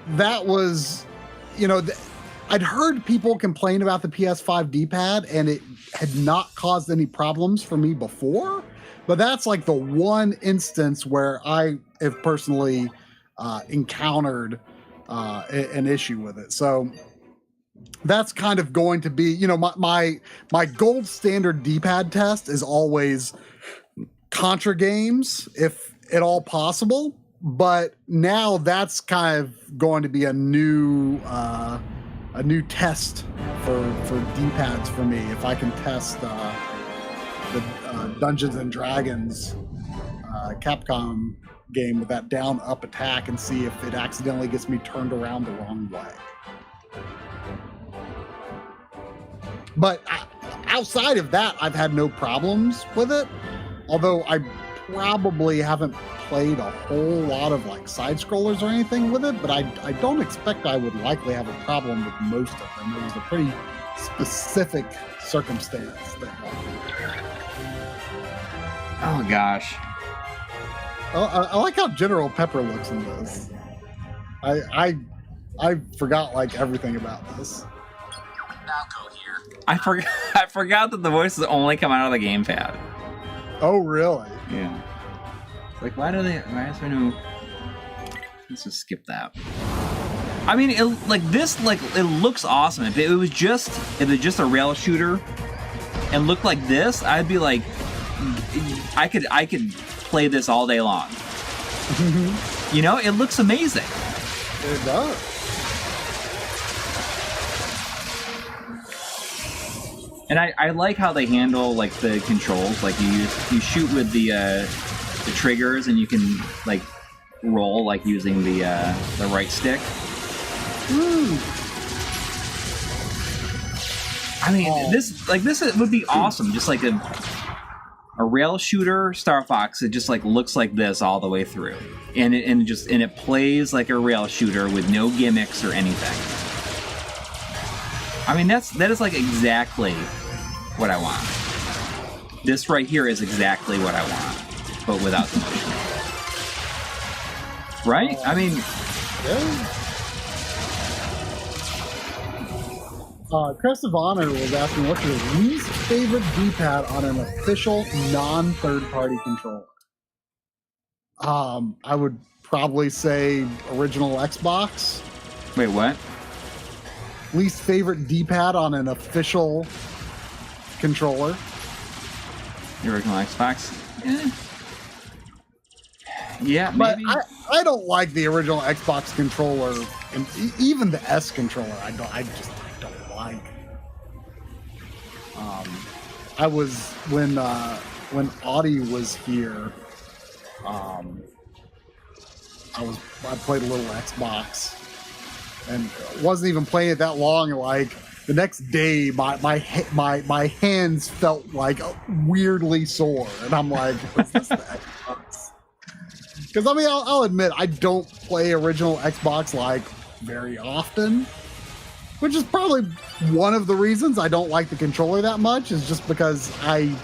that was, you know, I'd heard people complain about the PS5 D-pad, and it had not caused any problems for me before. But that's like the one instance where I have personally encountered an issue with it. So that's kind of going to be, you know, my gold standard D-pad test is always Contra games, if at all possible. But now that's kind of going to be a new test for D-pads for me. If I can test the Dungeons and Dragons Capcom game with that down up attack and see if it accidentally gets me turned around the wrong way. But outside of that, I've had no problems with it. Although I probably haven't played a whole lot of like side scrollers or anything with it, but I don't expect I would likely have a problem with most of them. It was a pretty specific circumstance that Oh gosh. I like how General Pepper looks in this. I forgot like everything about this. Now go here. I forgot that the voices only come out of the gamepad. Oh really? Yeah. Like why is there no? Let's just skip that. I mean, it looks awesome. If it was just a rail shooter and looked like this, I'd be like, I could play this all day long. You know, it looks amazing. It does. And I like how they handle like the controls. Like you shoot with the triggers, and you can like roll like using the right stick. I mean, this would be awesome. Just like a rail shooter Star Fox. It just like looks like this all the way through, and it plays like a rail shooter with no gimmicks or anything. I mean, that is like exactly what I want. This right here is exactly what I want, but without the motion. Right? I mean, yeah. Crest of Honor was asking, what's your least favorite D-pad on an official non-third-party controller? I would probably say original Xbox. Wait, what? least favorite D-pad on an official controller. The original Xbox. Yeah, but maybe. I don't like the original Xbox controller, and even the S controller. I don't like. I was when Audie was here. I played a little Xbox, and wasn't even playing it that long. Like the next day, my hands felt like weirdly sore, and I'm like, "Is this the Xbox?" Because I mean, I'll admit I don't play original Xbox like very often, which is probably one of the reasons I don't like the controller that much. Is just because I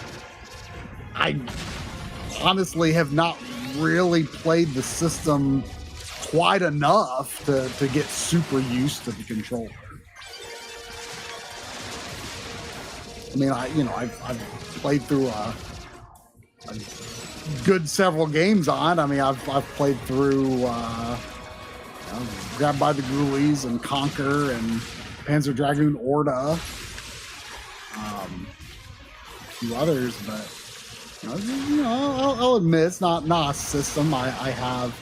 honestly have not really played the system quite enough to get super used to the controller. I mean, I've played through a good several games on. I mean, I've played through Grabbed by the Ghoulies and Conquer and Panzer Dragoon Orda, a few others, but I'll admit it's not a system I have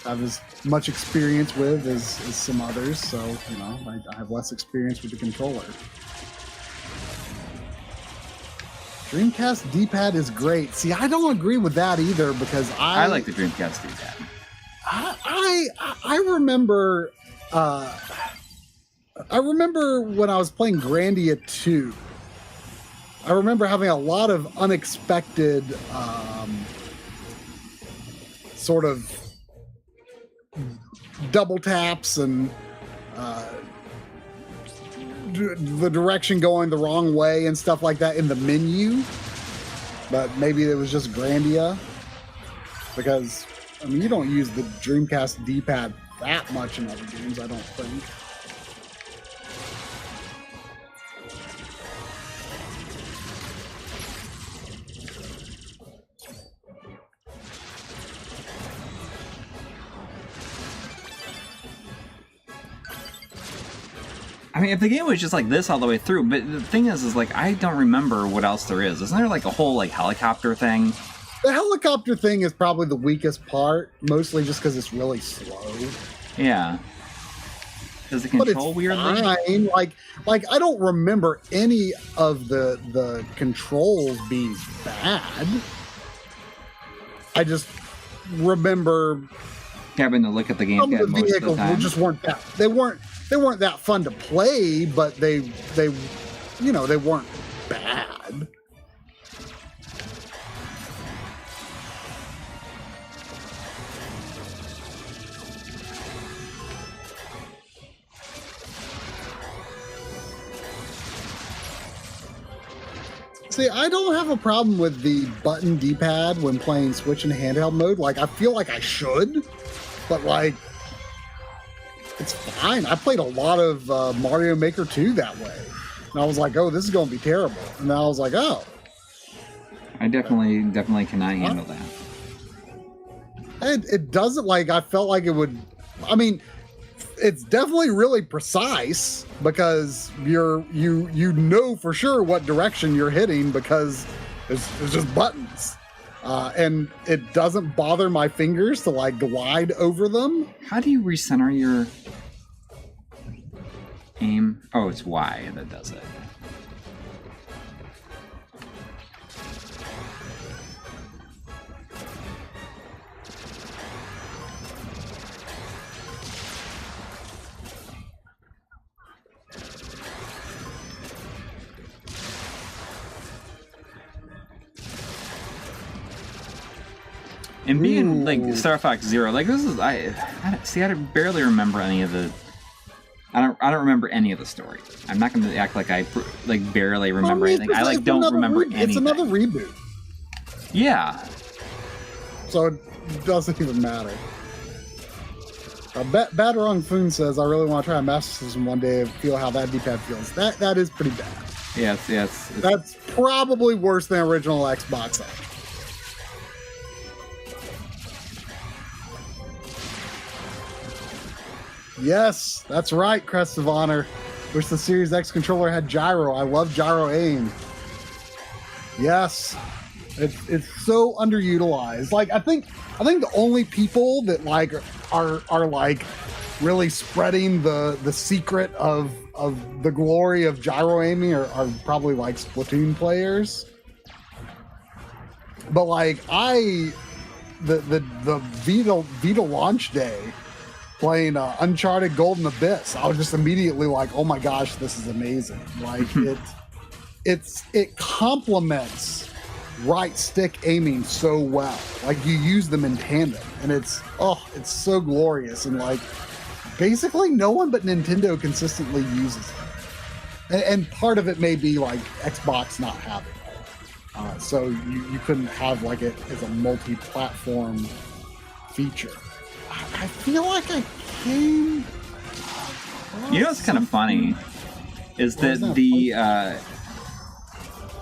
as much experience with as some others. So I have less experience with the controller. Dreamcast D-pad is great. See, I don't agree with that either because I like the Dreamcast D-pad. I remember when I was playing Grandia 2. I remember having a lot of unexpected sort of double taps and the direction going the wrong way and stuff like that in the menu. But maybe it was just Grandia, because I mean, you don't use the Dreamcast D-pad that much in other games, I don't think. I mean, if the game was just like this all the way through, but the thing is like, I don't remember what else there is. Isn't there like a whole like helicopter thing? The helicopter thing is probably the weakest part, mostly just because it's really slow. Yeah. Does it control weirdly? Fine. Like I don't remember any of the controls being bad. I just remember having to look at the gamepad some of the most vehicles of the time. just weren't that fun to play, but they weren't bad. See, I don't have a problem with the button D-pad when playing Switch in handheld mode. Like, I feel like I should, but like, it's fine. I played a lot of Mario Maker 2 that way. And I was like, oh, this is going to be terrible. And then I was like, oh. I definitely cannot handle that. It doesn't, like, I felt like it would, I mean, it's definitely really precise because you know for sure what direction you're hitting because it's just buttons. And it doesn't bother my fingers to like glide over them. How do you recenter your aim? Oh, it's Y that does it. And being like Star Fox Zero, like this is I barely remember any of the. I don't remember any of the story. I'm not going to act like I barely remember anything. I don't remember anything. It's another reboot. Yeah. So it doesn't even matter. Batarong Foon says, "I really want to try a Master System one day and feel how that D-pad feels." That is pretty bad. Yes. That's probably worse than original Xbox. Yes, that's right, Crest of Honor. Wish the Series X controller had gyro. I love gyro aim. Yes. It's so underutilized. Like I think the only people that like are like really spreading the secret of the glory of gyro aiming are probably like Splatoon players. But like the Vita launch day playing Uncharted Golden Abyss, I was just immediately like, oh my gosh, this is amazing. Like it complements right stick aiming so well. Like you use them in tandem, and it's so glorious. And like basically no one but Nintendo consistently uses it. And part of it may be like Xbox not having it. So you couldn't have like it as a multi-platform feature. I feel like I came. You know what's kind of funny is that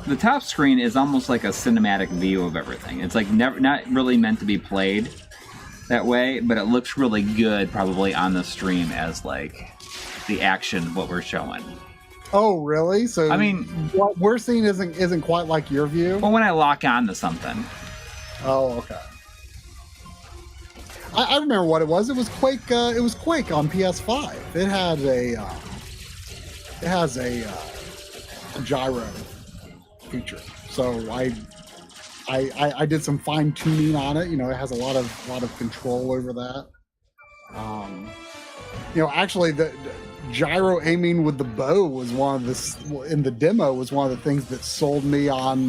the top screen is almost like a cinematic view of everything. It's like not really meant to be played that way, but it looks really good probably on the stream as like the action of what we're showing. Oh, really? So I mean, what we're seeing isn't quite like your view. Well, when I lock on to something. Oh, okay. I remember what it was. It was Quake. It was Quake on PS5. It had it has a gyro feature. So I did some fine tuning on it. You know, it has a lot of control over that. You know, actually the gyro aiming with the bow was in the demo was one of the things that sold me on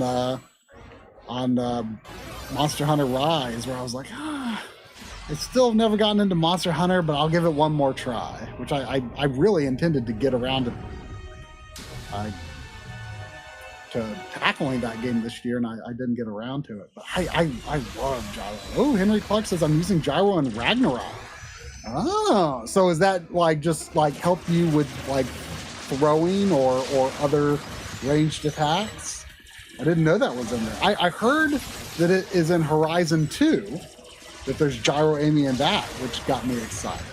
Monster Hunter Rise, where I was like, I still have never gotten into Monster Hunter, but I'll give it one more try, which I really intended to get around to tackling that game this year, and I didn't get around to it. But I love gyro. Oh, Henry Clark says I'm using gyro in Ragnarok. Oh, so is that like just like help you with like throwing or other ranged attacks? I didn't know that was in there. I heard that it is in Horizon 2, that there's gyro aiming in that, which got me excited.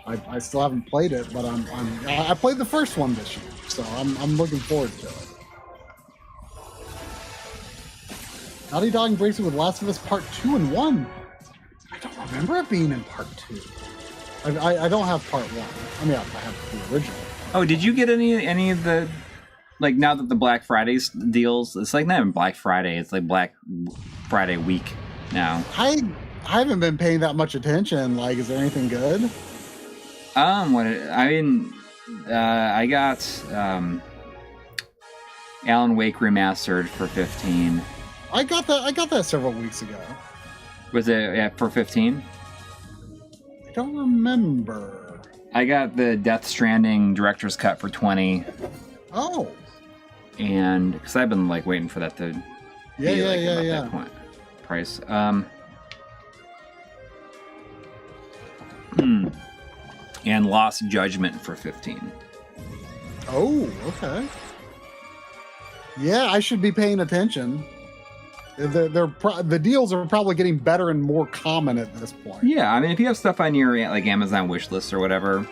I still haven't played it, but I played the first one this year, so I'm looking forward to it. Naughty Dog embraced it with Last of Us Part 2 and 1. I don't remember it being in Part 2. I don't have Part 1. I mean, I have the original. Oh, did you get any of the, like, now that the Black Friday deals, it's like not even Black Friday, it's like Black Friday week now. I haven't been paying that much attention. Like, is there anything good? I got Alan Wake Remastered for $15. I got that several weeks ago. Was it for $15? I don't remember. I got the Death Stranding Director's Cut for $20. Oh. And because I've been like waiting for that to that point price. And Lost Judgment for $15. Oh, okay. Yeah, I should be paying attention. The deals are probably getting better and more common at this point. Yeah, I mean, if you have stuff on your like Amazon wish list or whatever,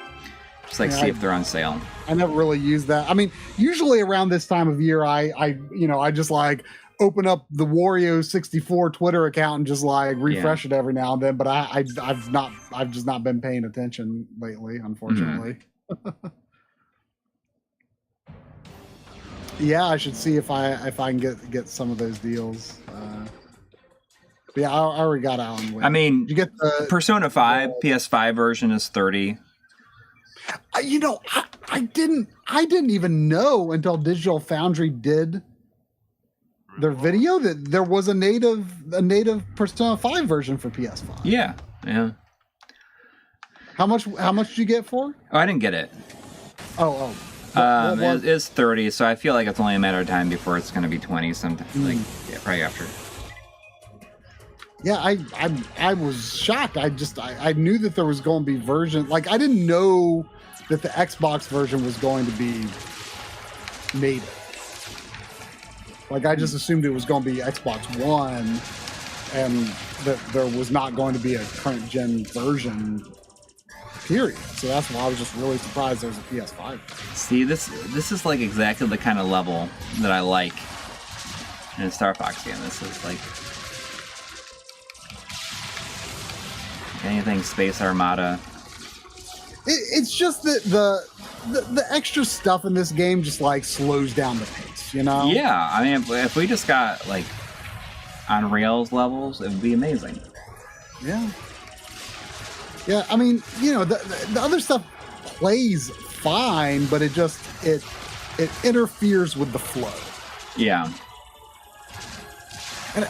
just like see if they're on sale. I never really use that. I mean, usually around this time of year, I just like open up the Wario64 Twitter account and just like refresh it every now and then. But I've just not been paying attention lately, unfortunately. Mm-hmm. Yeah, I should see if I can get some of those deals. Yeah, I already got Alan Wake. I mean, you get the Persona 5 PS5 version is $30. You know, I didn't even know until Digital Foundry did their video that there was a native Persona 5 version for PS5. Yeah. How much did you get for? Oh, I didn't get it. Oh. It's 30, so I feel like it's only a matter of time before it's going to be 20 sometime. Like, yeah, probably after. Yeah, I was shocked. I knew that there was going to be version. Like, I didn't know that the Xbox version was going to be native. Like, I just assumed it was going to be Xbox One, and that there was not going to be a current gen version period. So that's why I was just really surprised there's a PS5. See, this is like exactly the kind of level that I like in a Star Fox game. This is like anything Space Armada. It's just that the extra stuff in this game just like slows down the pace, you know? Yeah, I mean, if we just got like on rails levels, it would be amazing. Yeah. Yeah, I mean, you know, the other stuff plays fine, but it interferes with the flow. Yeah. And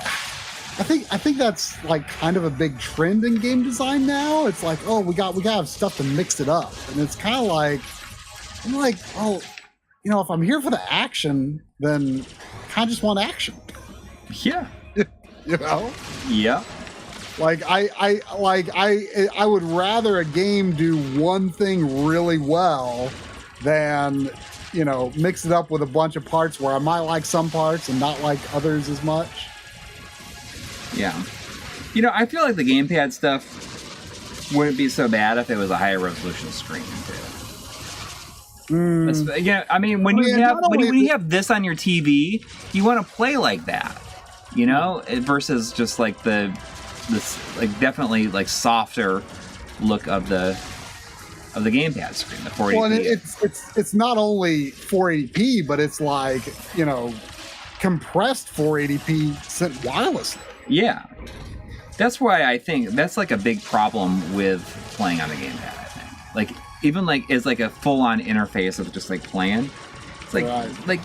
I think that's like kind of a big trend in game design now. It's like, oh, we gotta have stuff to mix it up, and it's kind of like, I'm like, oh, you know, if I'm here for the action, then I kind of just want action. Yeah. You know? Yeah. Like I would rather a game do one thing really well than, you know, mix it up with a bunch of parts where I might like some parts and not like others as much. Yeah. You know, I feel like the gamepad stuff wouldn't be so bad if it was a higher resolution screen too. Yeah, I mean, when you have this on your TV, you want to play like that, you know, versus just like this like definitely like softer look of the gamepad screen, the 480p. Well, and it's not only 480p, but it's like, you know, compressed 480p sent wirelessly. Yeah, that's why I think that's like a big problem with playing on the gamepad. I think, like, even like as like a full-on interface of just like playing, it's like like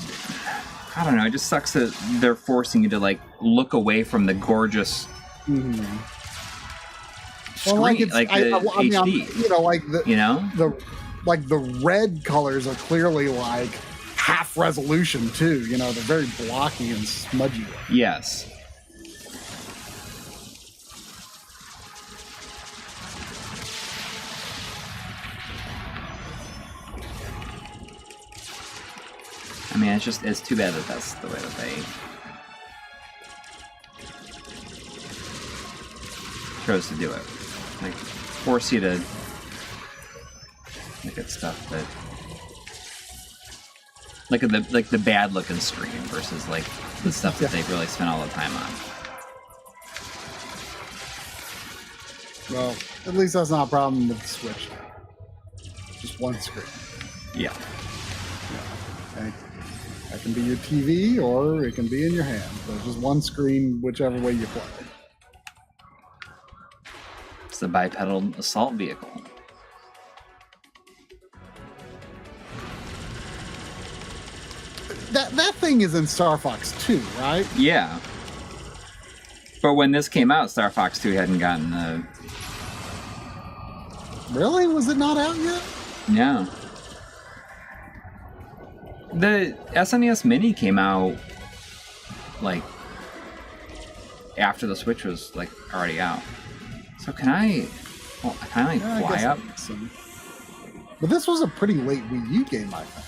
I don't know, it just sucks that they're forcing you to like look away from the gorgeous screen, well, like the HD. You know, like the the red colors are clearly like half resolution too. You know, they're very blocky and smudgy. Yes. I mean, it's too bad that that's the way that they chose to do it. Like, force you to look at stuff that, look at the bad looking screen versus like the stuff that they've really spent all the time on. Well, at least that's not a problem with the Switch. Just one screen. Yeah. Okay. That can be your TV or it can be in your hand. So just one screen, whichever way you play. It's the bipedal assault vehicle. That thing is in Star Fox 2, right? Yeah. But when this came out, Star Fox 2 hadn't gotten the... Really? Was it not out yet? No. The SNES Mini came out like after the Switch was like already out. So can I like fly up? But this was a pretty late Wii U game, I think.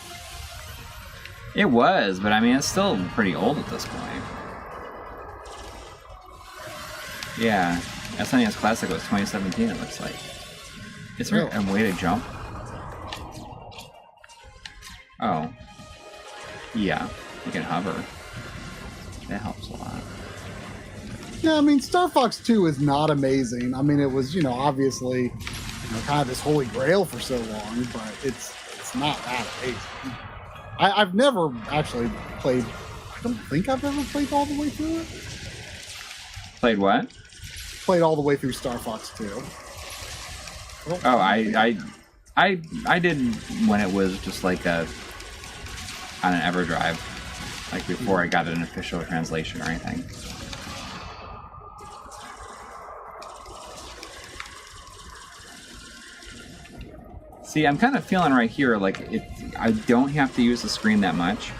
It was, but I mean it's still pretty old at this point. Yeah, SNES Classic was 2017. It looks like. Is there a way to jump? Oh. Yeah, you can hover. That helps a lot. Yeah, I mean, Star Fox 2 is not amazing. I mean, it was, you know, obviously, you know, kind of this holy grail for so long, but it's not that amazing. I've never actually played, I don't think I've ever played all the way through it. Played what? Played all the way through Star Fox 2. Oh, I did when it was just like on an EverDrive, like before I got an official translation or anything. See, I'm kind of feeling right here like I don't have to use the screen that much.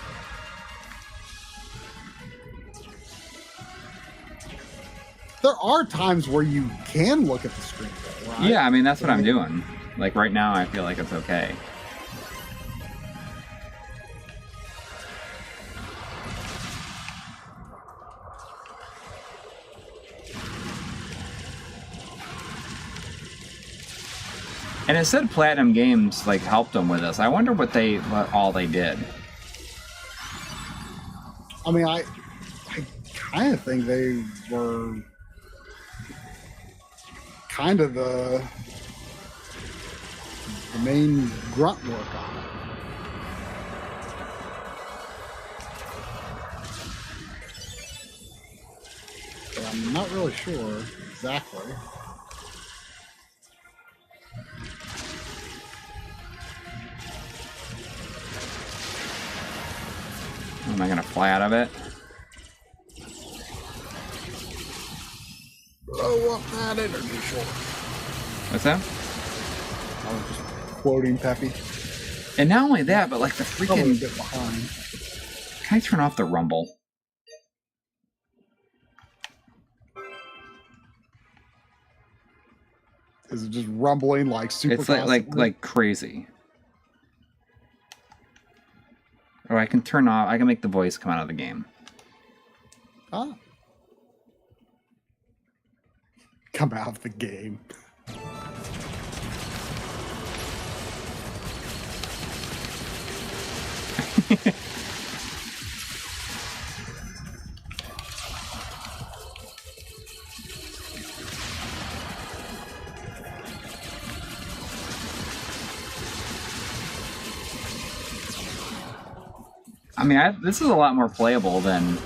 There are times where you can look at the screen, though, right? Yeah, I mean, that's what I'm doing. Like, right now, I feel like it's okay. And it said Platinum Games like helped them with this. I wonder what all they did. I mean, I kind of think they were kind of the main grunt work on it. But I'm not really sure exactly. Am I gonna fly out of it? Blow up that energy short. What's that? I was just quoting Peppy. And not only that, but like the Probably a freaking. bit behind. Can I turn off the rumble? Is it just rumbling like super? It's like crazy. Or I can turn off. I can make the voice come out of the game. Ah. Come out of the game. I mean, this is a lot more playable than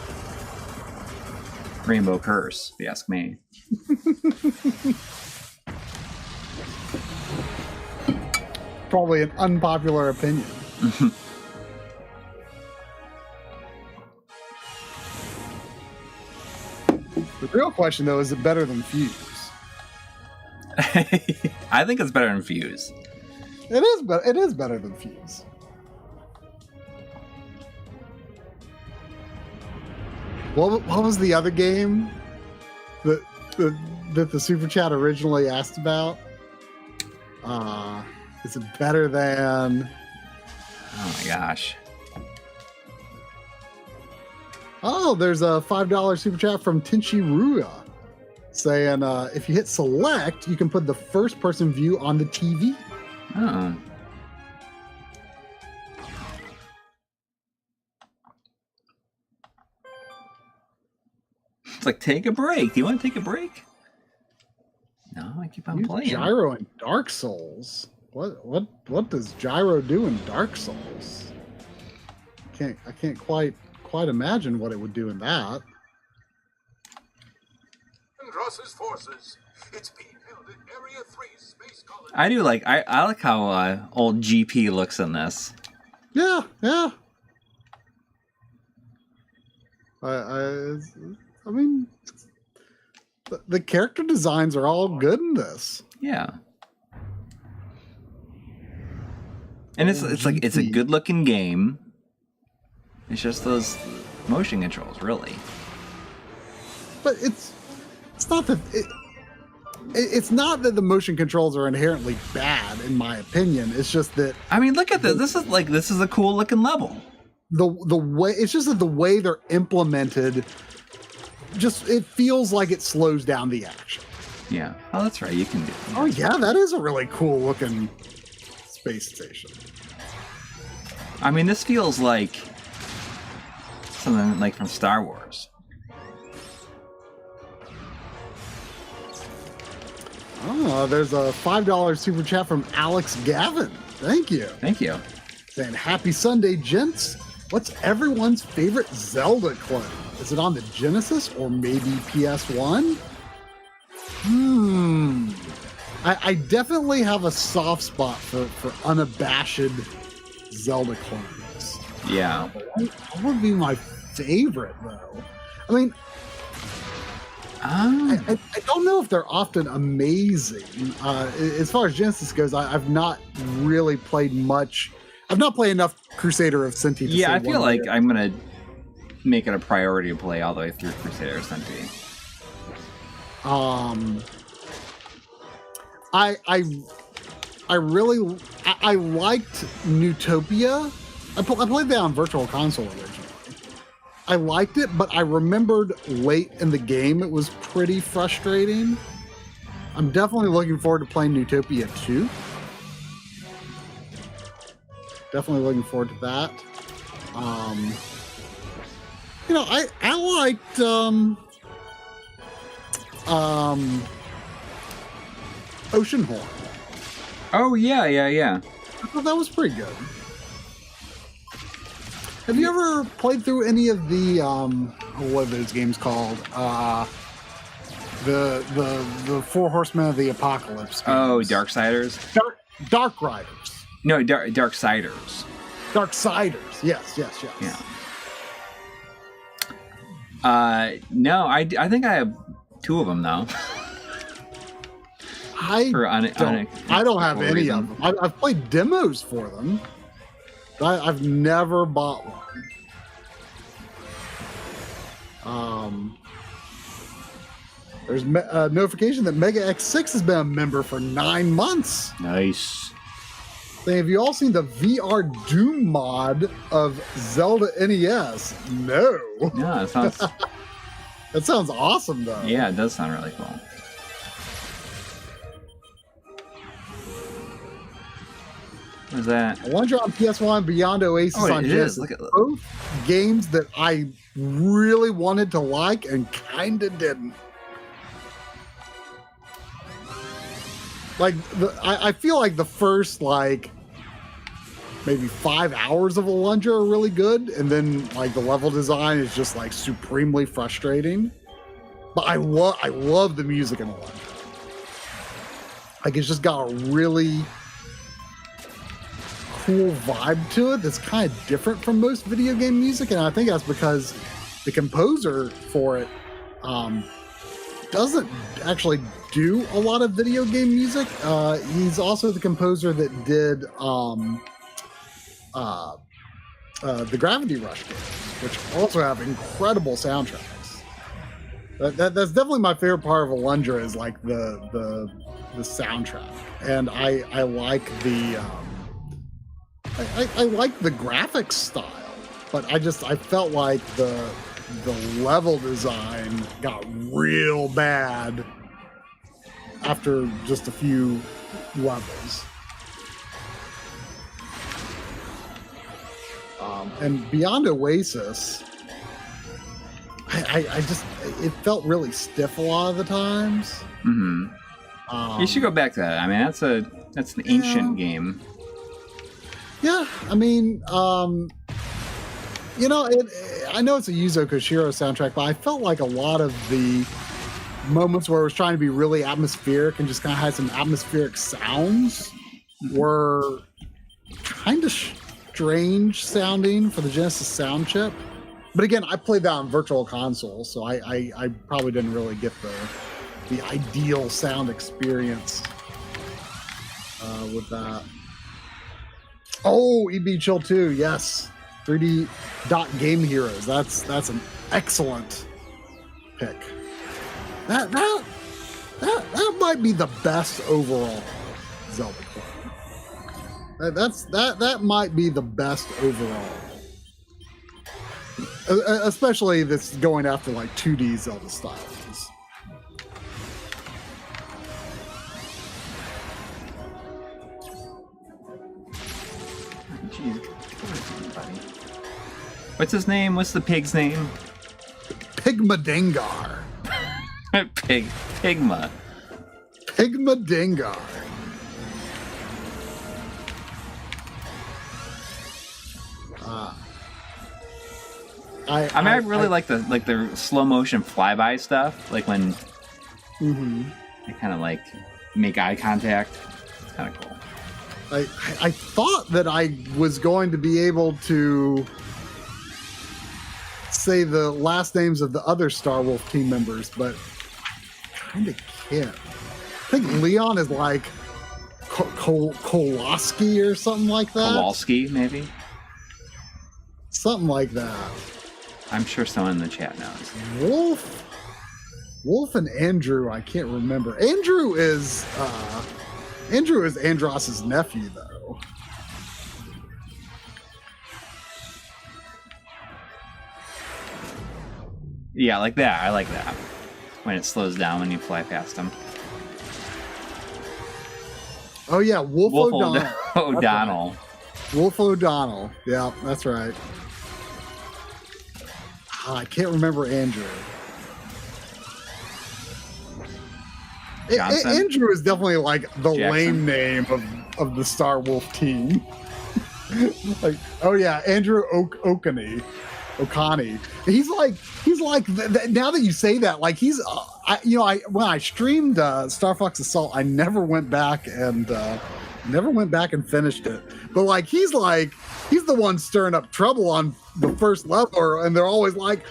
Rainbow Curse, if you ask me. Probably an unpopular opinion. The real question, though, is it better than Fuse? I think it's better than Fuse. It is better than Fuse. What was the other game that the Super Chat originally asked about? Is it better than... Oh my gosh. Oh, there's a $5 Super Chat from Tenchi Ruya saying, if you hit select, you can put the first person view on the TV. Oh. It's like, take a break. Do you want to take a break? No, I keep on playing. Gyro in Dark Souls. What does Gyro do in Dark Souls? I can't quite imagine what it would do in that. Ross's forces. It's being held in Area 3 Space Colony. I do like I like how old GP looks in this. Yeah. I mean, the character designs are all good in this. Yeah. And it's like it's a good looking game. It's just those motion controls, really. But it's not that it's not that the motion controls are inherently bad, in my opinion. It's just that, I mean, look at this. This is a cool looking level. The way it's just that the way they're implemented, just it feels like it slows down the action. Yeah. Oh, that's right. You can do that. Oh yeah, that is a really cool looking space station. I mean, this feels like something like from Star Wars. Oh, there's a $5 super chat from Alex Gavin. Thank you. Thank you. Saying, happy Sunday, gents. What's everyone's favorite Zelda clone? Is it on the Genesis or maybe PS1? I definitely have a soft spot for unabashed Zelda clones. Yeah. What would be my favorite, though? I mean, I don't know if they're often amazing. As far as Genesis goes, I've not really played much. I've not played enough Crusader of Senti to Yeah, say I feel one like way. I'm going to make it a priority to play all the way through Crusader of Senti. I liked Newtopia. I played that on Virtual Console originally. I liked it, but I remembered late in the game it was pretty frustrating. I'm definitely looking forward to playing Newtopia 2. definitely looking forward to that. You know, I liked Oceanhorn. Oh yeah. I thought that was pretty good. Have you ever played through any of the what are those games called? The Four Horsemen of the Apocalypse games. Oh, Darksiders? Dark Riders. No, Darksiders. Darksiders. Yes. Yeah. No, I think I have 2 of them though. I don't have any of them. I've played demos for them. I've never bought one. There's a notification that Mega X6 has been a member for 9 months. Nice. Have you all seen the VR Doom mod of Zelda NES? No. Yeah, it sounds... That sounds awesome, though. Yeah, it does sound really cool. What is that? Wonder on PS1, Beyond Oasis on Genesis. Look at both games that I really wanted to like and kind of didn't. Like, I feel like the first, like, maybe 5 hours of Alundra are really good, and then, like, the level design is just, like, supremely frustrating. But I love the music in Alundra. Like, it's just got a really cool vibe to it that's kind of different from most video game music, and I think that's because the composer for it doesn't actually do a lot of video game music. He's also the composer that did the Gravity Rush games, which also have incredible soundtracks. That's definitely my favorite part of Alundra is like the soundtrack, and I like the I like the graphics style, but I felt like the level design got real bad after just a few levels. And Beyond Oasis, I just, it felt really stiff a lot of the times. Mm-hmm. You should go back to that. I mean, that's an ancient game. Yeah, I mean, you know, I know it's a Yuzo Koshiro soundtrack, but I felt like a lot of the moments where it was trying to be really atmospheric and just kind of had some atmospheric sounds were kind of strange sounding for the Genesis sound chip. But again, I played that on Virtual Console, so I probably didn't really get the ideal sound experience with that. Oh, EB Chill 2, yes. 3D Dot Game Heroes. That's an excellent pick. That might be the best overall Zelda clone. That might be the best overall. Especially this going after like 2D Zelda styles. What's his name? What's the pig's name? Pigma-Dengar. Pigma. Pigma-Dengar. I really like the slow motion flyby stuff, like when they kind of like make eye contact. It's kind of cool. I thought that I was going to be able to say the last names of the other Star Wolf team members, but I kind of can't. I think Leon is like Kowalski or something like that. Kowalski, maybe? Something like that. I'm sure someone in the chat knows. Wolf and Andrew, I can't remember. Andrew is Andross's nephew, though. Yeah, like that. I like that. When it slows down when you fly past him. Oh, yeah. Wolf O'Donnell. O'Donnell. Wolf O'Donnell. Yeah, that's right. I can't remember Andrew. Andrew is definitely like the lame name of the Star Wolf team. Like, oh yeah, Andrew Okani. He's like now that you say that, like he's when I streamed Star Fox Assault, I never went back and finished it. But like he's the one stirring up trouble on the first level, and they're always like,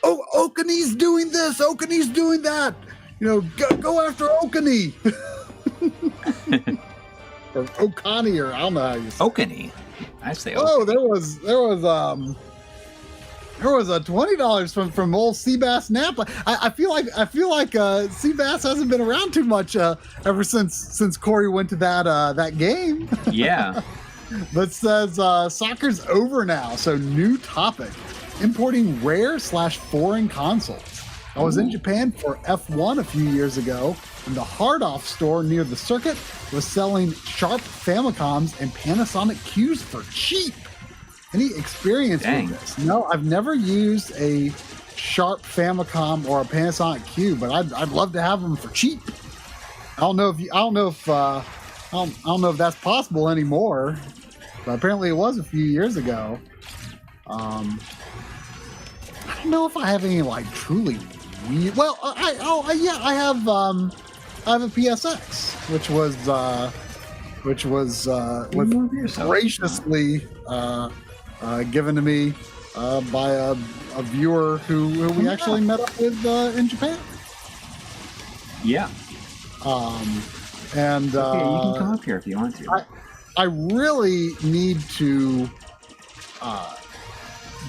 "Oh, Okani's doing this, Okani's doing that." Go after Okani. Or Okani, or I don't know how you say it. Okani. I say Okani. Oh, there was a $20 from old Seabass Napa. I feel like Seabass hasn't been around too much ever since Coury went to that game. Yeah. But says soccer's over now, so new topic: importing rare/foreign consoles. I was in Japan for F1 a few years ago, and the hard-off store near the circuit was selling Sharp Famicoms and Panasonic Qs for cheap. Any experience with this? No, I've never used a Sharp Famicom or a Panasonic Q, but I'd love to have them for cheap. I don't know if that's possible anymore, but apparently it was a few years ago. I don't know if I have any like truly weird. Well, I have a PSX, which was graciously given to me by a viewer who we actually met up with in Japan. Yeah. And you can come up here if you want to. I really need to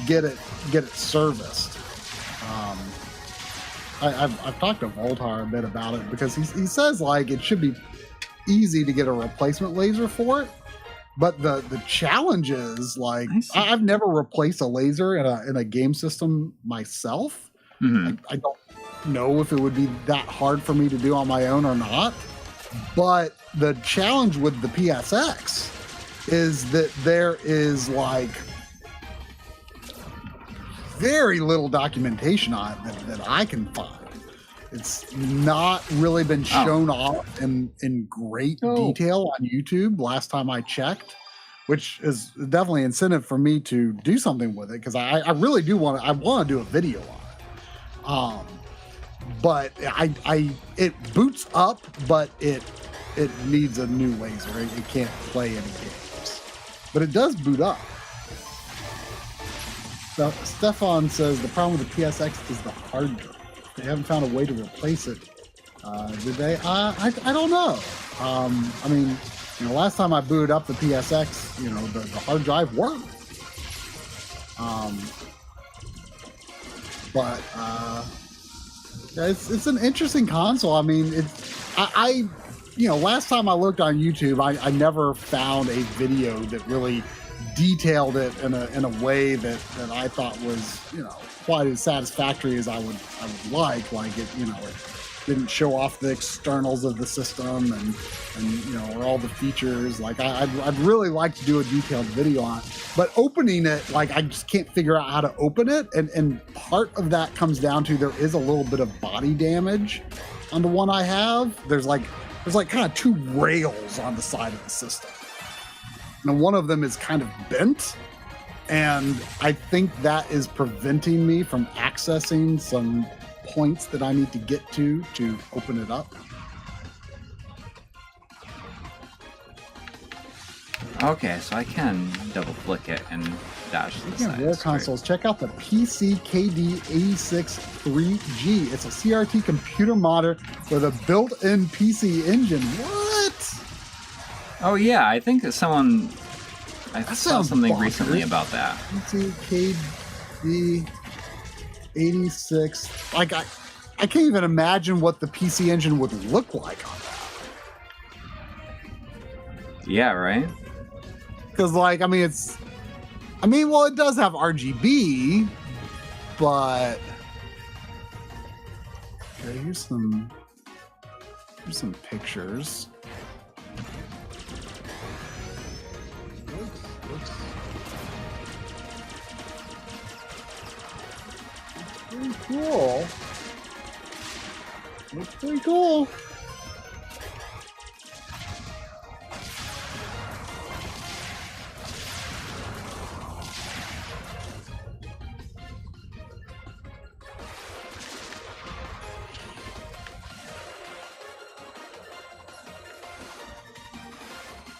get it serviced. I've talked to Voltar a bit about it because he says like it should be easy to get a replacement laser for it, but the challenge is like I've never replaced a laser in a game system myself. Mm-hmm. I don't know if it would be that hard for me to do on my own or not, but the challenge with the PSX is that there is like very little documentation on it that I can find. It's not really been shown off in great detail on YouTube last time I checked, which is definitely incentive for me to do something with it because I really do want to do a video on it. But it boots up, but it needs a new laser. It can't play any games, but it does boot up. So Stefan says the problem with the PSX is the hard drive. They haven't found a way to replace it. Did they? I don't know. I mean, last time I booted up the PSX, the hard drive worked. But it's an interesting console. I mean, last time I looked on YouTube, I never found a video that really detailed it in a way that I thought was quite as satisfactory as I would like. Like it didn't show off the externals of the system and or all the features. Like I'd really like to do a detailed video on it, but opening it, like I just can't figure out how to open it, and part of that comes down to there is a little bit of body damage on the one I have. There's kind of two rails on the side of the system. Now, one of them is kind of bent, and I think that is preventing me from accessing some points that I need to get to open it up. Okay, so I can double click it and dash to the side. War consoles, check out the PCKD86 3G. It's a CRT computer monitor with a built-in PC engine. What? Oh yeah, I think that I saw something bonkers. Recently about that. PCKD86. Like I can't even imagine what the PC engine would look like on that. Yeah, right? Because it does have RGB, but okay, here's some pictures. Looks pretty cool. Looks pretty cool.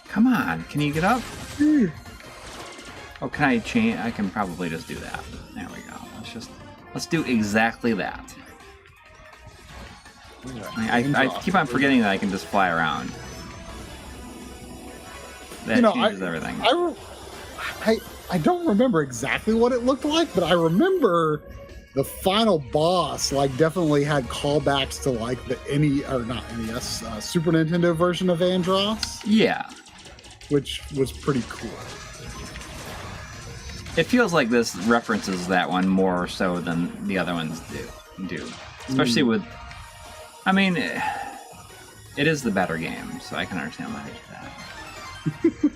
Come on, can you get up? Oh, can I change? I can probably just do that. There we go. Let's do exactly that. I keep on forgetting that I can just fly around. That changes everything. I don't remember exactly what it looked like, but I remember the final boss definitely had callbacks to the NES, Super Nintendo version of Andross. Yeah. Which was pretty cool. It feels like this references that one more so than the other ones do. Especially with... I mean, it is the better game, so I can understand why they do that.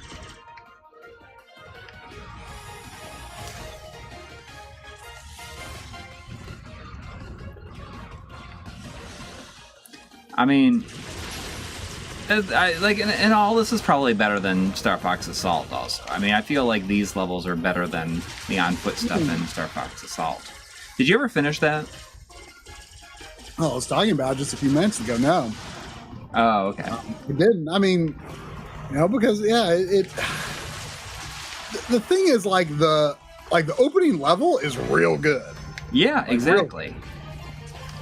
I mean... and all this is probably better than Star Fox Assault also. I mean, I feel like these levels are better than the on-foot stuff in Star Fox Assault. Did you ever finish that? Oh, I was talking about it just a few minutes ago. No. Oh, okay. It didn't. I mean, because the thing is the opening level is real good. Yeah, exactly.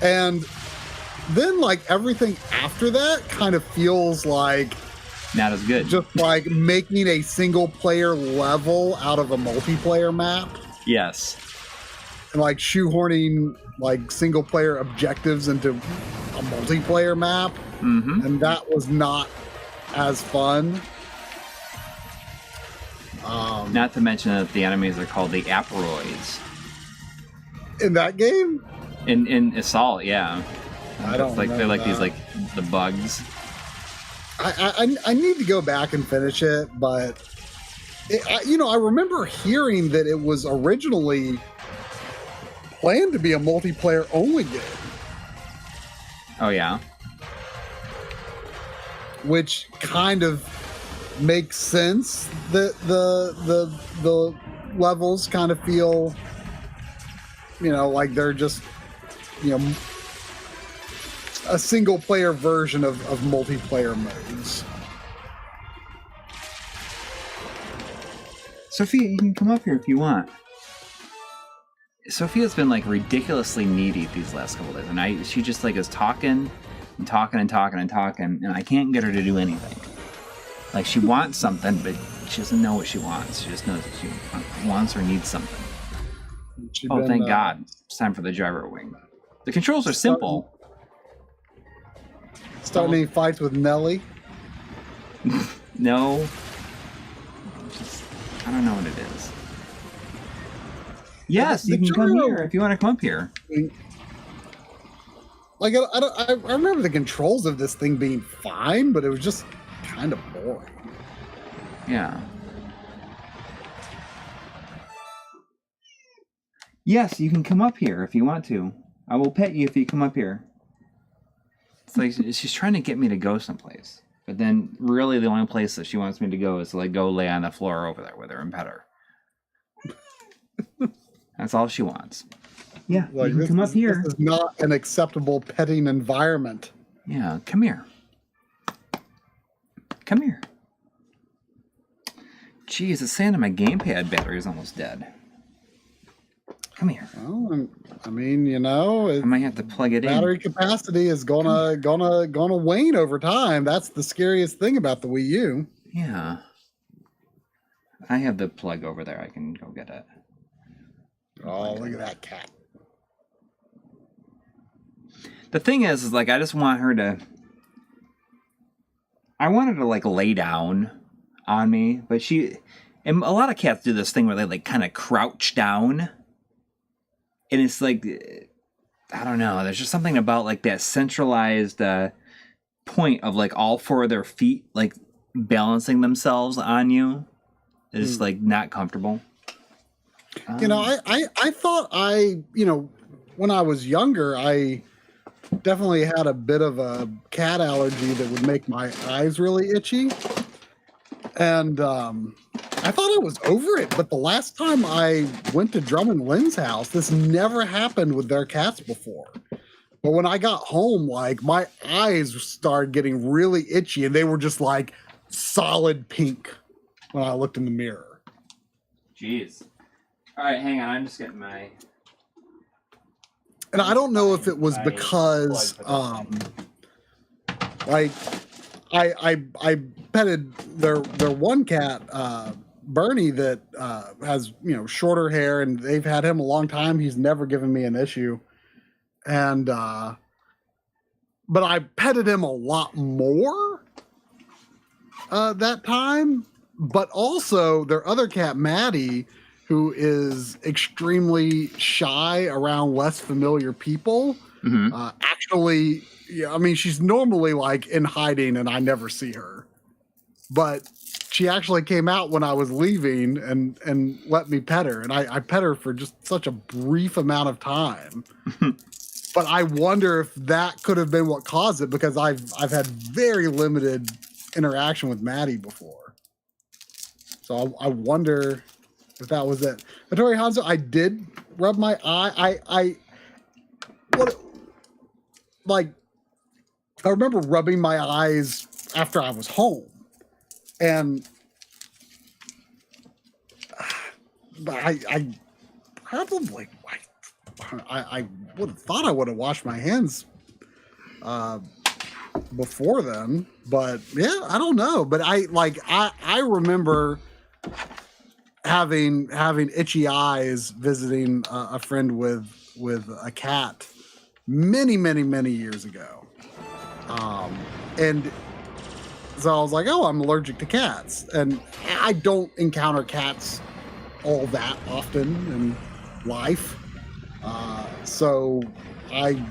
And then everything after that kind of feels like not as good. Just making a single player level out of a multiplayer map. Yes. And shoehorning single player objectives into a multiplayer map. Mm-hmm. And that was not as fun. Not to mention that the enemies are called the Aperoids. In that game? In Assault, yeah. I don't know. They're these the bugs. I need to go back and finish it, but I remember hearing that it was originally planned to be a multiplayer only game. Oh yeah. Which kind of makes sense that the levels kind of feel like they're just a single player version of multiplayer modes. Sophia, you can come up here if you want. Sophia's been ridiculously needy these last couple days, and she just is talking and talking and talking and talking, and I can't get her to do anything. She wants something, but she doesn't know what she wants. She just knows that she wants or needs something. Thank God. It's time for the gyro wing. The controls are simple. Starting any fights with Nelly? No. I don't know what it is. Yes, you can come here if you want to come up here. I remember the controls of this thing being fine, but it was just kind of boring. Yeah. Yes, you can come up here if you want to. I will pet you if you come up here. It's she's trying to get me to go someplace. But then really the only place that she wants me to go is to go lay on the floor over there with her and pet her. That's all she wants. Yeah, you can come up here. This is not an acceptable petting environment. Yeah, come here. Come here. Jeez, it's saying that my gamepad battery is almost dead. Come here. Well, I mean, I might have to plug it in. Battery capacity is gonna wane over time. That's the scariest thing about the WiiU. Yeah. I have the plug over there. I can go get it. Oh, look at that cat. The thing is I just want her to... I want her to, lay down on me, but and a lot of cats do this thing where they, kind of crouch down. And it's I don't know, there's just something about, that centralized point of, all four of their feet, balancing themselves on you. It's like not comfortable. You know, I thought you know, when I was younger, I definitely had a bit of a cat allergy that would make my eyes really itchy. And I thought I was over it, but the last time I went to Drum and Lynn's house, this never happened with their cats before. But when I got home, like my eyes started getting really itchy and they were just like solid pink when I looked in the mirror. Jeez. All right, hang on. I'm just getting my... And I don't know if it was because, like, I petted their one cat, Bernie, that has, you know, shorter hair, and they've had him a long time. He's never given me an issue. And, but I petted him a lot more that time. But also their other cat, Maddie, who is extremely shy around less familiar people, actually, yeah, I mean, she's normally like in hiding and I never see her. But she actually came out when I was leaving and let me pet her. And I pet her for just such a brief amount of time. But I wonder if that could have been what caused it, because I've had very limited interaction with Maddie before. So I wonder if that was it. Hattori Hanzo, I did rub my eye. I remember rubbing my eyes after I was home. And I probably, I would have thought I would have washed my hands before then. But yeah, I don't know. But I remember having itchy eyes visiting a friend with a cat many years ago. And so I was like, oh, I'm allergic to cats. And I don't encounter cats all that often in life. So I,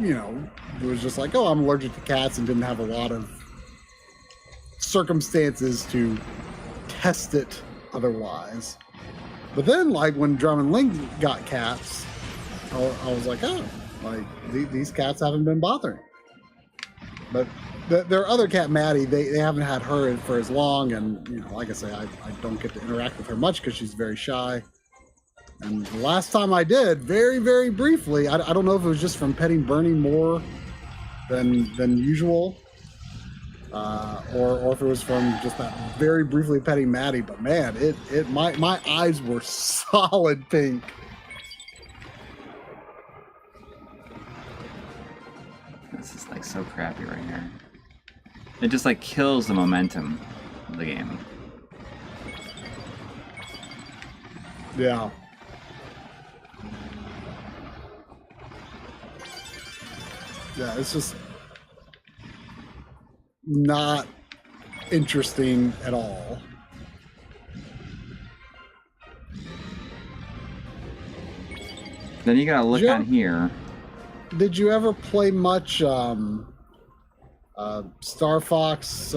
you know, was just like, oh, I'm allergic to cats, and didn't have a lot of circumstances to test it otherwise. But then, like, when Drum and Link got cats, I was like, oh, like, these cats haven't been bothering. But their other cat, Maddie, they haven't had her for as long, and, you know, like I say, I don't get to interact with her much because she's very shy. And the last time I did, very briefly, I don't know if it was just from petting Bernie more than usual, or if it was from just that very briefly petting Maddie. But man, my eyes were solid pink. This is like so crappy right here. It just like kills the momentum of the game. Yeah. Yeah, it's just not interesting at all. Then you gotta look on here. Did you ever play much Star Fox?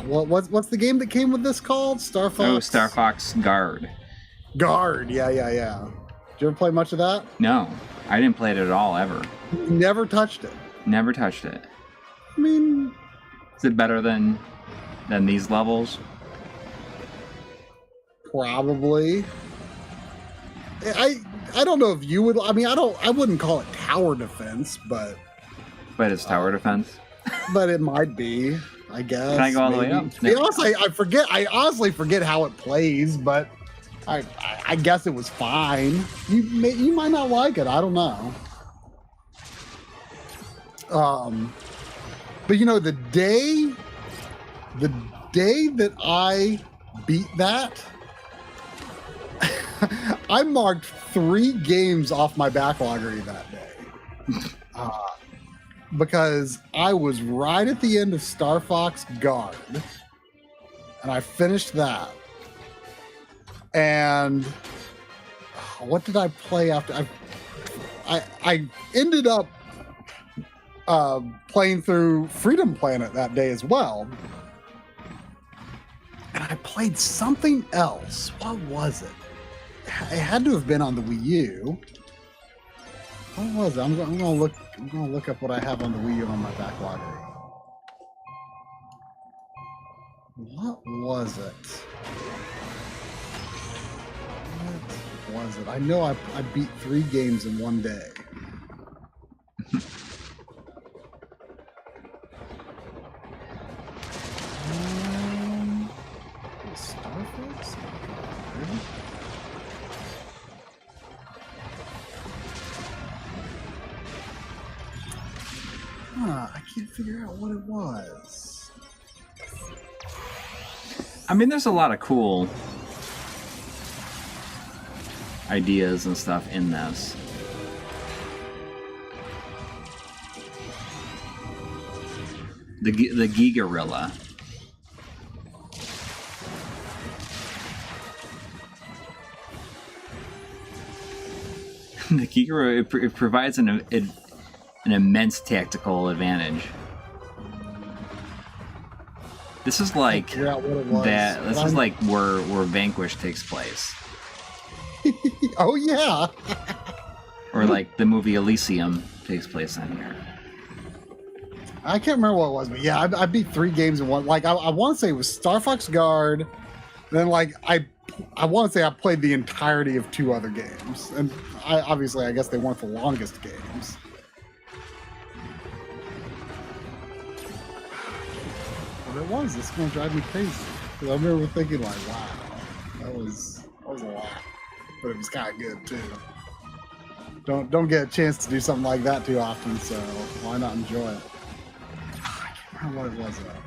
What's the game that came with this called? Star Fox? Oh, Star Fox Guard. Guard, yeah. Did you ever play much of that? No, I didn't play it at all, ever. Never touched it. Never touched it. I mean... Is it better than these levels? Probably. I don't know if you would... I mean, I wouldn't call it tower defense, but... But it's tower defense? But it might be, I guess. Can I go all the way up? To be honest, I honestly forget how it plays, but I guess it was fine. You might not like it. I don't know. But you know, the day that I beat that, I marked 3 games off my backlog already that day. Because I was right at the end of Star Fox Guard, and I finished that. And what did I play after? I ended up playing through Freedom Planet that day as well. played something else. What was it? It had to have been on the Wii U. What was it? I'm gonna look up what I have on the Wii U on my backlog. What was it? What was it? I know I beat 3 games in one day. Star Fox? I can't figure out what it was. I mean, there's a lot of cool ideas and stuff in this. The Gigorilla. The Gigorilla, it provides an immense tactical advantage. This is like that. This is like where Vanquish takes place. Oh yeah. Or like the movie Elysium takes place on here. I can't remember what it was, but yeah, I beat 3 games in one. Like I want to say it was Star Fox Guard. Then like I want to say I played the entirety of 2 other games, and I guess they weren't the longest games. What it was? This is gonna drive me crazy. Because I remember thinking like, wow, that was a lot, but it was kind of good too. Don't get a chance to do something like that too often, so why not enjoy it? I can't remember what it was though.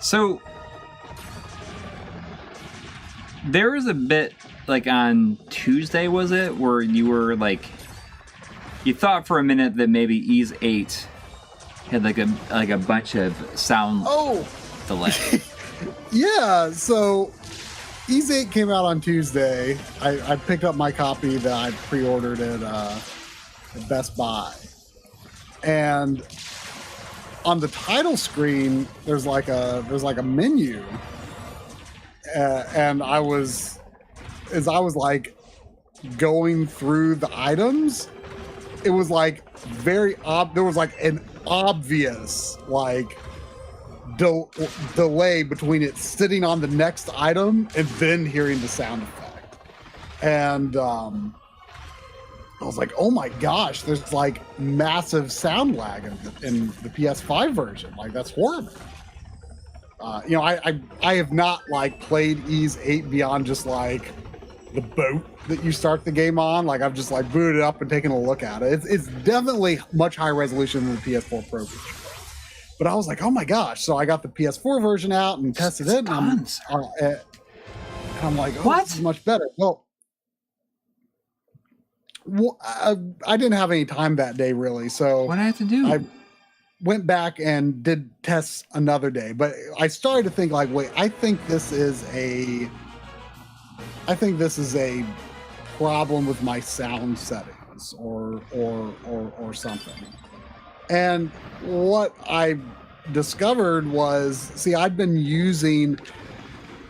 So there was a bit like on Tuesday, was it, where you were like, you thought for a minute that maybe Ys 8 had like a bunch of sound delay. Yeah, so Ys 8 came out on Tuesday. I picked up my copy that I pre-ordered at Best Buy, and on the title screen there's like a menu, and I was like going through the items, it was like there was like an obvious like delay between it sitting on the next item and then hearing the sound effect. And I was like, oh my gosh, there's like massive sound lag in the PS5 version. Like, that's horrible. You know, I have not like played Ys 8 beyond just like the boat that you start the game on. Like, I've just like booted it up and taken a look at it. It's definitely much higher resolution than the PS4 Pro feature. But I was like, oh my gosh. So I got the PS4 version out and tested it. And I'm like, oh, this is much better. Well, I didn't have any time that day really. So what did I have to do? I went back and did tests another day. But I started to think like, wait, I think this is a problem with my sound settings or something. And what I discovered was, see, I'd been using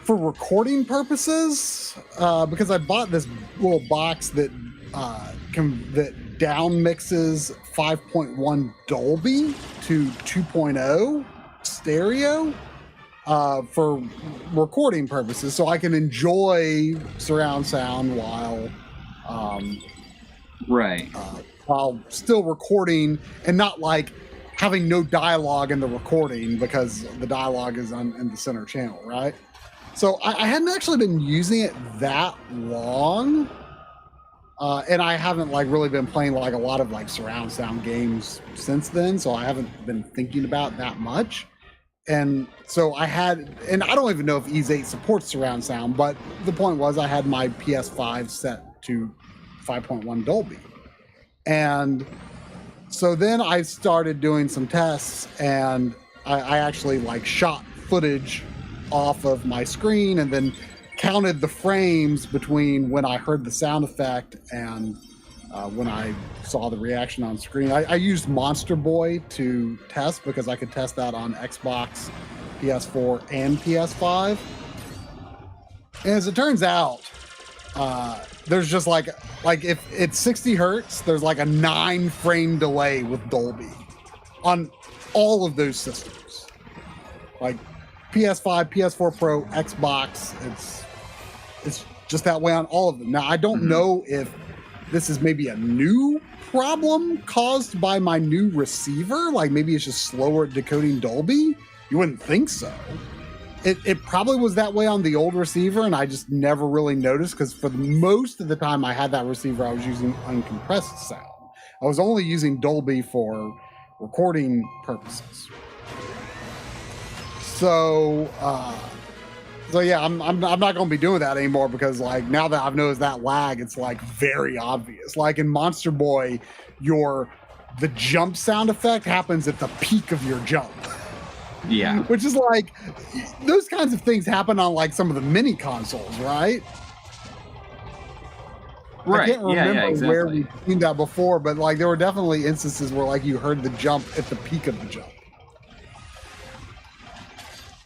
for recording purposes, because I bought this little box that that down mixes 5.1 Dolby to 2.0 stereo for recording purposes, so I can enjoy surround sound while still recording and not like having no dialogue in the recording because the dialogue is in the center channel, right? So I hadn't actually been using it that long, and I haven't like really been playing like a lot of like surround sound games since then, so I haven't been thinking about that much. And so I don't even know if Ys 8 supports surround sound, but the point was I had my PS5 set to 5.1 Dolby. And so then I started doing some tests, and I actually like shot footage off of my screen and then counted the frames between when I heard the sound effect and when I saw the reaction on screen. I used Monster Boy to test because I could test that on Xbox, PS4 and PS5. And as it turns out, there's just like if it's 60 hertz, there's like a 9-frame delay with Dolby on all of those systems. Like PS5, PS4 Pro, Xbox, it's just that way on all of them. Now, I don't know if this is maybe a new problem caused by my new receiver. Like maybe it's just slower at decoding Dolby. You wouldn't think so. It probably was that way on the old receiver, and I just never really noticed because for most of the time I had that receiver, I was using uncompressed sound. I was only using Dolby for recording purposes. So yeah, I'm not going to be doing that anymore because like now that I've noticed that lag, it's like very obvious. Like in Monster Boy, the jump sound effect happens at the peak of your jump. Yeah. Which is like, those kinds of things happen on like some of the mini consoles, right? Right. I can't remember exactly. where we've seen that before, but like there were definitely instances where like you heard the jump at the peak of the jump.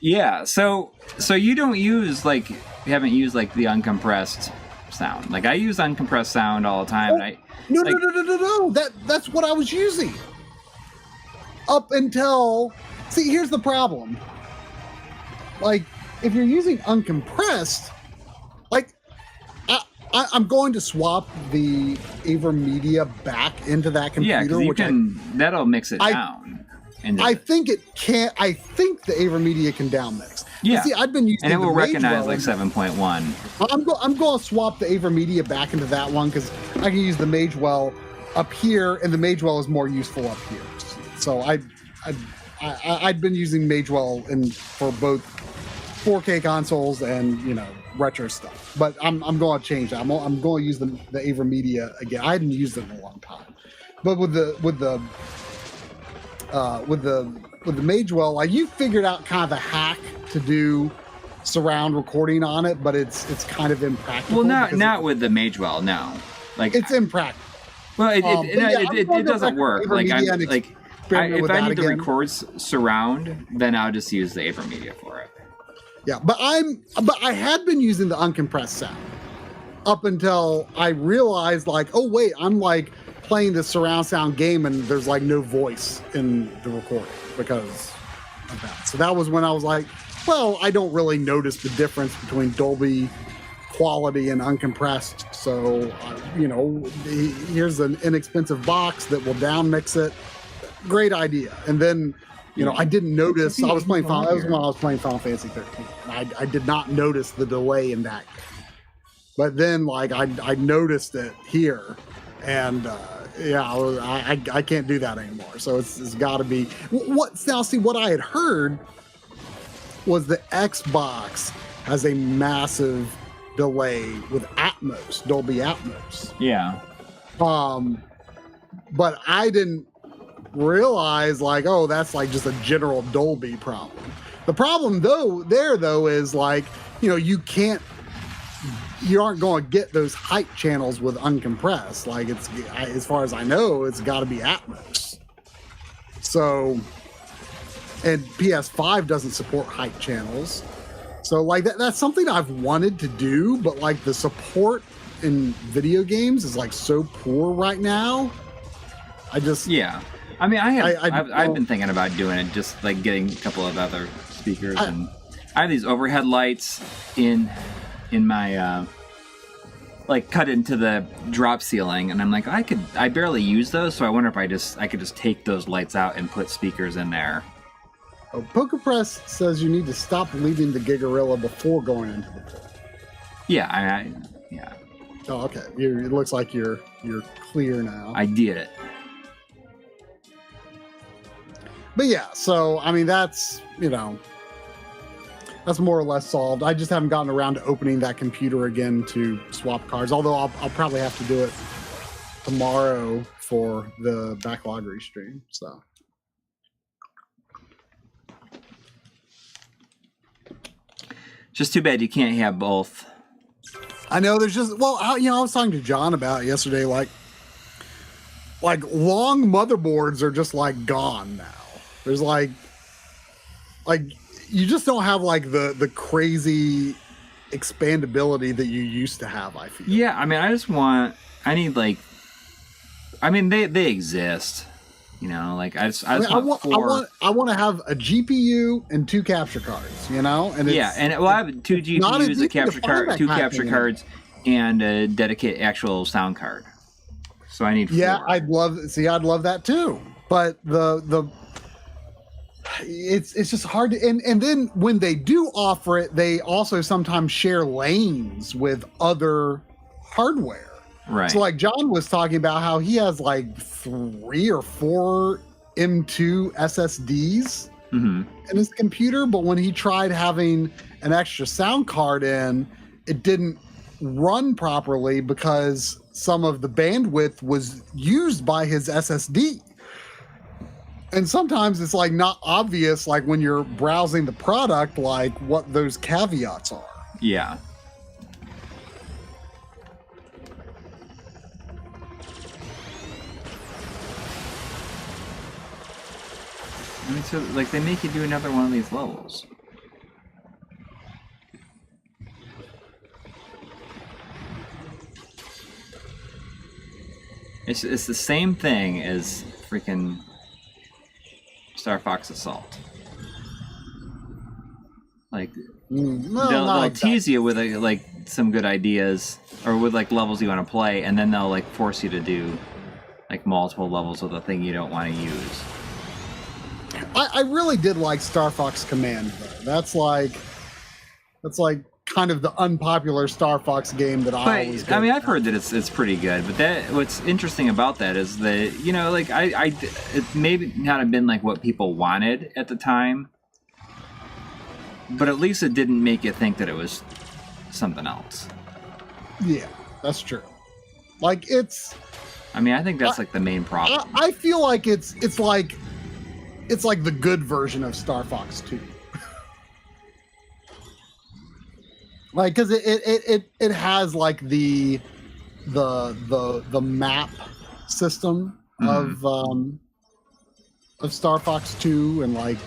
Yeah. So you don't use you haven't used like the uncompressed sound. Like I use uncompressed sound all the time. And No. That's what I was using. Up until... See, here's the problem. Like, if you're using uncompressed, like, I'm going to swap the AverMedia back into that computer. Yeah, because that'll mix it down. I think it can. I think the AverMedia can down mix. Yeah. See, I've been using and it will recognize like 7.1. I'm going to swap the AverMedia back into that one because I can use the Magewell up here, and the Magewell is more useful up here. So I'd been using Magewell for both 4K consoles and retro stuff, but I'm going to change that. I'm going to use the AverMedia again. I hadn't used it in a long time, but with the Magewell, like you figured out kind of a hack to do surround recording on it, but it's kind of impractical. Well, not with the Magewell, no. Like it's impractical. Well, it doesn't work. If I need to record surround, then I'll just use the AverMedia for it. Yeah, but I had been using the uncompressed sound up until I realized like, oh wait, I'm like playing the surround sound game and there's like no voice in the recording because of that. So that was when I was like, well, I don't really notice the difference between Dolby quality and uncompressed. So, here's an inexpensive box that will down mix it. Great idea. And then, I didn't notice. I was playing Final. That was when I was playing Final Fantasy 13. I did not notice the delay in that. But then, like, I noticed it here, and I can't do that anymore. So it's got to be what. Now, see, what I had heard was the Xbox has a massive delay with Atmos, Dolby Atmos. Yeah. But I didn't realize like, oh, that's like just a general Dolby problem. The problem though is like, you aren't going to get those height channels with uncompressed. Like as far as I know, it's got to be Atmos. So, and PS5 doesn't support height channels. So like that's something I've wanted to do, but like the support in video games is like so poor right now. I mean, I've been thinking about doing it, just like getting a couple of other speakers, and I have these overhead lights in my like cut into the drop ceiling, and I'm like, I barely use those, so I wonder if I could just take those lights out and put speakers in there. Oh, PokePress says you need to stop leaving the Gigarilla before going into the pool. Yeah, yeah. Oh, okay. It looks like you're clear now. I did it. But yeah, so I mean that's that's more or less solved. I just haven't gotten around to opening that computer again to swap cards. Although I'll probably have to do it tomorrow for the backlog restream. So. Just too bad you can't have both. I know there's just I was talking to John about it yesterday. Like long motherboards are just like gone now. There's like you just don't have like the crazy expandability that you used to have, I feel. Yeah, I mean, I need like, I mean, they exist, you know, like I want to have a GPU and 2 capture cards, you know, and yeah, and well, I have 2 GPUs, a capture card, 2 capture cards, and a dedicated actual sound card. So I need 4. Yeah, I'd love that too. But it's just hard to, and then when they do offer it, they also sometimes share lanes with other hardware. Right. So like John was talking about how he has like 3 or 4 M2 SSDs in his computer, but when he tried having an extra sound card in, it didn't run properly because some of the bandwidth was used by his SSD. And sometimes it's like not obvious, like when you're browsing the product, like what those caveats are. Yeah. I mean, so like they make you do another one of these levels. It's the same thing as freaking Star Fox Assault. Like they'll like tease you with like some good ideas or with like levels you want to play, and then they'll like force you to do like multiple levels of the thing you don't want to use. I really did like Star Fox Command though. That's like kind of the unpopular Star Fox game that I always go. I mean, I've heard that it's pretty good, but what's interesting about that is that, you know, like it maybe not have been like what people wanted at the time, but at least it didn't make you think that it was something else. Yeah, that's true. Like I mean, I think that's like the main problem. I feel like it's like the good version of Star Fox 2. Like, because it has like the map system of Star Fox 2, and like,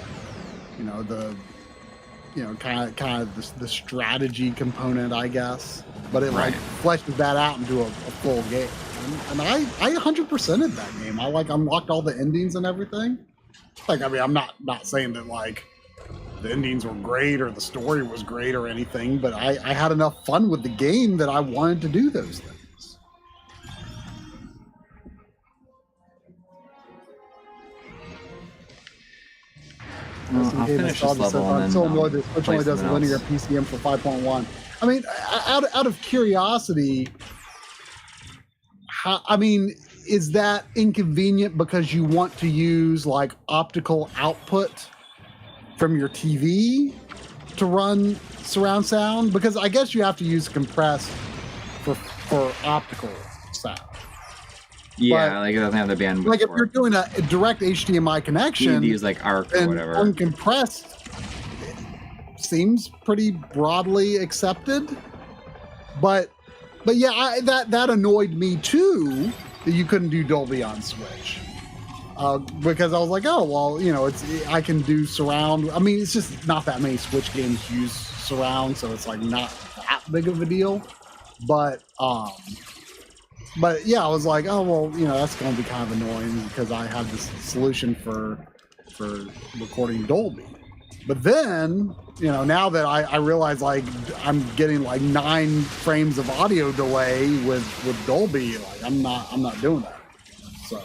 you know, kind of the strategy component, I guess. But it like fleshes that out into a full game, and I 100%ed that game. I like unlocked all the endings and everything. Like, I mean, I'm not saying that like the endings were great or the story was great or anything, but I had enough fun with the game that I wanted to do those things. Well, I'll finish this level and then I'm so annoyed that Switch only does linear PCM for 5.1. I mean, out of curiosity, is that inconvenient because you want to use like optical output from your TV to run surround sound? Because I guess you have to use compressed for optical sound. Yeah, but, like it doesn't have the bandwidth. Like if you're doing a direct HDMI connection, you need to use like ARC or whatever. Uncompressed seems pretty broadly accepted. But yeah, that annoyed me too, that you couldn't do Dolby on Switch. Because I was like, oh well, you know, I can do surround. I mean, it's just not that many Switch games use surround, so it's like not that big of a deal. But yeah, I was like, oh well, you know, that's going to be kind of annoying because I have this solution for recording Dolby. But then, you know, now that I realize like I'm getting like 9 frames of audio delay with Dolby, like I'm not doing that. So.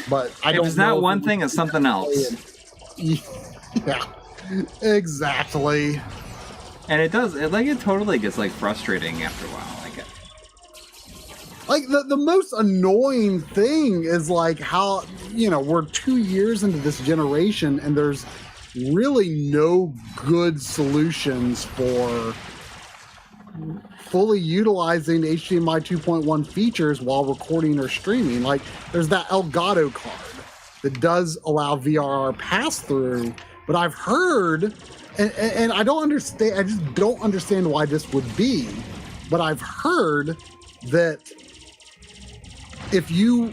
But I don't know. If it's not one thing, it's something else. Yeah, exactly. And it totally gets like frustrating after a while. Like the most annoying thing is like how, you know, we're 2 years into this generation and there's really no good solutions for fully utilizing HDMI 2.1 features while recording or streaming. Like there's that Elgato card that does allow VRR pass-through, but I've heard, and I don't understand, I just don't understand why this would be, but I've heard that if you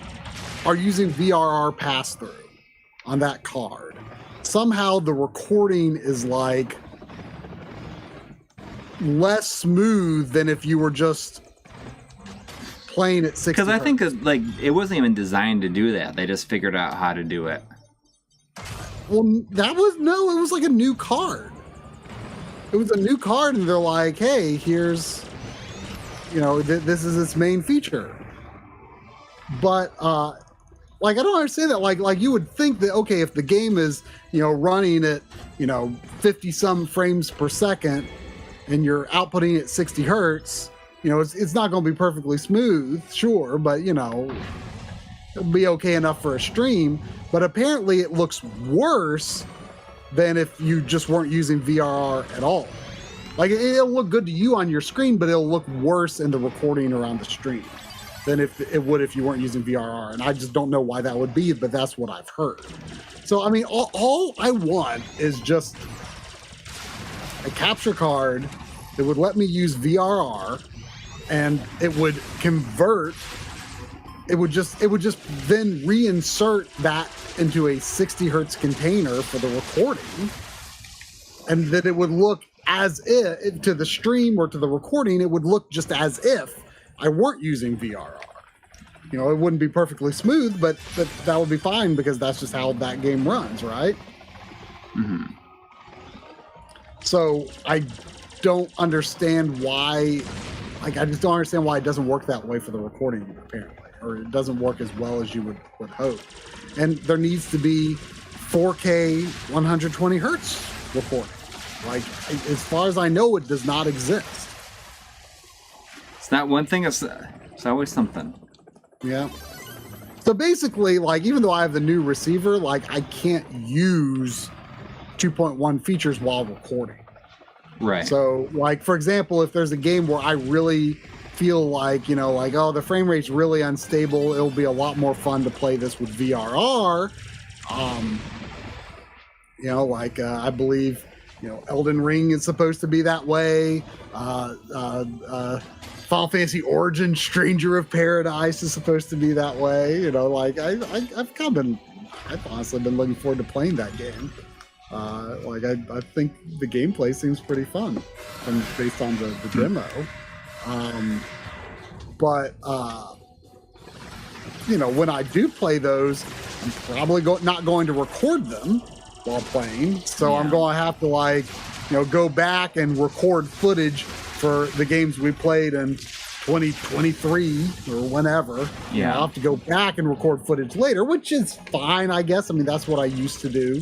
are using VRR pass-through on that card, somehow the recording is like less smooth than if you were just playing at 60 Because I hertz. think like it wasn't even designed to do that. They just figured out how to do it. Well, it was like a new card. It was a new card, and they're like, hey, here's, this is its main feature. But, like, I don't understand that. Like you would think that, okay, if the game is, running at, 50-some frames per second, and you're outputting at 60 hertz, it's not going to be perfectly smooth, sure, but, it'll be okay enough for a stream. But apparently it looks worse than if you just weren't using VRR at all. Like, it'll look good to you on your screen, but it'll look worse in the recording around the stream than if it would if you weren't using VRR. And I just don't know why that would be, but that's what I've heard. So, I mean, all I want is just a capture card that would let me use VRR, and it would convert. It would just then reinsert that into a 60 hertz container for the recording, and that it would look as if to the stream or to the recording, it would look just as if I weren't using VRR. It wouldn't be perfectly smooth, but that would be fine because that's just how that game runs, right? Mm-hmm. So I don't understand why. Like, I just don't understand why it doesn't work that way for the recording, apparently. Or it doesn't work as well as you would hope. And there needs to be 4K 120 hertz recording. Like, as far as I know, it does not exist. It's not one thing, it's always something. Yeah. So basically, like, even though I have the new receiver, like, I can't use 2.1 features while recording. Right. So, like, for example, if there's a game where I really feel like, oh, the frame rate's really unstable, it'll be a lot more fun to play this with VRR. I believe, Elden Ring is supposed to be that way. Final Fantasy Origin Stranger of Paradise is supposed to be that way. I've honestly been looking forward to playing that game. I think the gameplay seems pretty fun based on the demo. When I do play those, I'm probably not going to record them while playing. So I'm going to have to go back and record footage for the games we played in 2023 or whenever. Yeah. I'll have to go back and record footage later, which is fine, I guess. I mean, that's what I used to do.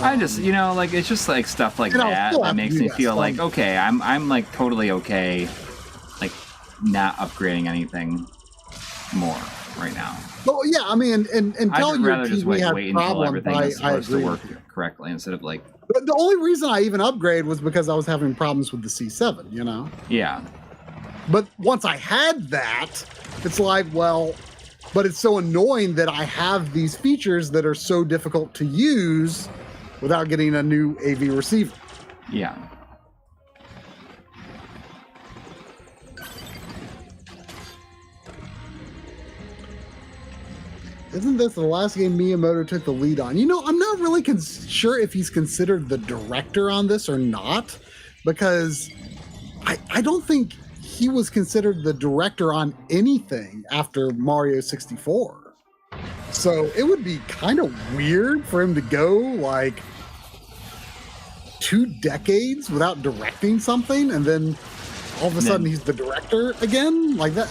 I just, it's just like stuff like that makes me feel like, okay, I'm like totally okay, like not upgrading anything more right now. Well, yeah, I mean, and until your rather just TV wait has until everything problems, is supposed to agree work with you. correctly instead of like. But the only reason I even upgraded was because I was having problems with the C7, Yeah. But once I had that, it's like, well, but it's so annoying that I have these features that are so difficult to use without getting a new AV receiver. Yeah. Isn't this the last game Miyamoto took the lead on? I'm not really sure if he's considered the director on this or not, because I don't think he was considered the director on anything after Mario 64. So it would be kind of weird for him to go like 2 decades without directing something, and then all of a sudden he's the director again. Like that,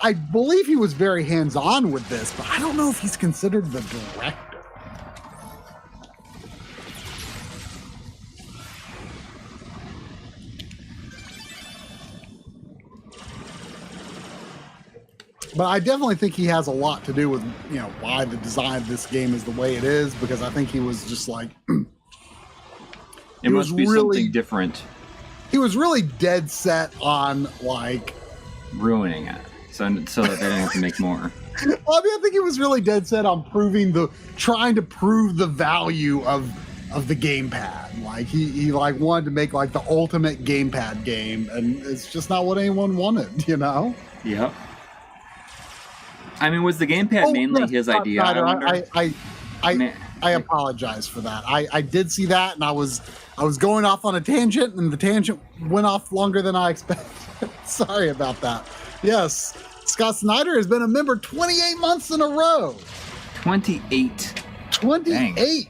I believe he was very hands-on with this, but I don't know if he's considered the director. But I definitely think he has a lot to do with, why the design of this game is the way it is, because I think he was just like... it must be really, something different. He was really dead set on, like... ruining it, so that they didn't have to make more. Well, I mean, I think he was really dead set on trying to prove the value of the gamepad. Like, he wanted to make, like, the ultimate gamepad game, and it's just not what anyone wanted, Yep. I mean, was the gamepad mainly yes, his idea? Snyder, I wonder. I apologize for that. I did see that, and I was going off on a tangent, and the tangent went off longer than I expected. Sorry about that. Yes, Scott Snyder has been a member 28 months in a row. 28. 28. Dang.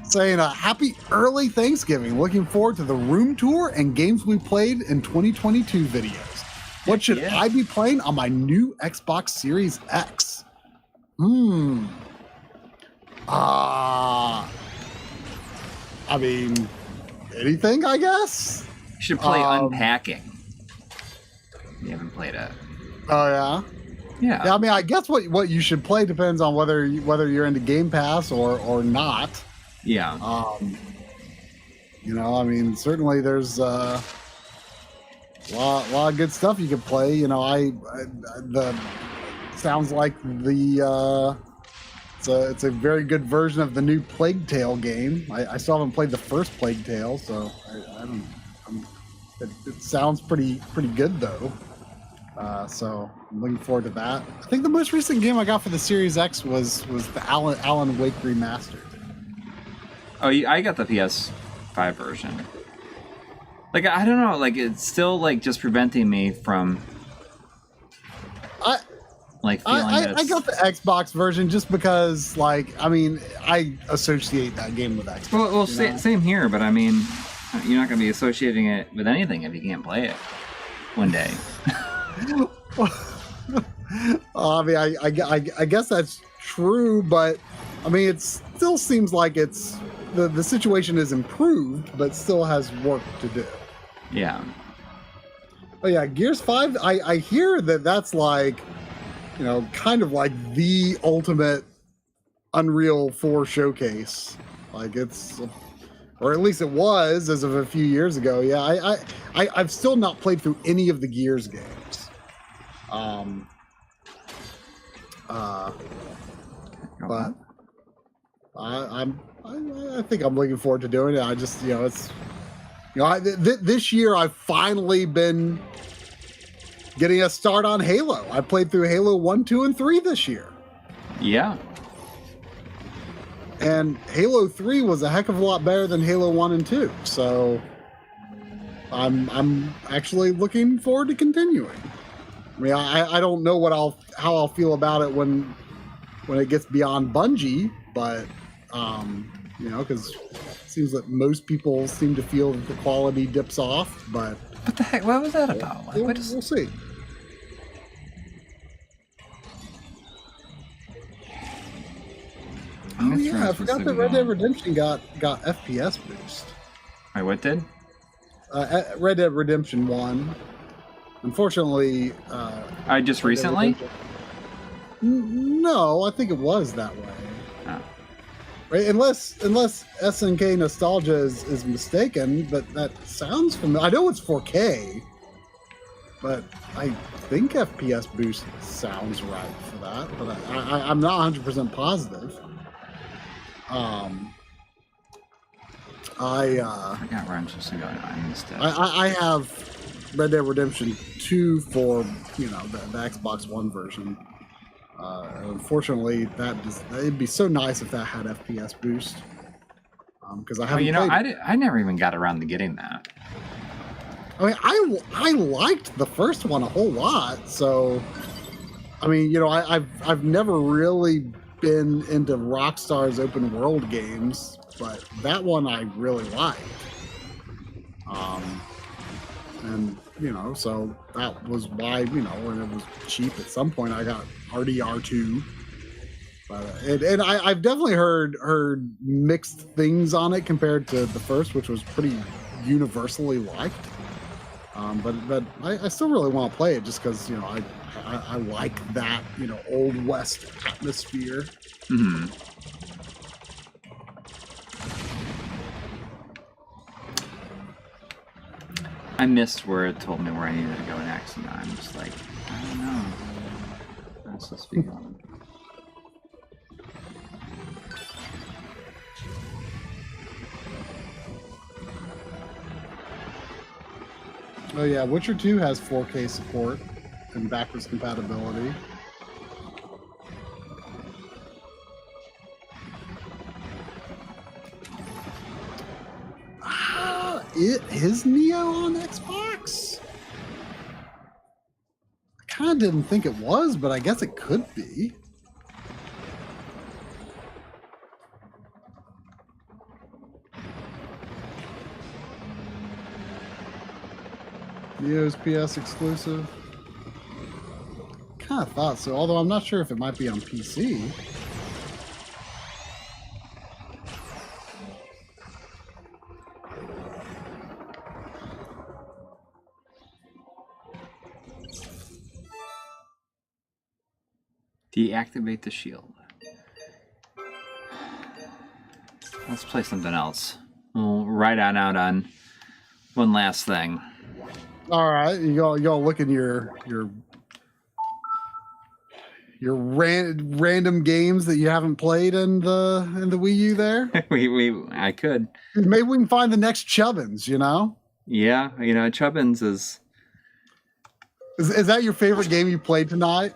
Saying a happy early Thanksgiving. Looking forward to the room tour and games we played in 2022 videos. What should I be playing on my new Xbox Series X? I mean, anything, I guess. You should play Unpacking. You haven't played it. Oh yeah. Yeah. I mean, I guess what you should play depends on whether you're into Game Pass or not. Yeah. You know, I mean, certainly there's a lot of good stuff you can play. You know, the sounds like the it's a very good version of the new Plague Tale game. I still haven't played the first Plague Tale, so it sounds pretty good though. So I'm looking forward to that. I think the most recent game I got for the Series X was the Alan Wake remastered. Oh, I got the PS5 version. Like, I don't know, like, it's still, like, just preventing me from, feeling that I got the Xbox version just because, like, I mean, I associate that game with Xbox. Well, same here, but I mean, you're not going to be associating it with anything if you can't play it one day. I mean, I guess that's true, but, I mean, it still seems like it's... The situation is improved, but still has work to do. Yeah. Oh yeah, Gears 5, I hear that's like, you know, kind of like the ultimate Unreal 4 showcase. Like it's, or at least it was as of a few years ago. Yeah, I've still not played through any of the Gears games. But I think I'm looking forward to doing it. I just, you know, it's, you know, this year I've finally been getting a start on Halo. I played through Halo 1, 2, and 3 this year. Yeah. And Halo 3 was a heck of a lot better than Halo 1 and 2. So I'm actually looking forward to continuing. I mean, I don't know how I'll feel about it when it gets beyond Bungie, but you know, because it seems that most people seem to feel that the quality dips off, but... What the heck? What was that about? Like, we'll see. Oh yeah, I forgot that Red Dead Redemption got FPS boost. Wait, what did? Red Dead Redemption 1. Unfortunately... just recently? No, I think it was that way. Oh. Right? Unless SNK Nostalgia is mistaken, but that sounds familiar. I know it's 4K, but I think FPS boost sounds right for that, but I'm not 100% positive. I forgot where I'm supposed to go. I missed it. I have Red Dead Redemption 2 for, you know, the Xbox One version. Unfortunately, it'd be so nice if that had FPS boost. Because I haven't. I never even got around to getting that. I mean, I liked the first one a whole lot. So, I mean, you know, I've never really been into Rockstar's open world games, but that one I really liked. And you know, so that was why, you know, when it was cheap at some point, I got RDR2. But and I've definitely heard mixed things on it compared to the first, which was pretty universally liked. But I still really want to play it just because, you know, I like that, you know, Old West atmosphere. Mm-hmm. I missed where it told me where I needed to go next, and I'm just like, I don't know. I'm supposed to be going. Oh yeah, Witcher 2 has 4K support and backwards compatibility. is Neo on Xbox? I kind of didn't think it was, but I guess it could be. Neo's PS exclusive. Kind of thought so, although I'm not sure if it might be on PC. Deactivate the shield. Let's play something else. We'll ride on out on one last thing. All right, y'all look in your random games that you haven't played in the Wii U there. I could. Maybe we can find the next Chubbins. You know. Yeah, you know, Chubbins is that your favorite game you played tonight?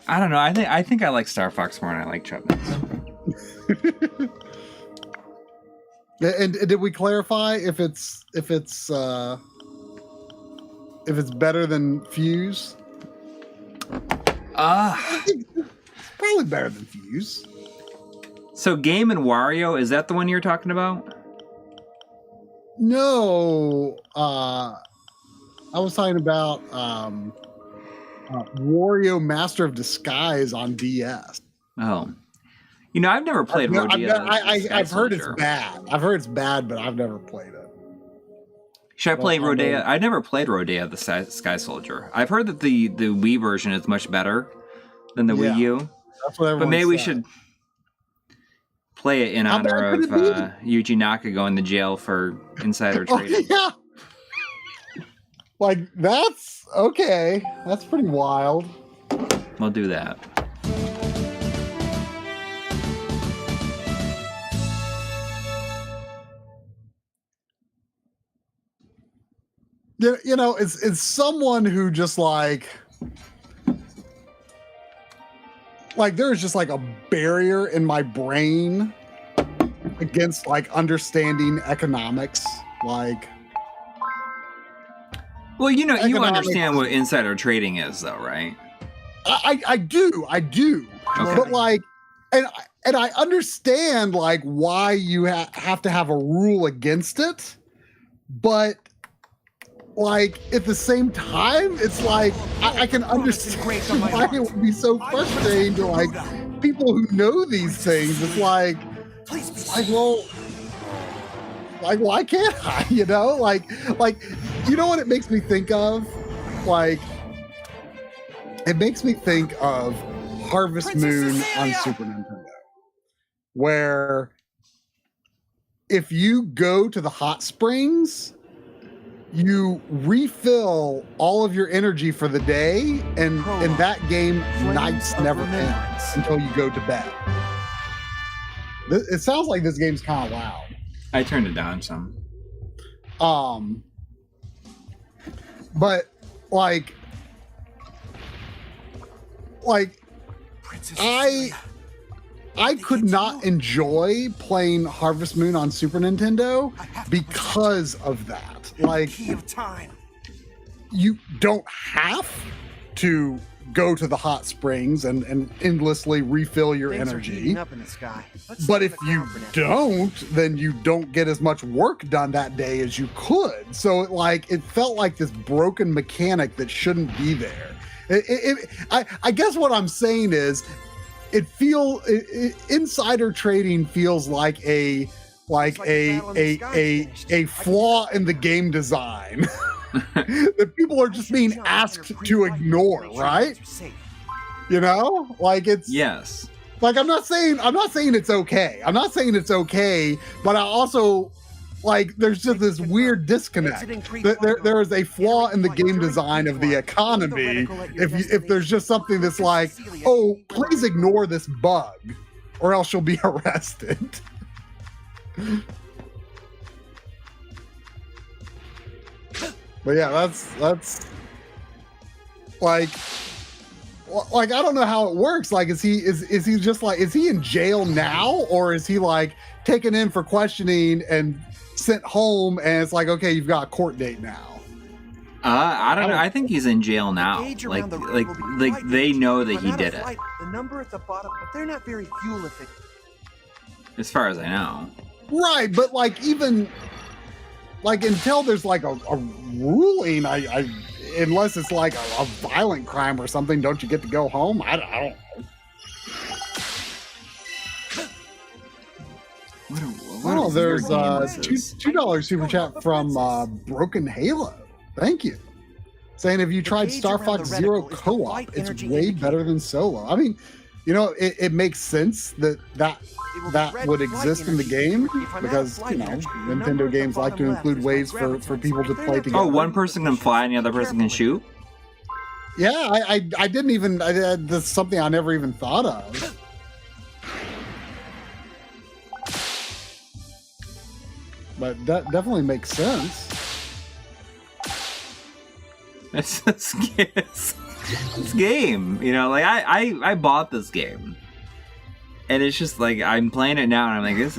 I don't know. I think I like Star Fox more than I like Chubbins. And did we clarify if it's better than Fuse? It's probably better than Fuse. So Game and Wario, is that the one you're talking about? No, I was talking about Wario Master of Disguise on DS. Oh. You know, I've never played Rodea. I've heard it's bad. I've heard it's bad, but I've never played it. Should I play Rodea? I've never played Rodea the Sky Soldier. I've heard that the Wii version is much better than the Wii U. That's what everyone But maybe we said. should play it in honor of Yuji Naka going to jail for insider trading. Yeah. Like, that's okay. That's pretty wild. We'll do that. You know, it's someone who just like there's just like a barrier in my brain against like understanding economics. Like, well, you know, you economics. understand what insider trading is, though, right? I do. Okay. But like, and I understand like why you have to have a rule against it, but like at the same time, it's like I can understand why it would be so frustrating to like people who know these things. It's like well, like why can't I? You know, like you know what it makes me think of? Like it makes me think of Harvest Moon on Super Nintendo, where if you go to the hot springs, you refill all of your energy for the day, and in that game, nights never end until you go to bed. It sounds like this game's kind of loud. I turned it down some. But like I could not enjoy playing Harvest Moon on Super Nintendo because of that. Like, you don't have to go to the hot springs and endlessly refill your energy. But if you don't, then you don't get as much work done that day as you could. So it felt like this broken mechanic that shouldn't be there. I guess what I'm saying is, insider trading feels like a flaw in the game design that people are just being asked to ignore, right? You know, like it's yes. Like I'm not saying it's okay. I'm not saying it's okay, but I also like there's just this weird disconnect. There is a flaw in the game design of the economy if there's just something that's like, oh, please ignore this bug or else you'll be arrested. But yeah, that's like like I don't know how it works. Like, is he just like, is he in jail now, or is he like taken in for questioning and sent home, and it's like, okay, you've got a court date now? I don't know. I think he's in jail now. Like they know that he did it. The number at the bottom, but they're not very fuel efficient. As far as I know. Right, but like even like until there's like a ruling, I unless it's like a violent crime or something, don't you get to go home? I don't know. Oh, there's $2 super chat from Broken Halo. Thank you. Saying, have you tried Star Fox Zero co-op? It's way better than solo. I mean, you know, it makes sense that would exist in the game because, you know, Nintendo games like to include ways for people to play together. Oh, one person can fly and the other person can shoot? Yeah, I didn't even, that's something I never even thought of. But that definitely makes sense. It's this game, you know, like I bought this game, and it's just like I'm playing it now, and I'm like, it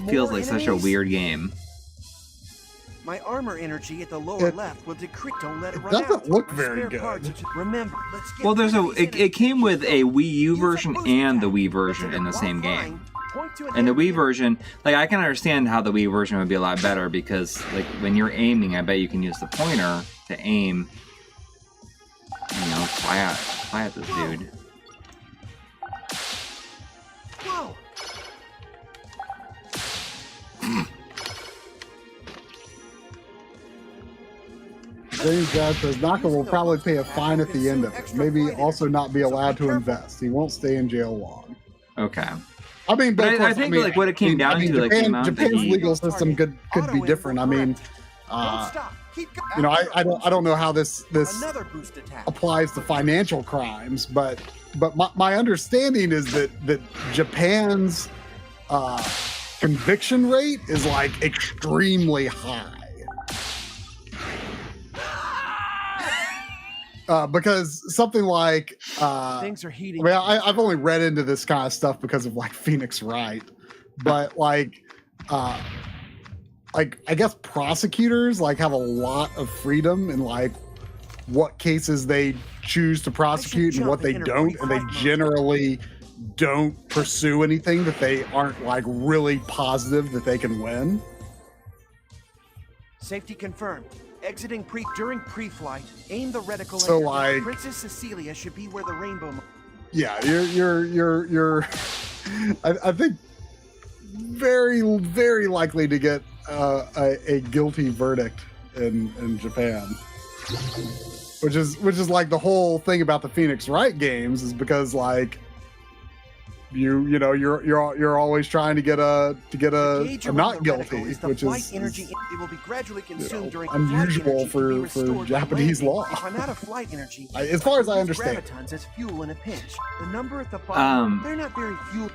feels like such a weird game. My armor energy at the lower left will decrease. Don't let it run out. It doesn't look very good. Remember, let's get. Well, there's it came with a Wii U version and the Wii version in the same game. And the Wii version, like I can understand how the Wii version would be a lot better because, like, when you're aiming, I bet you can use the pointer to aim. You know, fly at this dude. Whoa. James Dad says Naka will probably pay a fine at the end of it. Maybe also not be allowed to invest. He won't stay in jail long. Okay. I mean, but I think like what it came down to, like the amount Japan's legal system could be different. I mean, you know, I don't know how this applies to financial crimes, but my understanding is that Japan's conviction rate is like extremely high. Because something like things are heating. I mean, I've only read into this kind of stuff because of like Phoenix Wright, but like I guess prosecutors like have a lot of freedom in like what cases they choose to prosecute and what they don't, and they generally don't pursue anything that they aren't like really positive that they can win. Safety confirmed. Exiting during pre-flight, aim the reticle. So like Princess Cecilia should be where the rainbow. Yeah, you're I think very likely to get a guilty verdict in Japan, which is like the whole thing about the Phoenix Wright games is because like you know you're always trying to get a not guilty, which is it will be gradually consumed during unusual for Japanese law. If I'm out of flight energy, as far as I understand, gravitons as fuel in a pinch. The number at the bottom, they're not very fuel.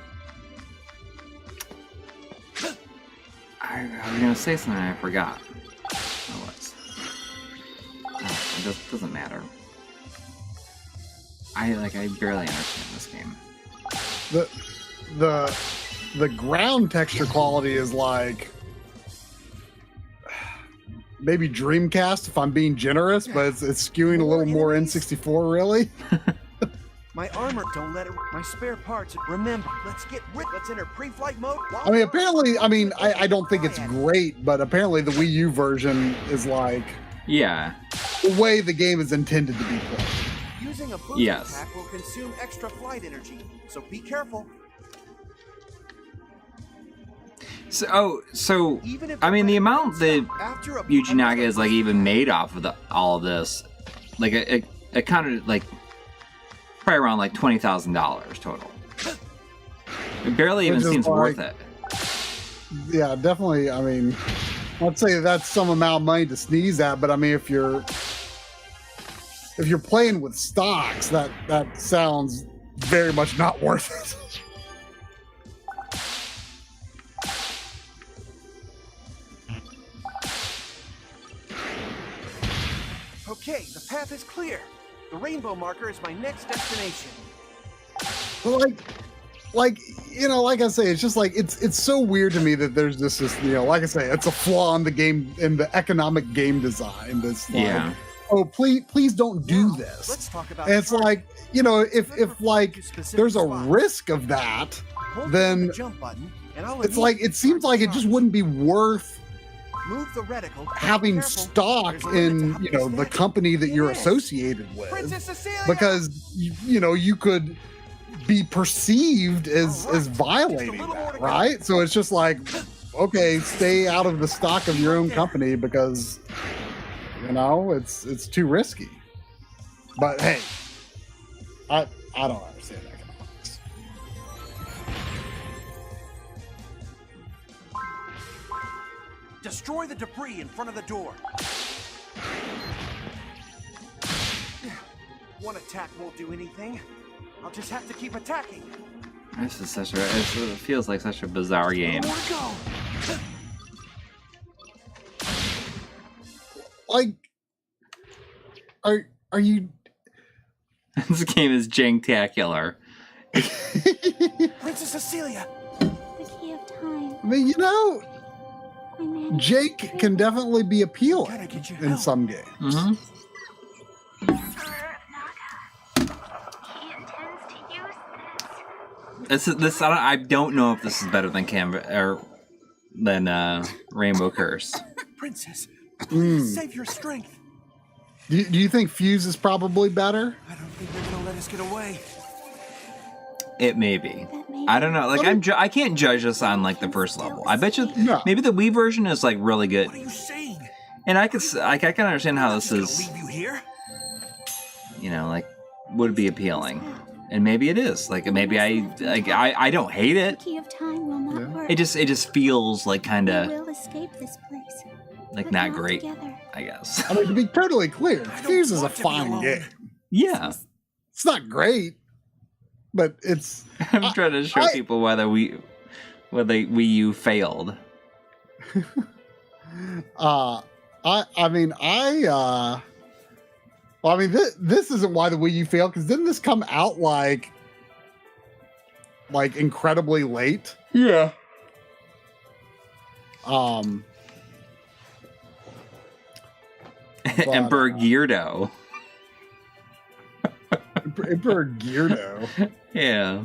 I was gonna say something and I forgot. It doesn't matter. I barely understand this game. The ground texture quality is like maybe Dreamcast if I'm being generous, but it's skewing a little more N64 really. My armor, don't let it. My spare parts. Remember, let's enter pre-flight mode. I mean, apparently, I don't think it's great, but apparently the Wii U version is like the way the game is intended to be played. Using a boost pack will consume extra flight energy, so be careful. So I mean, the amount that Yuji Naka is like even made off of all of this, like it kind of like probably around like $20,000 total. It barely even seems worth it. Yeah, definitely. I mean, I'd say that's some amount of money to sneeze at, but I mean, if you're playing with stocks, that sounds very much not worth it. Okay, the path is clear. The rainbow marker is my next destination. But like you know, like I say, it's just like it's so weird to me that there's this you know, like I say, it's a flaw in the game, in the economic game design. That's like, Yeah. oh please don't do this. Let's talk about. And it's like, you know, if like there's a spots. risk of that, Hold then the jump button, and I'll it's like it seems like it just wouldn't be worth move the reticle. but be having careful. stock There's a limit to in, how you many know, the stacks. company that you're Yes. associated with, Princess Cecilia! because you know, you could be perceived as All right. violating Just a little more that, to go. right? So it's just like, okay, stay out of the stock of your own company because, you know, it's too risky. But hey, I don't understand economics. Destroy the debris in front of the door. One attack won't do anything. I'll just have to keep attacking. This is such a. It feels like such a bizarre game. More to go. Like, are you? This game is janktacular. Princess Cecilia. The key of time. I mean, you know, I managed Jake to can definitely be appealing Gotta get you in help. some games. Mm-hmm. He intends to use this. This I don't know if this is better than Rainbow Curse. Princess, Mm. save your strength. Do you think Fuse is probably better? I don't think they're gonna let us get away. It may be. That may I don't know. Like I can't judge this on like the first level. I bet you No. maybe the Wii version is like really good, What are you saying? and I can understand how this I'm is, just gonna leave you here? you know, like would be appealing, and maybe it is. Like maybe I don't hate The it. key of time will not Yeah. work. It just feels like kind We of will escape this place. like but not great, together. I guess. I mean, to be totally clear, I don't Fuse is a want to be fine alone. game. Yeah, It's not great, but it's. I'm trying to show I- people whether Wii U failed. This isn't why the Wii U failed, because didn't this come out like incredibly late? Yeah. Emperor Geardo. Emperor Geardo. Yeah.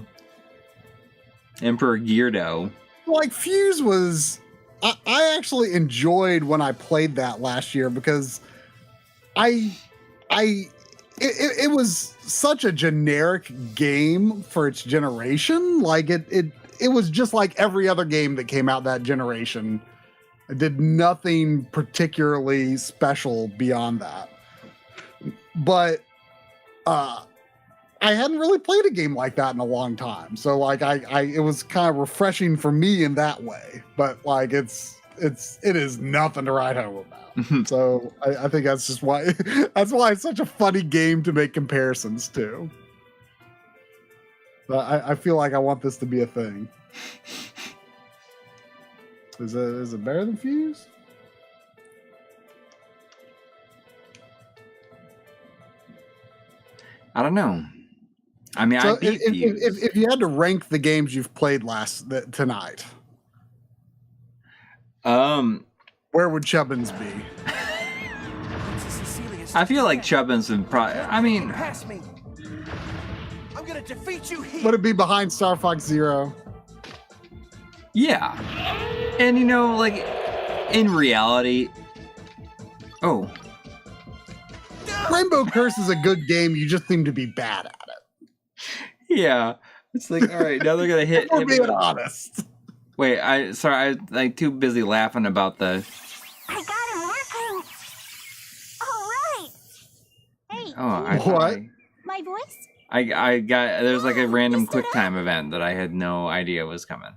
Emperor Geardo. Like Fuse was, I actually enjoyed when I played that last year because it was such a generic game for its generation. Like it was just like every other game that came out that generation. It did nothing particularly special beyond that. But I hadn't really played a game like that in a long time. So like it was kind of refreshing for me in that way. But like it is nothing to write home about. So I think that's just why it's such a funny game to make comparisons to. But I feel like I want this to be a thing. Is it better than Fuse? I don't know. I mean, So I beat Fuse. if you had to rank the games you've played tonight, where would Chubbins be? Princess Cecilia's I feel like dead. Chubbins would probably. I mean, Pass me. I'm gonna defeat you here. Would it be behind Star Fox Zero? yeah. And you know, like in reality, oh, Rainbow Curse is a good game. You just seem to be bad at it. yeah. It's like, all right, now they're gonna hit. If we're hit being me. honest. Wait, I like too busy laughing about the. I got him working. All right. Hey, Oh, What? my voice? I got there's like a random You stood quick time event that I had no idea was coming.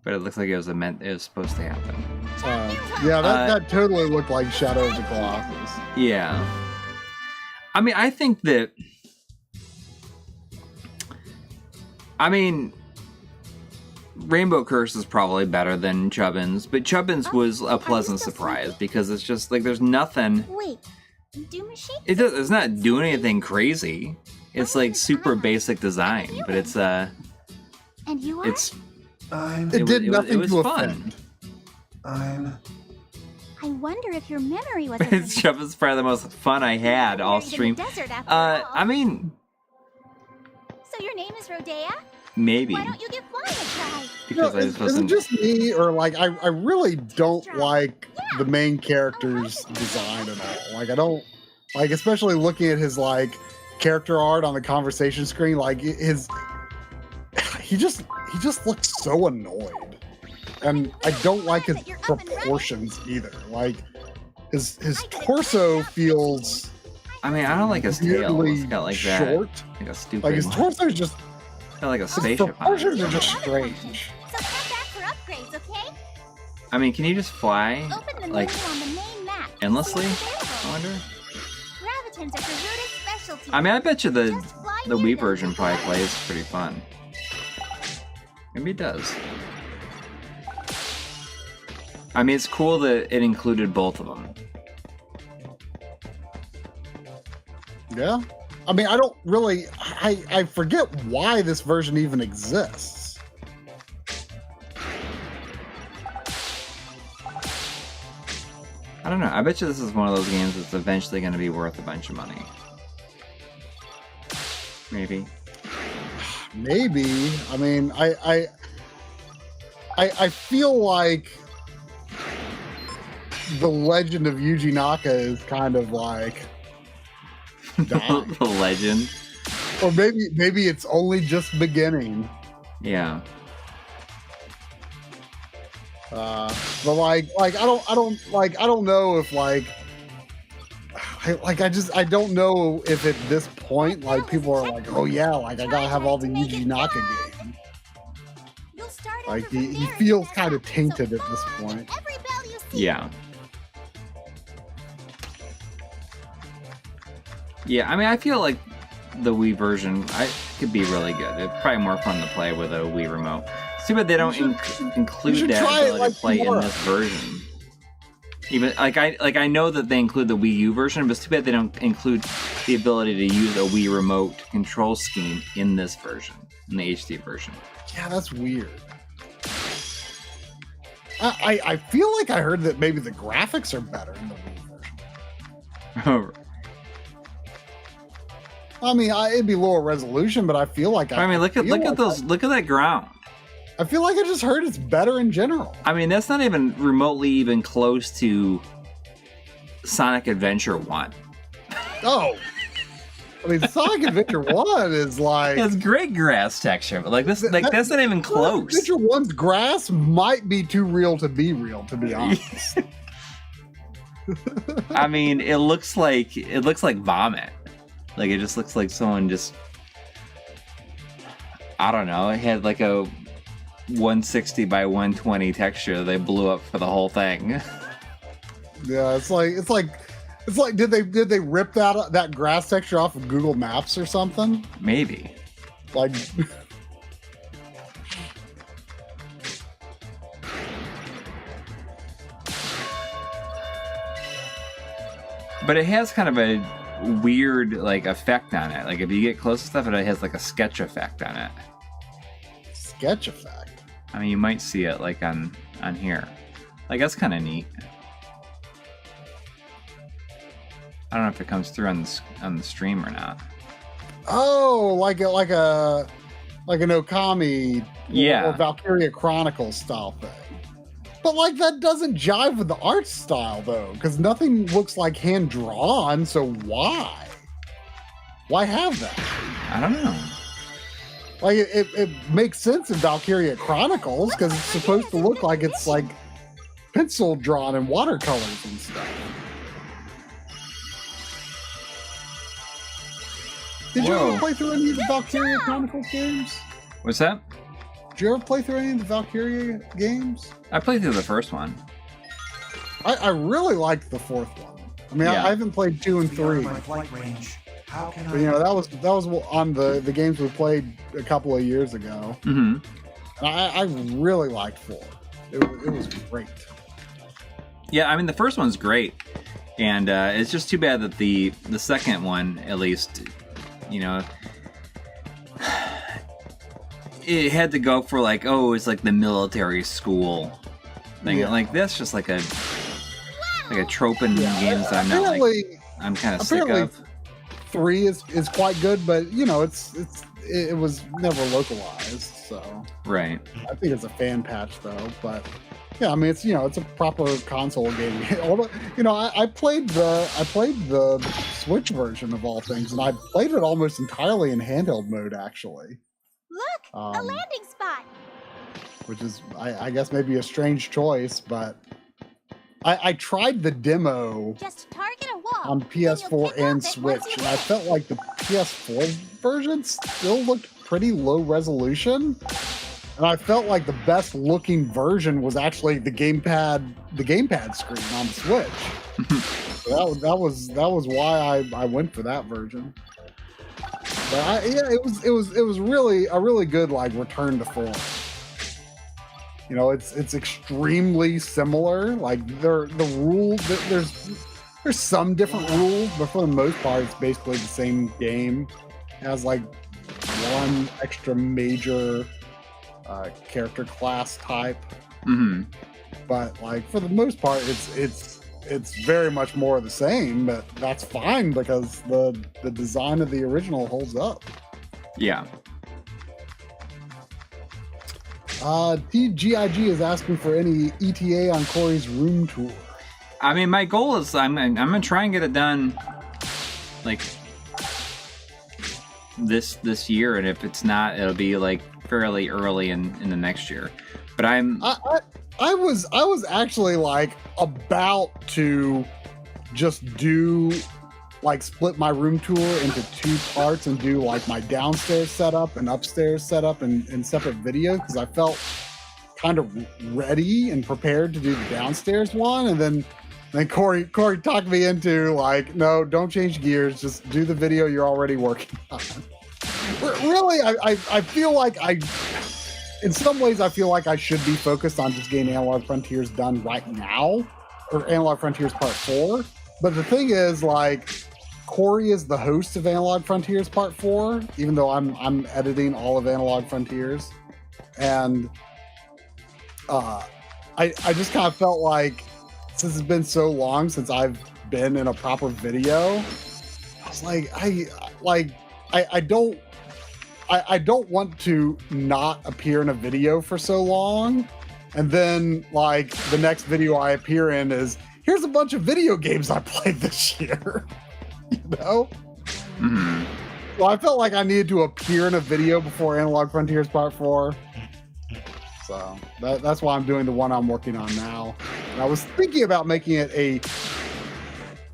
But it looks like it was supposed to happen. Yeah, that totally looked like Shadow of the Colossus. Yeah. I mean, I think that. I mean, Rainbow Curse is probably better than Chubbins, but Chubbins was a pleasant surprise because it's just like there's nothing Wait, Do machine? It's not doing anything crazy. It's like super basic design, but it's And you are? it's It did nothing was to fun. offend. I wonder if your memory was. It's just probably the most fun I had all stream. I mean, So your name is Rodea? maybe Why don't you give flying a try? because I was Is supposed it to. just me, or like I really don't like the main character's design at all? Like I don't like, especially looking at his like character art on the conversation screen. Like he just looks so annoyed, and I don't like his proportions either. Like his torso feels I mean, I don't like his tail. weirdly It's got like short. that, like a stupid. Like his torso is just got like a his spaceship on it. proportions are just strange. So come back for upgrades, okay? I mean, can you just fly Open the like menu on the main map. endlessly? See I what's available. wonder. Gravitons are Garuda's specialty. I mean, I bet you the Just fly the near Wii them. version probably plays pretty fun. Maybe it does. I mean, it's cool that it included both of them. Yeah. I mean, I don't really, I forget why this version even exists. I don't know. I bet you this is one of those games that's eventually going to be worth a bunch of money. Maybe. Maybe. I mean, I feel like the legend of Yuji Naka is kind of like dying. The legend. Or maybe it's only just beginning. Yeah. But like I don't know if I don't know if at this point like people are like, oh yeah, like I gotta have all the Yuji Naka games. You'll start Like over he from there feels instead. kind of tainted So at this fly point. every bell you see. Yeah. Yeah, I mean, I feel like the Wii version could be really good. It's probably more fun to play with a Wii remote. It's too bad they don't include should that try it, ability like, to play in tomorrow. this version. Even I know that they include the Wii U version, but it's too bad they don't include the ability to use a Wii remote control scheme in this version, in the HD version. Yeah, that's weird. I feel like I heard that maybe the graphics are better in the Wii version. I mean, it'd be lower resolution, but I feel like I mean, look at that ground. I feel like I just heard it's better in general. I mean, that's not even remotely even close to Sonic Adventure 1. Oh, I mean, Sonic Adventure 1 is like It's great grass texture, but like this, that's not even close. Adventure 1's grass might be too real, to be honest. I mean, it looks like vomit. Like it just looks like someone just, I don't know. It had like a 160 by 120 texture that they blew up for the whole thing. Yeah, it's like did they rip that grass texture off of Google Maps or something? Maybe. Like But it has kind of a weird like effect on it. Like if you get close to stuff, it has like a sketch effect on it. sketch effect. I mean, you might see it like on here. Like that's kind of neat. I don't know if it comes through on the stream or not. Oh, like an Okami, Yeah. or Valkyria Chronicles style thing. But like that doesn't jive with the art style though, because nothing looks like hand drawn. So why? Why have that? I don't know. Like it makes sense in Valkyria Chronicles because it's supposed to look like it's like pencil drawn and watercolors and stuff. Did you Whoa. ever play through any of the Valkyria Chronicles games? What's that? Did you ever play through any of the Valkyria games? I played through the first one. I really liked the fourth one. I mean, Yeah. I haven't played 2 and 3. My flight range. How can But, you know, that was on the games we played a couple of years ago. Mm-hmm. I really liked 4. It was great. Yeah, I mean the first one's great. And it's just too bad that the second one, at least, you know, it had to go for like, oh, it's like the military school thing. Yeah. Like that's just like a trope in games that I'm not like. I'm kind of sick of. 3 is quite good, but you know, it was never localized, so Right. I think it's a fan patch though. But yeah, I mean, it's, you know, it's a proper console game. Although, you know, I played the Switch version of all things, and I played it almost entirely in handheld mode actually. Look, a landing spot. Which is, I guess, maybe a strange choice, but I tried the demo Just target a wall. on PS4 and Switch, and I felt like the PS4 version still looked pretty low resolution, and I felt like the best looking version was actually the gamepad screen on the Switch. So that was why I went for that version. But it was really a really good like return to form. You know, it's extremely similar. Like the rules, there's some different rules, but for the most part, it's basically the same game. It has like one extra major character class type. Mm-hmm. But like for the most part, it's very much more of the same. But that's fine because the design of the original holds up. Yeah. TGIG is asking for any ETA on Coury's room tour. I mean, my goal is I'm gonna try and get it done, like this year, and if it's not, it'll be like fairly early in the next year. But I was actually like about to just do like split my room tour into 2 parts and do like my downstairs setup and upstairs setup in separate videos, because I felt kind of ready and prepared to do the downstairs one, and then Coury talked me into like, no, don't change gears, just do the video you're already working on. Really, I feel like in some ways I feel like I should be focused on just getting Analog Frontiers done right now, or Analog Frontiers Part 4. But the thing is, like, Coury is the host of Analog Frontiers Part 4, even though I'm editing all of Analog Frontiers. And I just kind of felt like, since it's been so long since I've been in a proper video, I was like, I don't want to not appear in a video for so long, and then like the next video I appear in is, here's a bunch of video games I played this year. You know? Mm-hmm. So I felt like I needed to appear in a video before Analog Frontiers Part 4. So that's why I'm doing the one I'm working on now. And I was thinking about making it a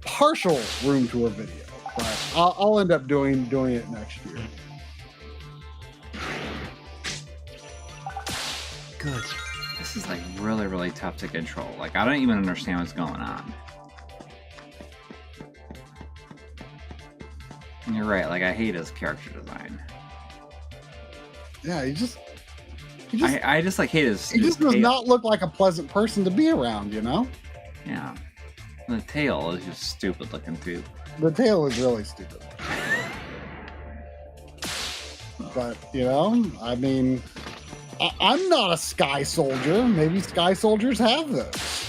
partial room tour video, but I'll end up doing it next year. Good. This is like really, really tough to control. Like, I don't even understand what's going on. And you're right. Like, I hate his character design. Yeah, he just I just like hate his. He just does tail. not look like a pleasant person to be around, you know? Yeah. The tail is just stupid looking too. The tail is really stupid. But, you know, I mean, I'm not a sky soldier. Maybe sky soldiers have those.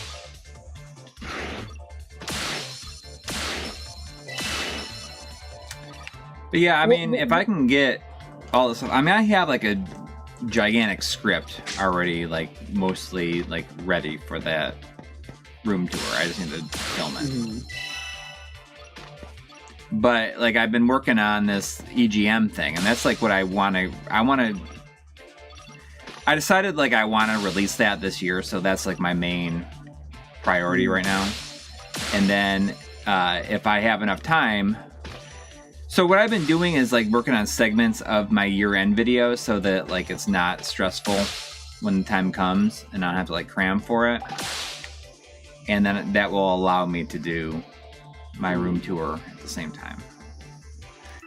But yeah, I mean, if I can get all this stuff, I mean, I have like a gigantic script already, like mostly like ready for that room tour. I just need to film it. Mm-hmm. But like, I've been working on this EGM thing, and that's like what I decided like I want to release that this year, so that's like my main priority right now. And then if I have enough time, so what I've been doing is like working on segments of my year-end video so that like it's not stressful when the time comes and I don't have to like cram for it. And then that will allow me to do my room tour at the same time.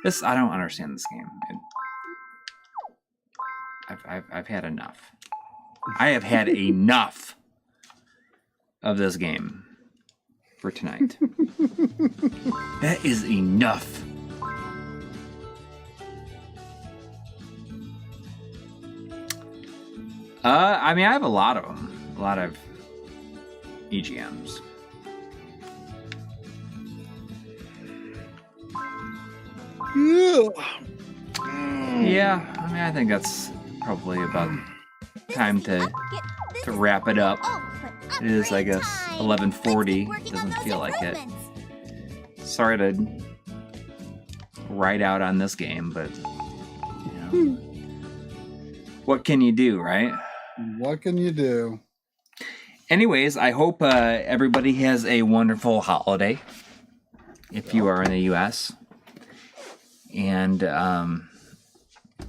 I don't understand this game. I've had enough. I have had enough of this game. for tonight. That is enough. I mean, I have a lot of them. A lot of EGMs. Yeah, I mean, I think that's probably about time to wrap it up. It is, I guess, 11:40. Doesn't feel like it. Sorry to ride out on this game, but you know, what can you do, right? What can you do? Anyways, I hope everybody has a wonderful holiday if you are in the U.S. And,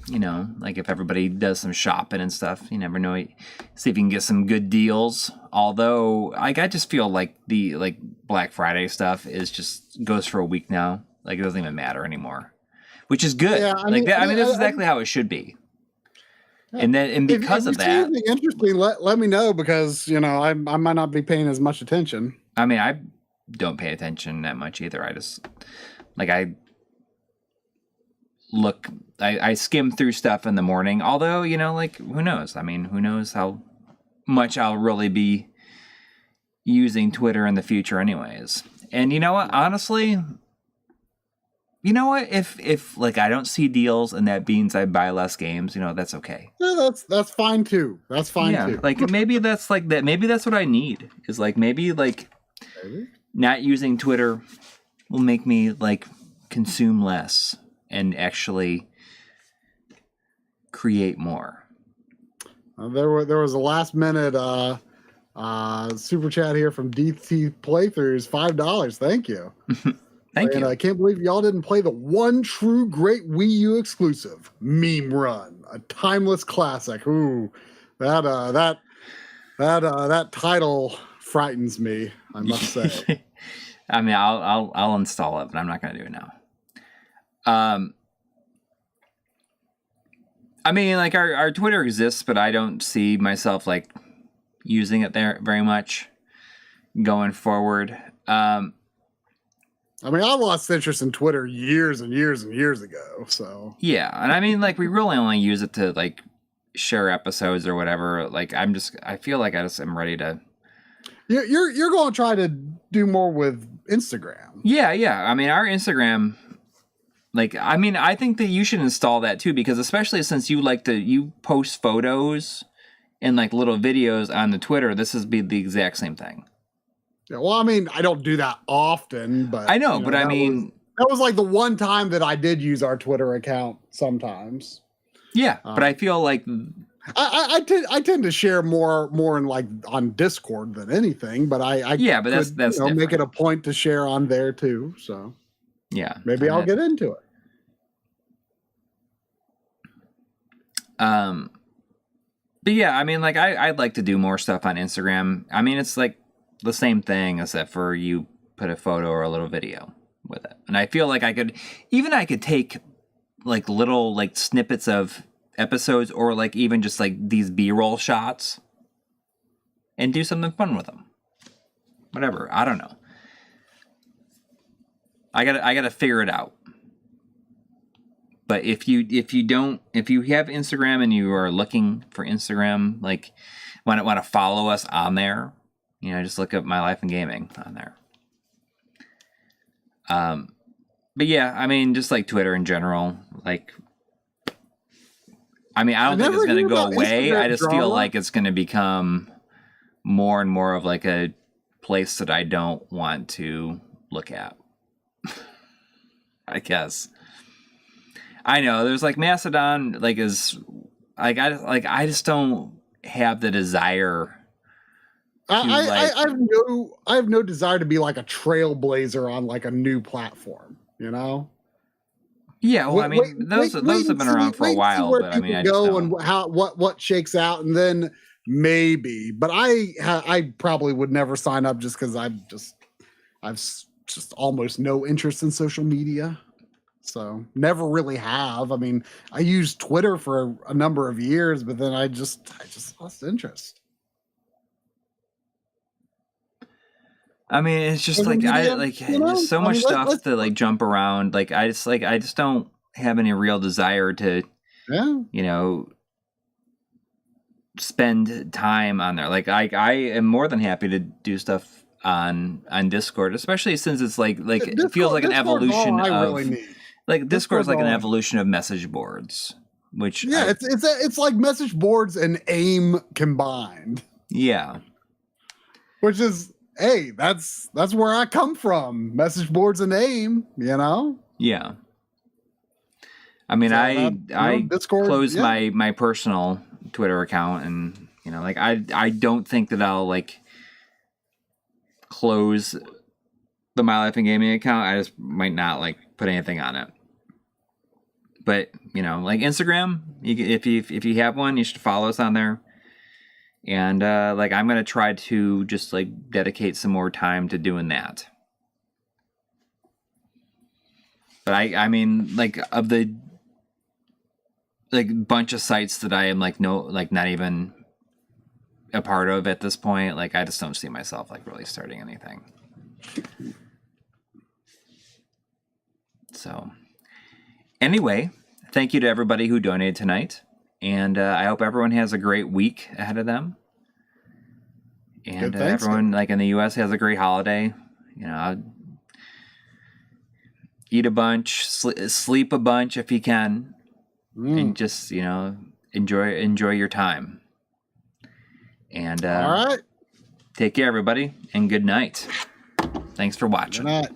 you know, like if everybody does some shopping and stuff, you never know. See if you can get some good deals. Although, like, I just feel like the Black Friday stuff is just goes for a week now. Like, it doesn't even matter anymore, which is good. Yeah, I mean, that's exactly how it should be. And then, and because of that, anything interesting, let me know, because you know I might not be paying as much attention. I mean, I don't pay attention that much either. I just I skim through stuff in the morning. Although, you know, like, who knows? I mean, who knows how much I'll really be using Twitter in the future, anyways. And you know what? Honestly, you know what? If like I don't see deals and that means I buy less games, you know, that's okay. Yeah, that's fine too. That's fine too. Like maybe that's like that. Maybe that's what I need. Is like maybe not using Twitter will make me like consume less and actually create more. There was a last minute super chat here from DT Playthroughs, $5. Thank you. Thank you. I can't believe y'all didn't play the one true great Wii U exclusive, Meme Run, a timeless classic. Ooh, that title frightens me, I must say. I mean, I'll install it, but I'm not going to do it now. I mean, like our Twitter exists, but I don't see myself like using it there very much going forward. I mean, I lost interest in Twitter years and years and years ago. So yeah, and I mean, like we really only use it to like share episodes or whatever. Like I feel like I just am ready to. You're going to try to do more with Instagram. Yeah. I mean, our Instagram. Like, I mean, I think that you should install that too, because especially since you post photos and like little videos on the Twitter, this is be the exact same thing. Yeah, well, I mean, I don't do that often, but I know, but I mean, that was like the one time that I did use our Twitter account sometimes. Yeah, but I feel like I tend to share more in like on Discord than anything, but but that's make it a point to share on there too. So yeah, maybe I'll get into it. But yeah, I mean, like I'd like to do more stuff on Instagram. I mean, it's like the same thing, except for you put a photo or a little video with it. And I feel like I could take like little like snippets of episodes, or like even just like these B-roll shots and do something fun with them. Whatever. I don't know. I gotta figure it out. But if you have Instagram and you are looking for Instagram, like want to follow us on there, you know, just look up My Life in Gaming on there. But yeah, I mean, just like Twitter in general, like, I mean, I don't think it's going to go away. I just feel like it's going to become more and more of like a place that I don't want to look at. I guess. I know there's like Mastodon, like is like I just don't have the desire. I have no desire to be like a trailblazer on like a new platform, you know. Yeah, well, I mean, those have been around for a while, but I mean, I just don't. And what shakes out, and then maybe. But I probably would never sign up just because I've just almost no interest in social media. So never really have. I mean, I used Twitter for a number of years, but then I just lost interest. I mean, it's just Social like media, there's so much stuff to like jump around. Like I just don't have any real desire to, spend time on there. Like I am more than happy to do stuff on Discord, especially since it's like it feels like an evolution of Discord's like an evolution of message boards, which it's like message boards and AIM combined. Yeah, which is that's where I come from. Message boards and AIM, Yeah. I mean, so I Discord, closed my personal Twitter account, and I don't think that I'll like close the My Life in Gaming account. I just might not like put anything on it. But like Instagram, if you have one, you should follow us on there. And like I'm gonna try to just like dedicate some more time to doing that. But I mean, like of the like bunch of sites that I am like not even a part of at this point, like I just don't see myself like really starting anything. So anyway, thank you to everybody who donated tonight, and I hope everyone has a great week ahead of them, and everyone like in the US has a great holiday. Eat a bunch, sleep a bunch if you can. And just enjoy your time. And all right, take care, everybody, and good night. Thanks for watching. Good night.